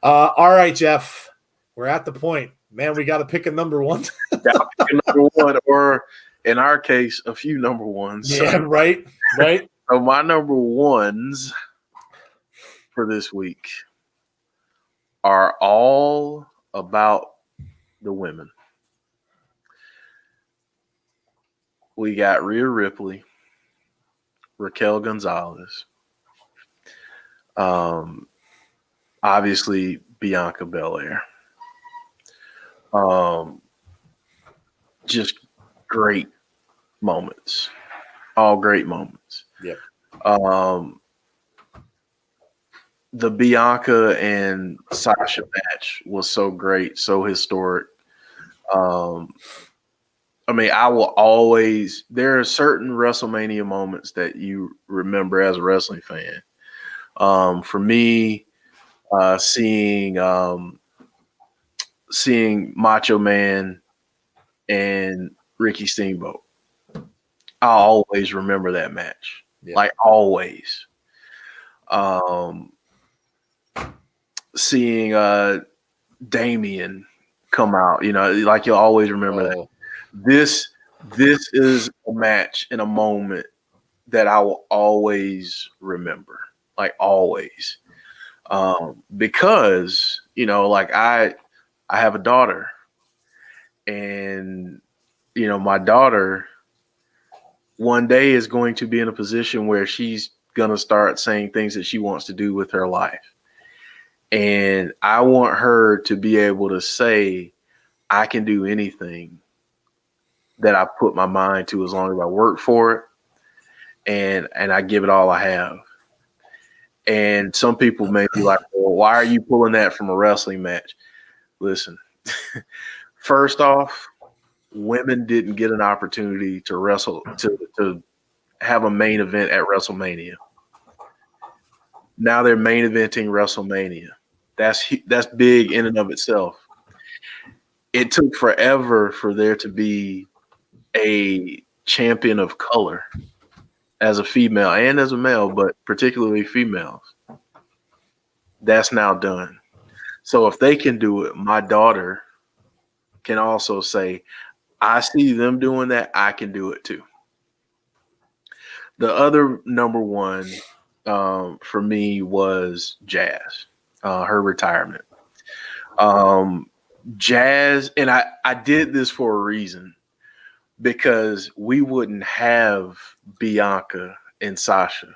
All right, Jeff, we're at the point. Man, we got to pick a number 1. Number 1, or in our case, a few number 1s. Yeah, right. So my number 1s for this week are all about the women. We got Rhea Ripley, Raquel Gonzalez, obviously Bianca Belair. Just great moments, all great moments. Yep. The Bianca and Sasha match was so great, so historic. I mean, I will always – there are certain WrestleMania moments that you remember as a wrestling fan. For me, seeing Macho Man and Ricky Steamboat, I always remember that match. Yeah. Like, always. Seeing Damien come out, like you'll always remember that. This is a match and a moment that I will always remember, like always, because like I have a daughter, and my daughter one day is going to be in a position where she's gonna start saying things that she wants to do with her life, and I want her to be able to say, I can do anything that I put my mind to as long as I work for it and I give it all I have. And some people may be like, well, why are you pulling that from a wrestling match? Listen, first off, women didn't get an opportunity to wrestle, to have a main event at WrestleMania. Now they're main eventing WrestleMania. That's big in and of itself. It took forever for there to be a champion of color as a female and as a male, but particularly females. That's now done. So if they can do it, my daughter can also say, I see them doing that, I can do it too. The other number 1 for me was Jazz, her retirement. Jazz, and I did this for a reason, because we wouldn't have Bianca and Sasha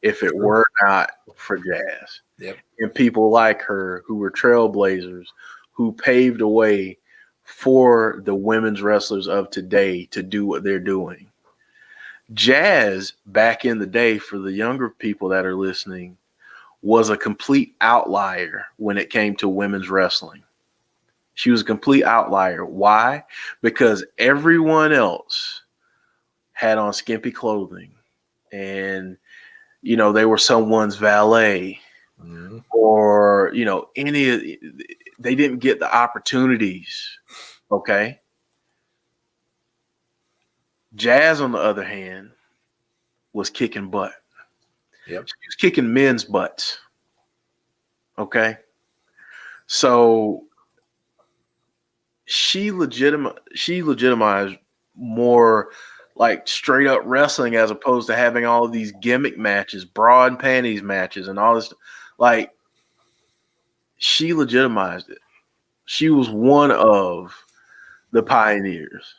if it were not for Jazz. Yep. And people like her who were trailblazers, who paved a way for the women's wrestlers of today to do what they're doing. Jazz, back in the day, for the younger people that are listening, was a complete outlier when it came to women's wrestling. She was a complete outlier. Why? Because everyone else had on skimpy clothing, and they were someone's valet, or they didn't get the opportunities. Okay. Jazz, on the other hand, was kicking butt. Yep. She was kicking men's butts. Okay. So she legitimized more like straight up wrestling as opposed to having all of these gimmick matches, bra and panties matches, and all this. Like, she legitimized it. She was one of the pioneers.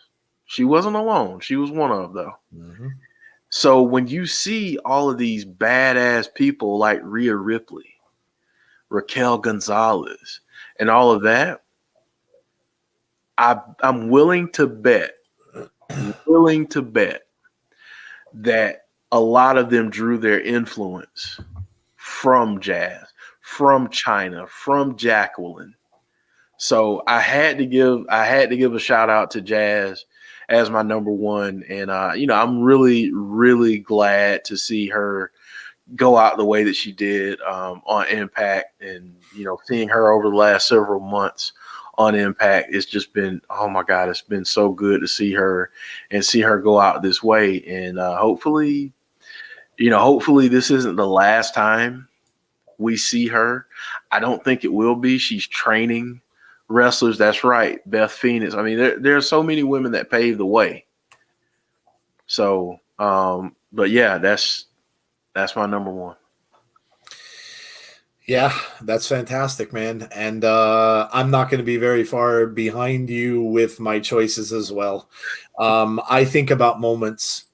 She wasn't alone. She was one of, though. Mm-hmm. So when you see all of these badass people like Rhea Ripley, Raquel Gonzalez, and all of that, I'm willing to bet that a lot of them drew their influence from Jazz, from China, from Jacqueline. So I had to give a shout out to Jazz as my number one, and I'm really, really glad to see her go out the way that she did on Impact, and seeing her over the last several months on Impact, it's just been, oh my God, it's been so good to see her go out this way, and hopefully this isn't the last time we see her. I don't think it will be. She's training wrestlers. That's right, Beth Phoenix. I mean, there are so many women that paved the way. So, but yeah, that's my number one. Yeah, that's fantastic, man. And I'm not going to be very far behind you with my choices as well. I think about moments,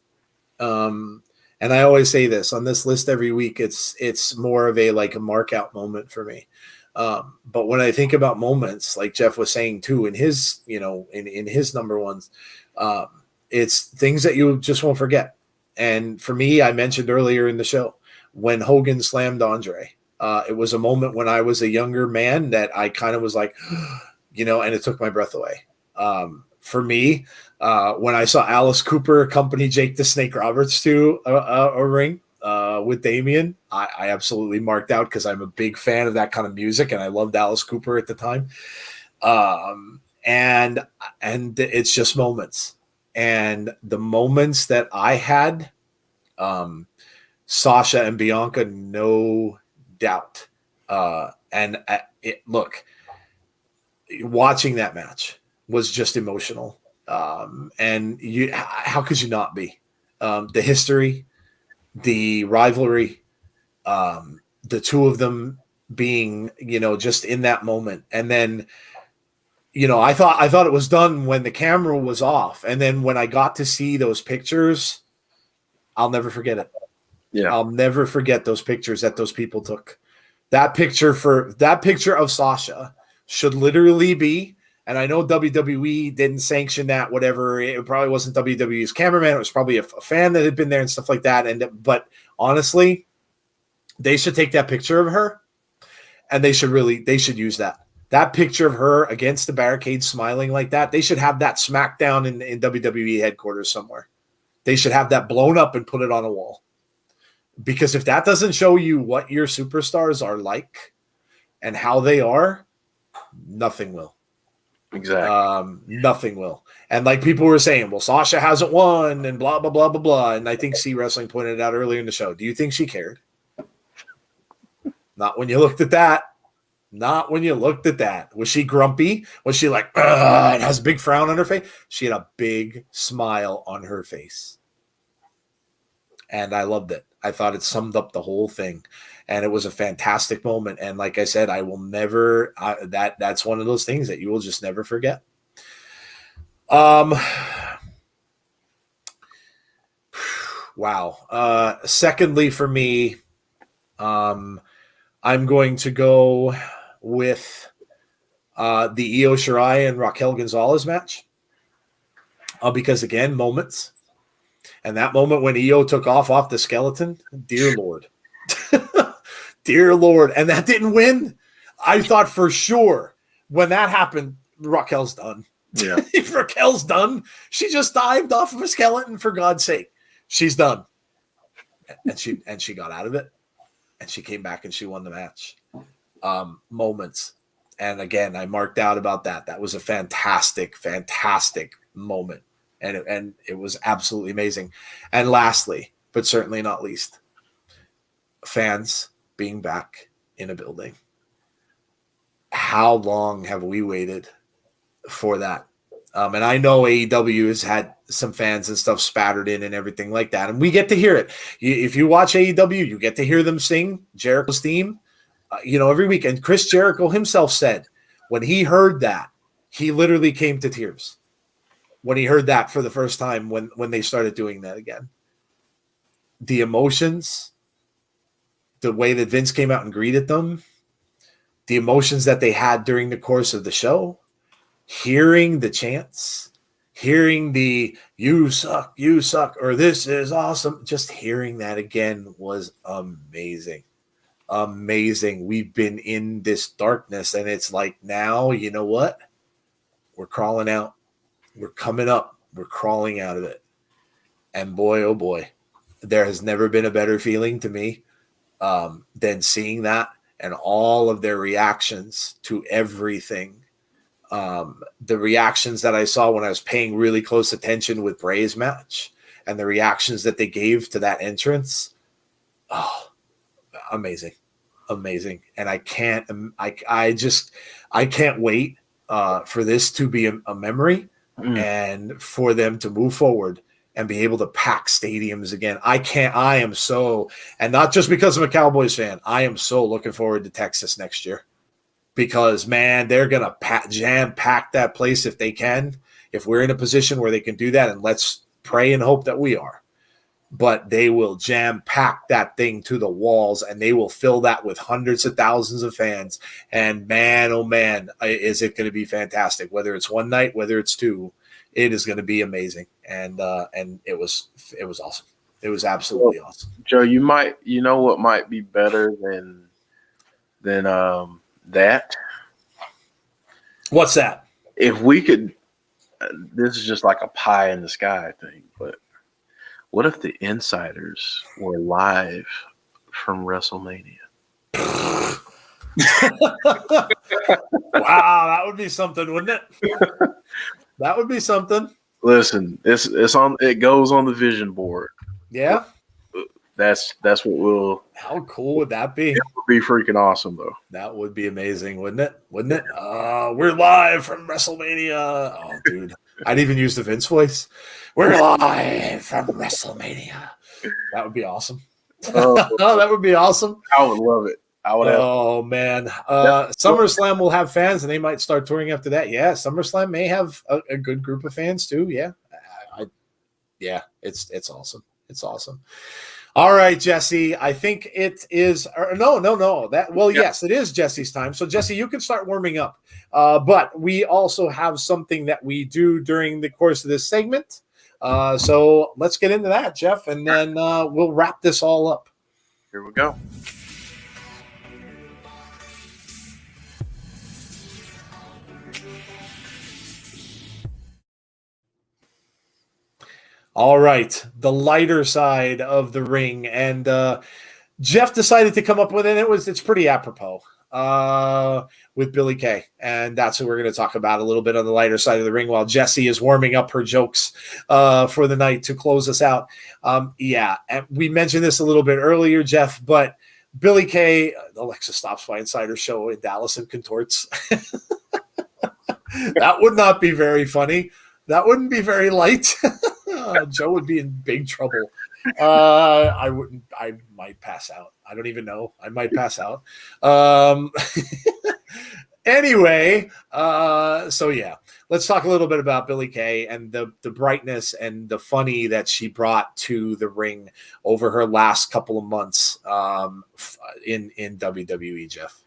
and I always say this on this list every week. It's more of a mark out moment for me. But when I think about moments, like Jeff was saying too, in his in his number ones, it's things that you just won't forget. And for me, I mentioned earlier in the show when Hogan slammed Andre. It was a moment when I was a younger man that I kind of was like, and it took my breath away. For me, when I saw Alice Cooper accompany Jake the Snake Roberts to a ring with Damien, I absolutely marked out because I'm a big fan of that kind of music, and I loved Alice Cooper at the time. And it's just moments. And the moments that I had, Sasha and Bianca, no doubt. Look, watching that match was just emotional. And how could you not be? The history, the rivalry, the two of them being, just in that moment. And then, I thought it was done when the camera was off. And then when I got to see those pictures, I'll never forget it. Yeah. I'll never forget those pictures that those people took. That picture of Sasha should literally be, and I know WWE didn't sanction that, whatever. It probably wasn't WWE's cameraman. It was probably a fan that had been there and stuff like that. But honestly, they should take that picture of her and they should use that. That picture of her against the barricade smiling like that, they should have that SmackDown in WWE headquarters somewhere. They should have that blown up and put it on a wall. Because if that doesn't show you what your superstars are like and how they are, nothing will. Exactly. Nothing will. And like people were saying, well, Sasha hasn't won and blah, blah, blah, blah, blah. And I think C Wrestling pointed it out earlier in the show. Do you think she cared? Not when you looked at that. Not when you looked at that. Was she grumpy? Was she like, and has a big frown on her face? She had a big smile on her face. And I loved it. I thought it summed up the whole thing. And it was a fantastic moment. And like I said, I will never, that's one of those things that you will just never forget. Wow. Secondly, for me, I'm going to go with the Io Shirai and Raquel Gonzalez match. Because again, moments. And that moment when Io took off the skeleton, dear Lord. Dear Lord. And that didn't win. I thought for sure when that happened, Raquel's done. Yeah. If Raquel's done, she just dived off of a skeleton, for God's sake. She's done. And she got out of it. And she came back and she won the match. Moments. And again, I marked out about that. That was a fantastic, fantastic moment. and it was absolutely amazing. And lastly, but certainly not least, fans being back in a building. How long have we waited for that? And I know AEW has had some fans and stuff spattered in and everything like that, and we get to hear it. If you watch AEW, you get to hear them sing Jericho's theme, every week. And Chris Jericho himself said when he heard that, he literally came to tears when he heard that for the first time when they started doing that again. The emotions, the way that Vince came out and greeted them, the emotions that they had during the course of the show, hearing the chants, hearing the you suck, or this is awesome. Just hearing that again was amazing. Amazing. We've been in this darkness, and it's like, now, you know what? We're crawling out. We're coming up. We're crawling out of it. And boy, oh boy, there has never been a better feeling to me than seeing that and all of their reactions to everything. The reactions that I saw when I was paying really close attention with Bray's match and the reactions that they gave to that entrance. Oh, amazing. And I can't wait for this to be a memory and for them to move forward and be able to pack stadiums again. I am so, and not just because I'm a Cowboys fan, I am so looking forward to Texas next year. Because, man, they're going to jam-pack that place if they can, if we're in a position where they can do that, and let's pray and hope that we are. But they will jam-pack that thing to the walls, and they will fill that with hundreds of thousands of fans. And, man, oh, man, is it going to be fantastic. Whether it's one night, whether it's two, it is going to be amazing. And it was awesome. It was absolutely awesome. Joe, you know what might be better than that? What's that? If we could, this is just like a pie in the sky thing, but what if the insiders were live from WrestleMania? Wow, that would be something, wouldn't it? That would be something. Listen, it goes on the vision board. Yeah. That's what we'll. How cool would that be? It would be freaking awesome, though. That would be amazing, wouldn't it? We're live from WrestleMania. Oh, dude, I'd even use the Vince voice. We're live from WrestleMania. That would be awesome. Oh, that would be awesome. I would love it. I would. Oh man, SummerSlam will have fans, and they might start touring after that. Yeah, SummerSlam may have a good group of fans too. Yeah, it's awesome. It's awesome. All right, Jesse. I think it is. No. Yes, it is Jesse's time. So, Jesse, you can start warming up. But we also have something that we do during the course of this segment. So let's get into that, Jeff, and then we'll wrap this all up. Here we go. All right, the lighter side of the ring, and Jeff decided to come up with it. It's pretty apropos with Billie Kay, and that's what we're going to talk about a little bit on the lighter side of the ring while Jessie is warming up her jokes for the night to close us out. And we mentioned this a little bit earlier, Jeff, but Billie Kay, Alexa stops by Insider Show in Dallas and contorts. That would not be very funny. That wouldn't be very light. Joe would be in big trouble. I might pass out. I don't even know. I might pass out. Anyway, so yeah, let's talk a little bit about Billie Kay and the brightness and the funny that she brought to the ring over her last couple of months in WWE, Jeff.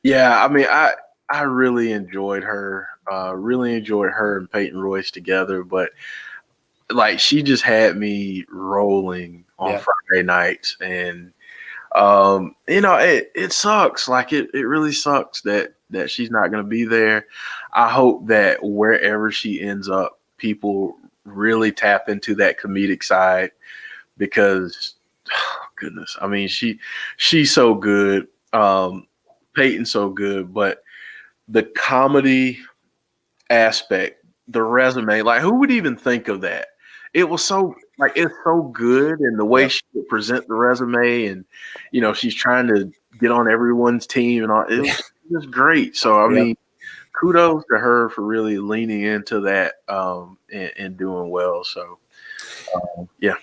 Yeah, I mean, I really enjoyed her. Really enjoyed her and Peyton Royce together, but like she just had me rolling on Friday nights, and it sucks. Like it really sucks that she's not going to be there. I hope that wherever she ends up, people really tap into that comedic side because, oh, goodness, I mean she's so good. Peyton's so good, but the comedy aspect the resume. Like, who would even think of that? It was so it's so good, and the way she would present the resume, and she's trying to get on everyone's team and all. It was just great. So I mean, kudos to her for really leaning into that and doing well. So. Yeah,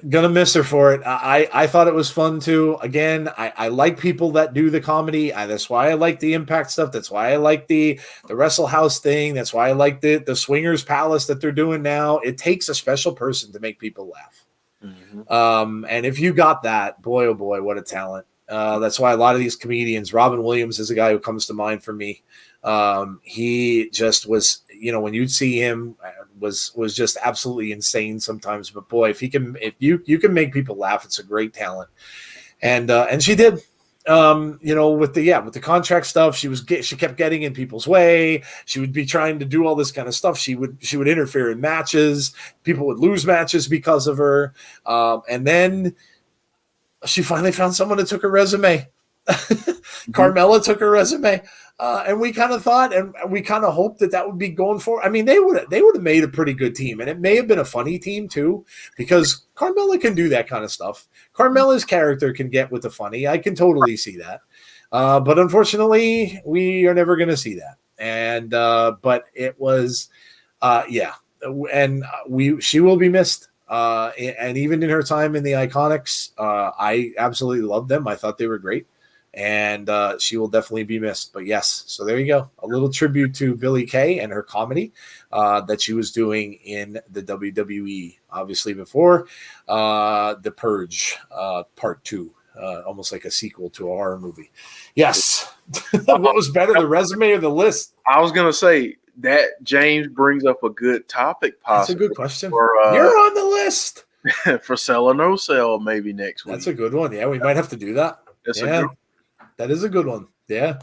gonna miss her for it. I thought it was fun too. Again, I like people that do the comedy. That's why I like the Impact stuff. That's why I like the Wrestle House thing. That's why I like the Swingers Palace that they're doing now. It takes a special person to make people laugh. Mm-hmm. And if you got that, boy oh boy, what a talent. That's why a lot of these comedians, Robin Williams is a guy who comes to mind for me. He just was, when you'd see him, was just absolutely insane sometimes. But boy, if you can make people laugh, it's a great talent. And she did. With the contract stuff, she kept getting in people's way. She would be trying to do all this kind of stuff. She would interfere in matches. People would lose matches because of her. And then she finally found someone that took her resume. Carmella took her resume. And we kind of thought, and we kind of hoped that would be going for. I mean, they would have made a pretty good team, and it may have been a funny team too, because Carmella can do that kind of stuff. Carmella's character can get with the funny. I can totally see that, but unfortunately, we are never going to see that. And but it was, and she will be missed. And even in her time in the Iconics, I absolutely loved them. I thought they were great. And she will definitely be missed. But yes, so there you go. A little tribute to Billie Kay and her comedy that she was doing in the WWE, obviously before The Purge Part 2, almost like a sequel to a horror movie. Yes. What was better, the resume or the list? I was going to say that James brings up a good topic. That's a good question. You're on the list. For Sell or No Sell maybe next week. That's a good one. Yeah, we might have to do that. That is a good one. Yeah.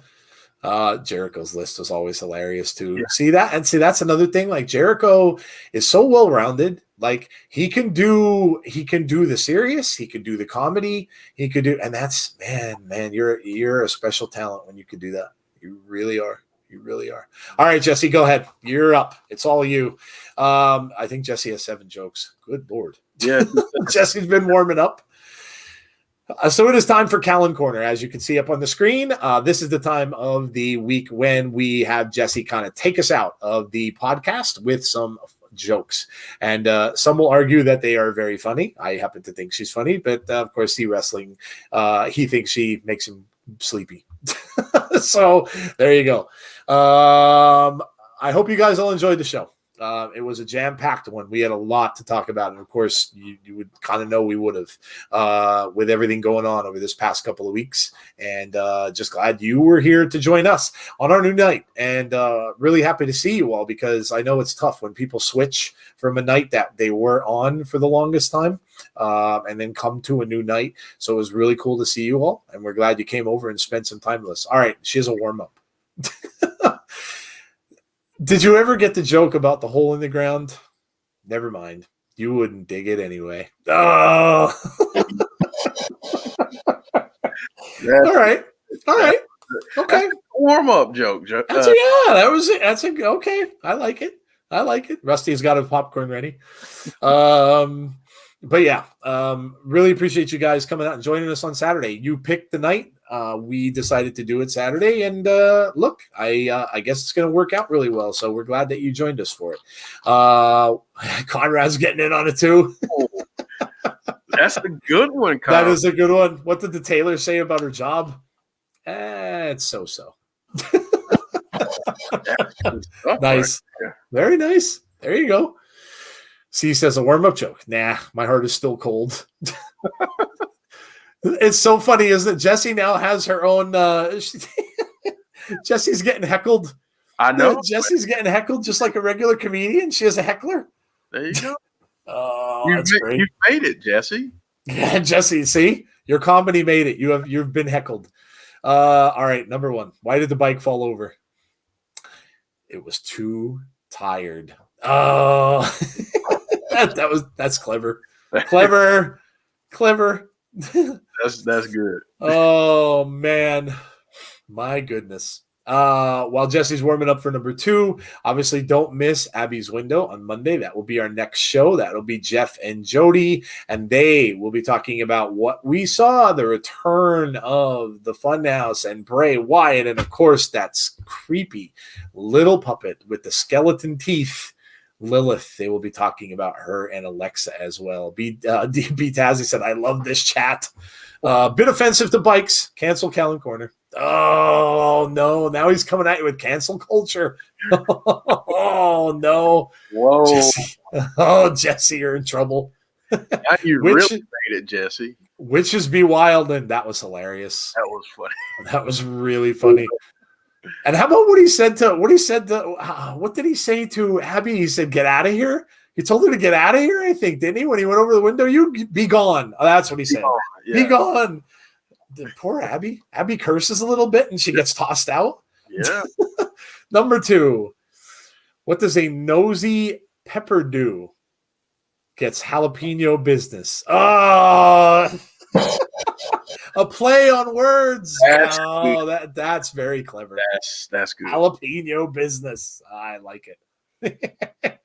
Jericho's list was always hilarious too. Yeah. See that's another thing. Like, Jericho is so well-rounded. Like, he can do the serious, he can do the comedy, and that's man, you're a special talent when you can do that. You really are. You really are. All right, Jesse, go ahead. You're up. It's all you. I think Jesse has 7 jokes. Good Lord. Yeah. Jesse's been warming up. So it is time for Calynn Corner. As you can see up on the screen, this is the time of the week when we have Jesse kind of take us out of the podcast with some jokes. And some will argue that they are very funny. I happen to think she's funny, but of course, wrestling, he thinks she makes him sleepy. So there you go. I hope you guys all enjoyed the show. It was a jam-packed one. We had a lot to talk about, and of course, you would kind of know we would have with everything going on over this past couple of weeks. And just glad you were here to join us on our new night, and really happy to see you all, because I know it's tough when people switch from a night that they were on for the longest time and then come to a new night. So it was really cool to see you all, and we're glad you came over and spent some time with us. All right, she has a warm-up. Did you ever get the joke about the hole in the ground? Never mind. You wouldn't dig it anyway. Oh. All right. Okay. Warm-up joke. That's okay. I like it. Rusty's got his popcorn ready. But yeah, really appreciate you guys coming out and joining us on Saturday. You picked the night. We decided to do it Saturday, and look, I guess it's going to work out really well. So we're glad that you joined us for it. Conrad's getting in on it too. That's a good one, Conrad. That is a good one. What did the tailor say about her job? It's so. Nice. Right. Very nice. There you go. C says a warm-up joke. Nah, my heart is still cold. It's so funny, isn't it? Jessie now has her own. Jessie's getting heckled. I know. Jessie's getting heckled just like a regular comedian. She has a heckler. There you go. Oh, that's great. You made it, Jessie. Yeah, Jessie. See, your comedy made it. You've been heckled. All right, number 1. Why did the bike fall over? It was too tired. Oh, that's clever. Clever. That's good. Oh man, my goodness. While Jesse's warming up for number 2, obviously don't miss Abby's Window on Monday. That will be our next show. That'll be Jeff and Jody, and they will be talking about what we saw, the return of the Funhouse and Bray Wyatt, and of course, that's creepy little puppet with the skeleton teeth, Lilith. They will be talking about her and Alexa as well. B Tazzy said, I love this chat. Bit offensive to bikes. Cancel Calynn Corner. Oh, no. Now he's coming at you with cancel culture. Oh, no. Whoa. Jesse, you're in trouble. Now you really made it, Jesse. Witches be wild, and that was hilarious. That was funny. That was really funny. And how about what did he say to Abby? He said, get out of here. He told her to get out of here, I think, didn't he? When he went over the window, you be gone. Oh, that's what he said. Yeah. Be gone. Poor Abby. Abby curses a little bit and she gets tossed out. Yeah. Number 2. What does a nosy pepper do? Gets jalapeno business. Oh, a play on words. That's very clever. That's good. Jalapeno business. I like it.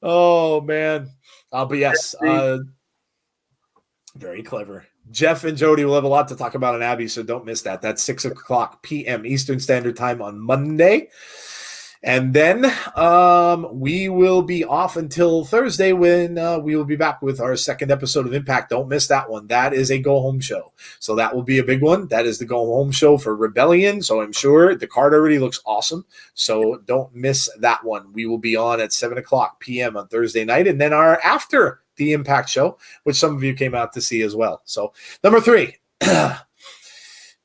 Oh, man. But yes, very clever. Jeff and Jody will have a lot to talk about on Abby, so don't miss that. That's 6:00 p.m. Eastern Standard Time on Monday. And then we will be off until Thursday when we will be back with our second episode of Impact. Don't miss that one. That is a go-home show. So that will be a big one. That is the go-home show for Rebellion. So I'm sure the card already looks awesome. So don't miss that one. We will be on at 7:00 p.m. on Thursday night. And then our after the Impact show, which some of you came out to see as well. So number 3,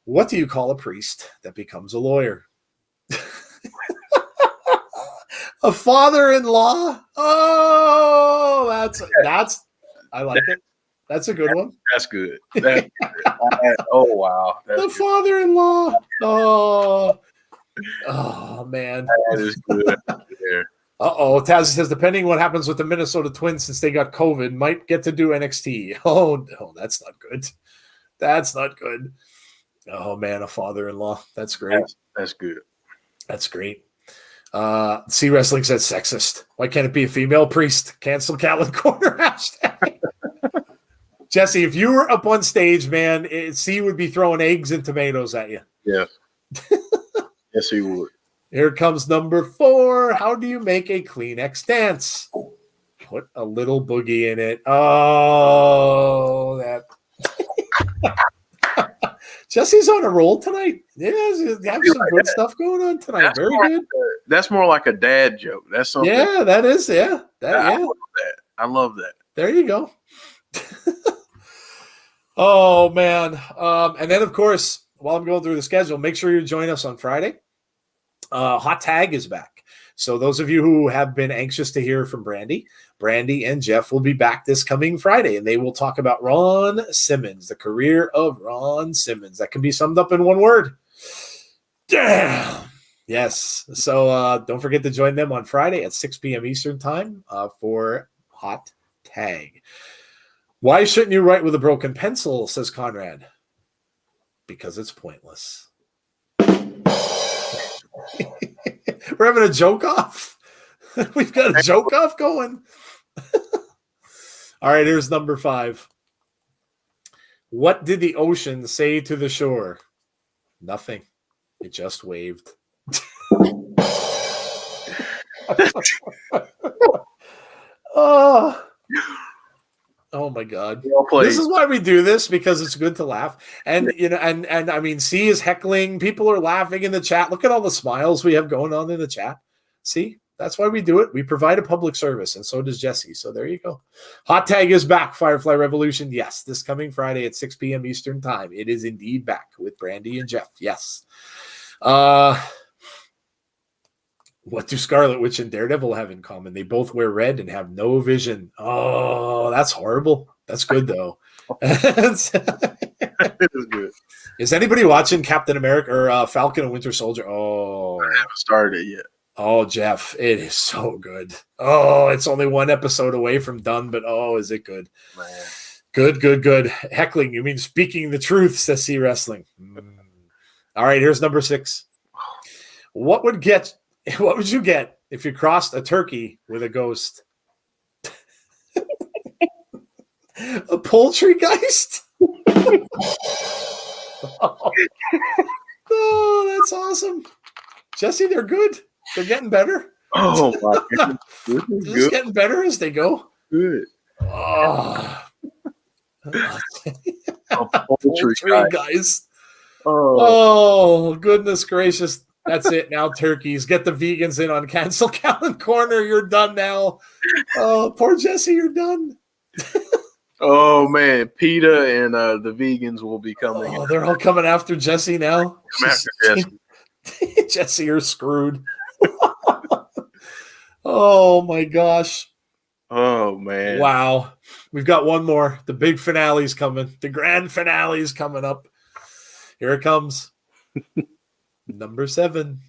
what do you call a priest that becomes a lawyer? A father-in-law. Oh, that's I like it. That's a good one. That's good. That's good. Oh wow. That's the good. Father-in-law. Oh man. That is good. Taz says, depending on what happens with the Minnesota Twins since they got COVID, might get to do NXT. Oh no, that's not good. That's not good. Oh man, a father-in-law. That's great. That's good. That's great. C Wrestling says sexist. Why can't it be a female priest? Cancel Calynn Corner hashtag. Jesse, if you were up on stage, man, C would be throwing eggs and tomatoes at you. Yeah. Yes, he would. Here comes number 4. How do you make a Kleenex dance? Put a little boogie in it. Oh, that. Jesse's on a roll tonight. Yeah, have some good stuff going on tonight. Very good. That's more like a dad joke. That's something. Yeah, that is. Yeah. I love that. I love that. There you go. Oh, man. And then, of course, while I'm going through the schedule, make sure you join us on Friday. Hot Tag is back. So those of you who have been anxious to hear from Brandy and Jeff will be back this coming Friday, and they will talk about Ron Simmons, the career of Ron Simmons. That can be summed up in one word. Damn. Yes. So don't forget to join them on Friday at 6 p.m. Eastern time for Hot Tag. Why shouldn't you write with a broken pencil, says Conrad? Because it's pointless. We're having a joke off. We've got a joke off going. All right, here's number 5. What did the ocean say to the shore? Nothing. It just waved. Oh my God. This is why we do this, because it's good to laugh. And and I mean, C is heckling. People are laughing in the chat. Look at all the smiles we have going on in the chat. See, that's why we do it. We provide a public service, and so does Jesse. So there you go. Hot Tag is back. Firefly Revolution. Yes, this coming Friday at 6 p.m. Eastern time. It is indeed back with Brandy and Jeff. Yes. What do Scarlet Witch and Daredevil have in common? They both wear red and have no vision. Oh, that's horrible. That's good, though. It is good. Is anybody watching Captain America or Falcon and Winter Soldier? Oh, I haven't started it yet. Oh, Jeff, it is so good. Oh, it's only one episode away from done, but oh, is it good? Man. Good. Heckling, you mean speaking the truth, says C Wrestling. All right, here's number 6. What would you get if you crossed a turkey with a ghost? A poultrygeist? Oh, that's awesome. Jesse, they're good. They're getting better. Oh my God. This is They're just good. getting better as they go. Good. Oh. Poultry guy. Guys. Oh, Oh, goodness gracious. That's it now, turkeys. Get the vegans in on cancel Calynn Corner. You're done now. Oh, poor Jesse, you're done. oh man, PETA and the vegans will be coming. Oh, they're all coming after Jesse now. Come after Jesse. Jesse, you're screwed. Oh my gosh. Oh man. Wow. We've got one more. The big finale's coming. The grand finale's coming up. Here it comes. Number 7.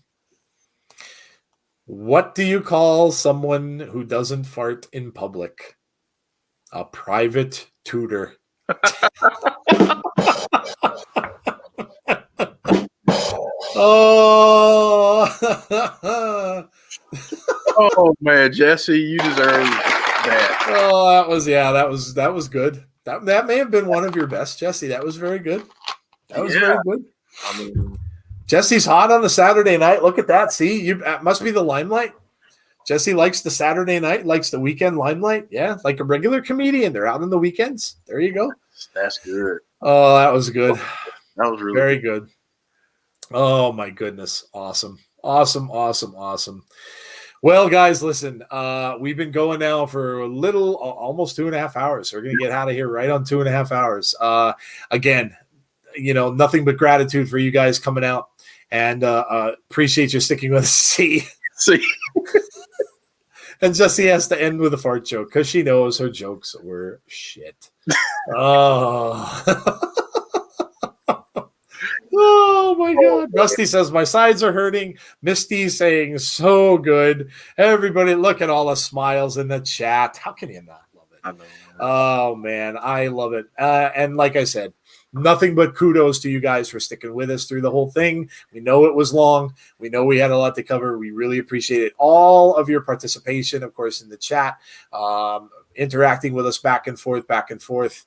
What do you call someone who doesn't fart in public? A private tutor. Oh. Oh man, Jesse, you deserve that. Oh, that was good. That may have been one of your best, Jesse. That was very good. That was very good. I mean, Jesse's hot on the Saturday night. Look at that. See, that must be the limelight. Jesse likes the Saturday night, likes the weekend limelight. Yeah, like a regular comedian. They're out on the weekends. There you go. that's good. Oh, that was good. That was really Very good. Oh, my goodness. Awesome. Awesome, awesome, awesome. Well, guys, listen, we've been going now for almost 2.5 hours. So we're going to get out of here right on 2.5 hours. Again, nothing but gratitude for you guys coming out, and appreciate you sticking with us. See. And Jessie has to end with a fart joke because she knows her jokes were shit. Oh. Oh my God. Rusty says, my sides are hurting. Misty saying, so good. Everybody, look at all the smiles in the chat. How can you not love it? I know. Oh, man. I love it. And like I said, nothing but kudos to you guys for sticking with us through the whole thing. We know it was long. We know we had a lot to cover. We really appreciate it. All of your participation, of course, in the chat. Interacting with us back and forth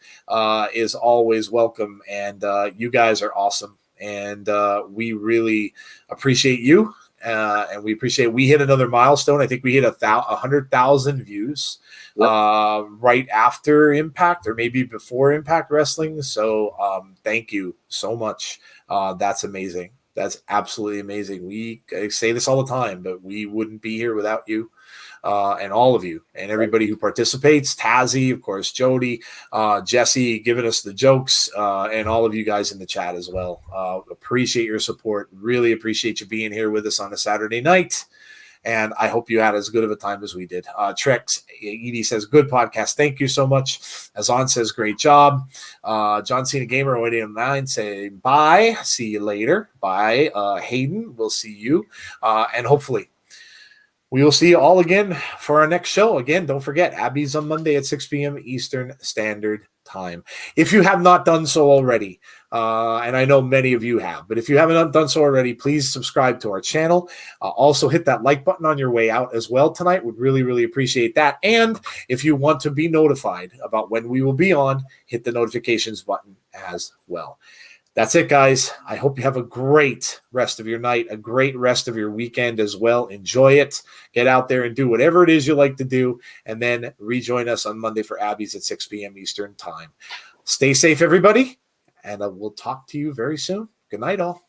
is always welcome. And you guys are awesome. And we really appreciate you. And we hit another milestone. I think we hit 100,000 views right after Impact, or maybe before Impact Wrestling. So thank you so much. That's amazing. That's absolutely amazing. We say this all the time, but we wouldn't be here without you. And all of you and everybody who participates, Tazzy, of course, Jody, Jesse giving us the jokes, and all of you guys in the chat as well. Appreciate your support. Really appreciate you being here with us on a Saturday night. And I hope you had as good of a time as we did. Trex, Edie says, good podcast. Thank you so much. Azan says, great job. John Cena Gamer 189 saying, bye. See you later. Bye. Hayden, we'll see you. And hopefully, we will see you all again for our next show. Again, don't forget, Abby's on Monday at 6 p.m. Eastern Standard Time. If you have not done so already, and I know many of you have, but if you haven't done so already, please subscribe to our channel. Also, hit that like button on your way out as well tonight. Would really, really appreciate that. And if you want to be notified about when we will be on, hit the notifications button as well. That's it, guys. I hope you have a great rest of your night, a great rest of your weekend as well. Enjoy it. Get out there and do whatever it is you like to do, and then rejoin us on Monday for Abby's at 6 p.m. Eastern Time. Stay safe, everybody, and we'll talk to you very soon. Good night, all.